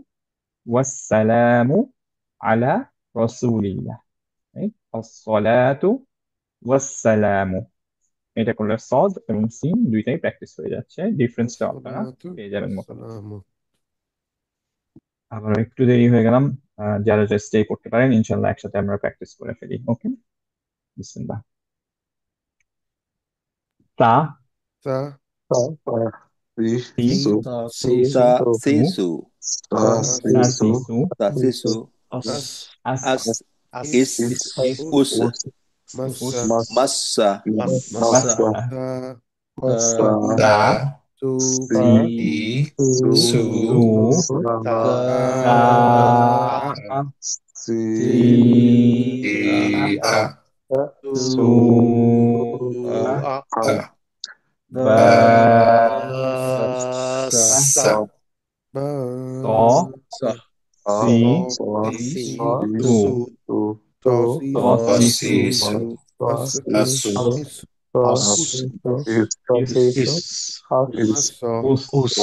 ওয়াসসালামু আলা রাসূলিল্লাহ রাইট আসসালাতু ওয়াসসালামু এটা করলে সদ এবং সিন দুইটাই প্র্যাকটিস হয়ে যাচ্ছে ডিফারেন্সটা আপনারা আসসালাতু পেয়ে যাবেন মোটামুটি ওয়াসসালামু আবার একটু দেরি হয়ে গেলাম যারা যারা স্টে করতে পারেন ইনশাল্লাহ একসাথে আমরা প্র্যাকটিস করে ফেলি ওকে বিসমিল্লাহ তা তা সি সি তা সি সিসু তা সা সি সি সু তা সিসু আস আস আস ইস ইস উস উস মাসা মাসা মাসা তা Da, সু সি su, সু তা সা সি সি a, সু a, বা sa, বা সি সি সু ত সি সি si, সু su, আস asu, ইস as, ইস মাস উস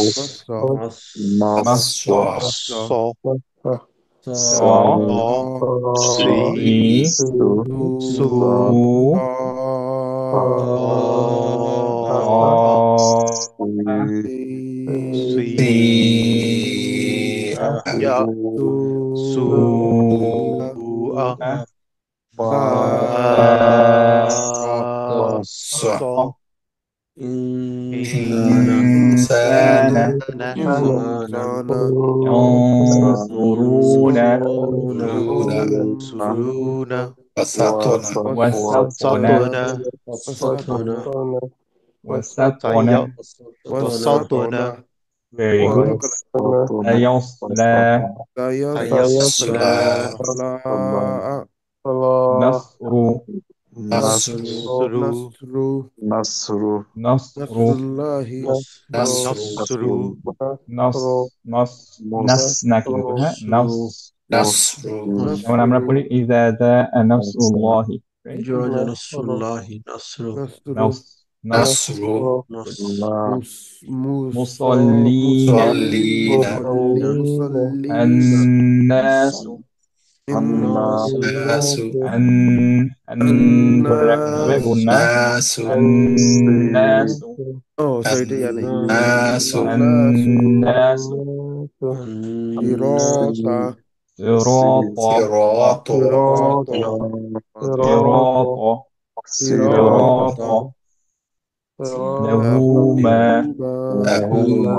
মাস মাস স si, সি সু সু si, সু sa, إنسان إنسان ينظرون runa, wasatona, وسطنا وسطنا وسطنا very good سيصلى سيصلى نصر nasru, نصر نصر نصر الله nasru, نص نص نس না কিন্তু হ্যাঁ نص nasru, যেমন আমরা نصر পড়ি إذا جاء نصر الله right? نصر نص نص nasru, مصلين sallina, مصلين الناس nasu, أن أن ধরে রাখতে হবে গুণা nasu, الناس sorry এটা জানি nasu, الناس صراطا صراط siratu, صراط له ما lahuma,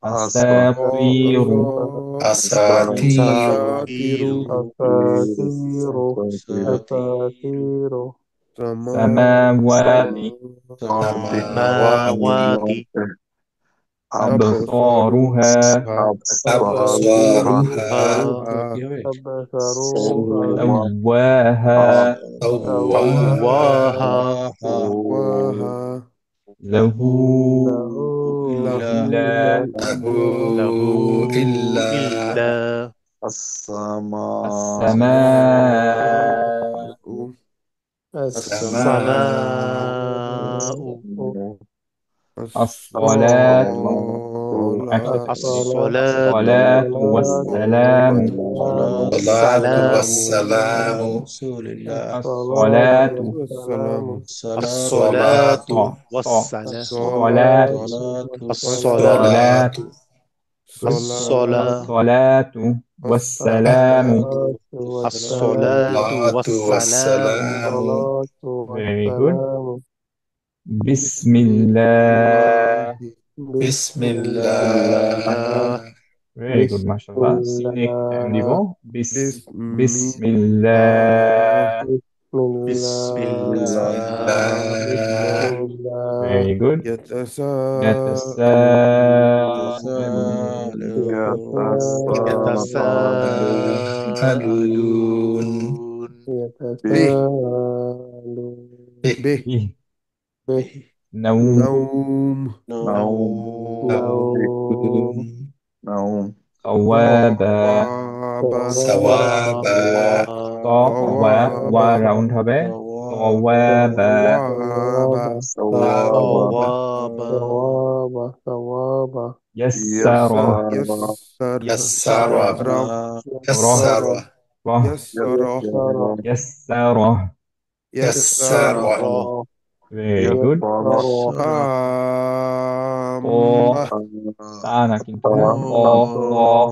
أساطير asatiru, سماوات samawati, أبصارها absaruha, سواها sawwaha, واها له له إلا lahu illa السماء السماء الصلاة الصلاة الصلاة والسلام الصلاة والسلام والسلام على رسول الله الصلاة والسلام الصلاة والسلام الصلاة الصلاة الصلاة صلاة الصلاة والسلام الصلاة الصلاة والسلام والسلام very good بسم بسم الله الله بسم بسم الله الله very good mashallah next time দিব بسم بسم الله بسم بسم الله الله very good يتساءلون يتساءلون به به به نوم نوم نوم ثوابا ثوابا و রাউন্ড হবে ثوابا يسر يسر يسر ره يسر ره يسر يسر very good قام তা না কিন্তু হ্যাঁ قام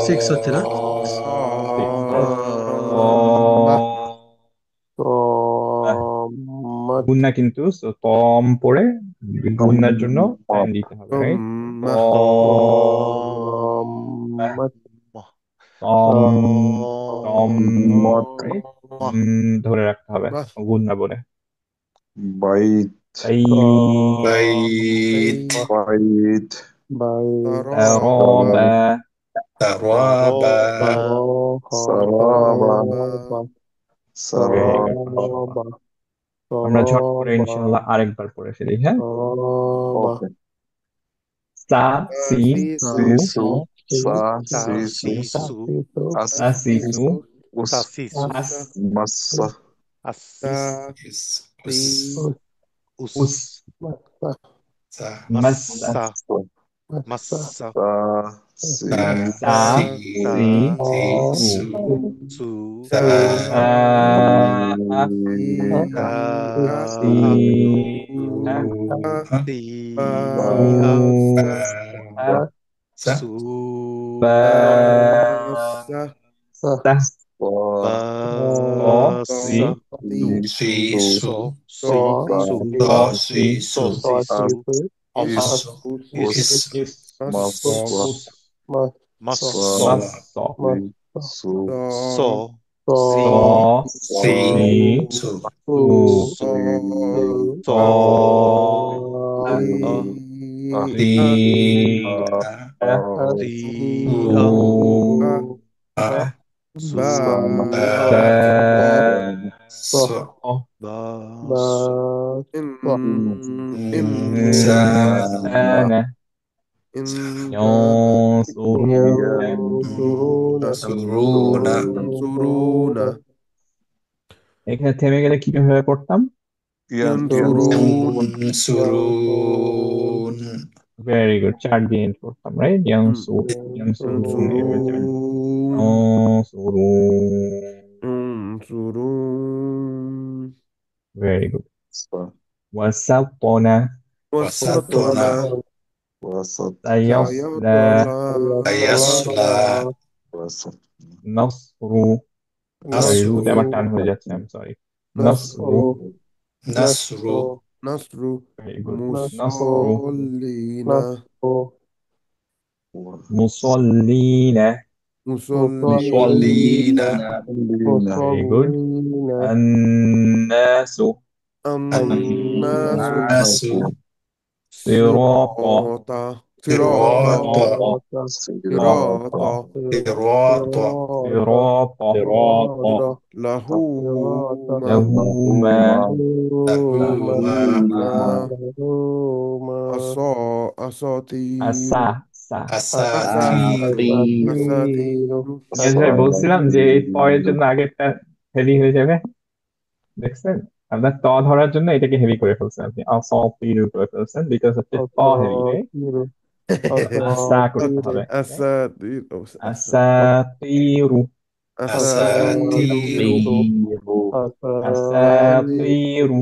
সিক্স হচ্ছে না গুন্না কিন্তু so তম পড়ে গুন্নার জন্য টাইম দিতে হবে রাইট তম তম right? ধরে রাখতে হবে গুন্না বলে বাইত তাই بيت তারাবা ترابا সারাবা very good mashallah আমরা ঝট করে ইনশাআল্লাহ আরেকবার পড়ে ফেলি হ্যাঁ ওকে সা সি সু সিসু সা সিসু আস সা সি সু উস আস মাসা اس উস মাসা مسا সা সি সা সি سو সু سا সা সি سا বা সা সি سيسو سيسو ইসু اس ইস মাসা উস مصا মাস সু صو সি سو সু صو সি সু বা إنسان ينصرون ينصرون এখানে থেমে গেলে কিভাবে পড়তাম ينصرون ভেরি গুড 4 দিয়ে এন্ড করতাম রাইট ইয়ানসুরুন এভাবে যাবেন ينصرون ভেরি গুড ওয়াসাতনা وسطنا সায়াসলা يصلى নাসরু সরি রুতে আমার টান হয়ে যাচ্ছে আই এম সরি নাসরু نصر نصر ভেরি গুড নাসরু مصلين মুসাল্লিনা مصلين very good الناس الناس الناس صراطا صراط صراط صراط صراط صراط صراط له ما له ما له ما ما ما أساطير أساطير أساطير ঠিক আছে বলছিলাম যে এই ত এর জন্য আগেরটা হেভি হয়ে যাবে দেখছেন আপনার ত ধরার জন্য এটাকে হেভি করে ফেলছেন আপনি আসাতির করে ফেলছেন বিকজ হচ্ছে ত হেভি রাইট আসা করতে হবে أساطير আসাতিরু أساطير asatirу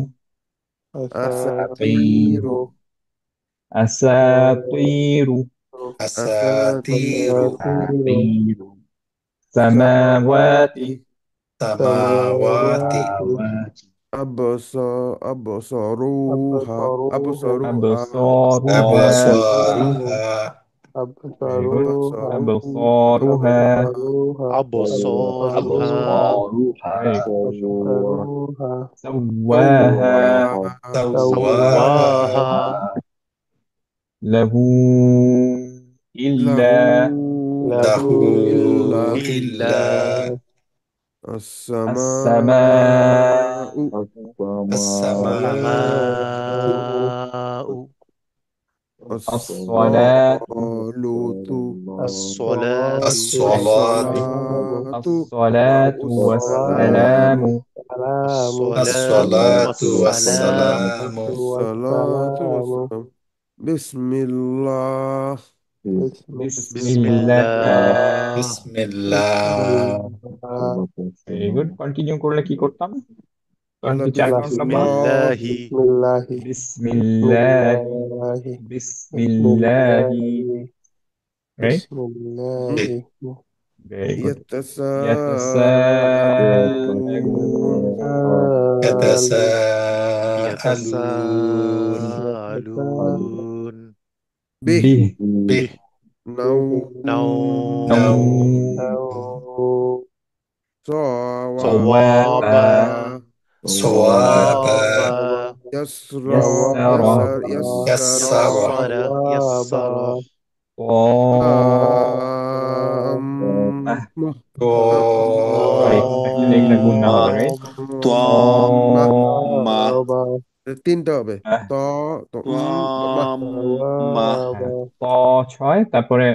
أساطير asatiru أساطير samawati سماوات أبصروها أبصارها very good أبصروها أبصارها very good سواها سواها سواها سواها له له إلا له إلا إلا السماء السماء السماء الصلاة الصلاة الصلاة الصلاة والسلام الصلاة والسلام والسلام الصلاة والسلام بسم الله بسم بسم الله الله بسم الله very good continue করলে কি করতাম আল্লাহ 24 بسم নম্বর الله বিসমিল্লাহ বিসমিল্লাহ right very good يتساءلون يتساءلون به به به نوم نوم صوابا صوابا يسرى يسر يسر يسر طامة sorry actually طامة এটা গুণা হবে right তোয়াম্মা তিনটা হবে ত ত মা তোয়াম্মা হ্যাঁ ত ছয় তারপরে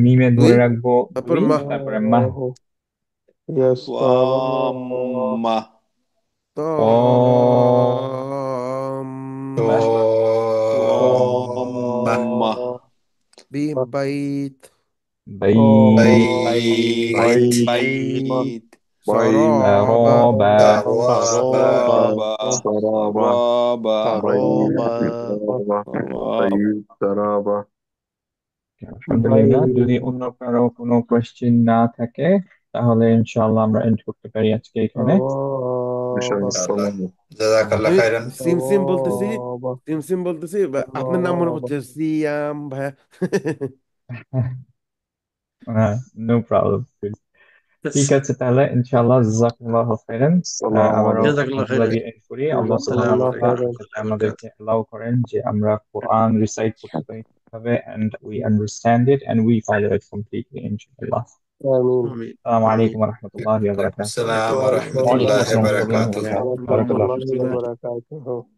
মিমে দুই ধরে রাখবো তারপর 2 মা তারপরে মাহ তোয়াম্মা طامة তোয়াম্মা ببيت بيت বাইত سرابا سرابا সরাবা সরাবা سرابا সরাবা আলহামদুলিল্লাহ যদি অন্য কারো কোনো কোয়েশ্চেন না থাকে তাহলে ইনশাআল্লাহ আমরা এন্ড করতে পারি আজকে এখানে জাযাকাল্লাহ আমি খাইরান সিম সিম বলতেছি আপনার নাম মনে পড়ছে সিয়াম ভাইয়া নো প্রবলেম ঠিক আছে তাহলে ইনশাআল্লাহ জাযাকাল্লাহু খাইরান আবারও جزاك الله আলহামদুলিল্লাহ خيرا দিয়ে এন্ড করি আল্লাহ السلام সুবহানাহু ওয়া তাআলা عليكم যাতে ورحمة الله وبركاته আমাদেরকে allow করেন যে আমরা কোরআন রিসাইট করতে পারি হবে and we understand it and we follow it completely ইনশাআল্লাহ آمين আসসালামু آمين আলাইকুম ওয়া রাহমাতুল্লাহি ওয়া ওয়ালাইকুম বারাকাতুহু আসসালাম ওয়া ওয়া আলাইকুম রাহমাতুল্লাহি ওয়া আসসালাম ওয়া রাহমাতুল্লাহি ওয়া বারাকাতুহু বারাকাতুহু বারাকাল্লাহু ফিক ورحمة الله وبركاته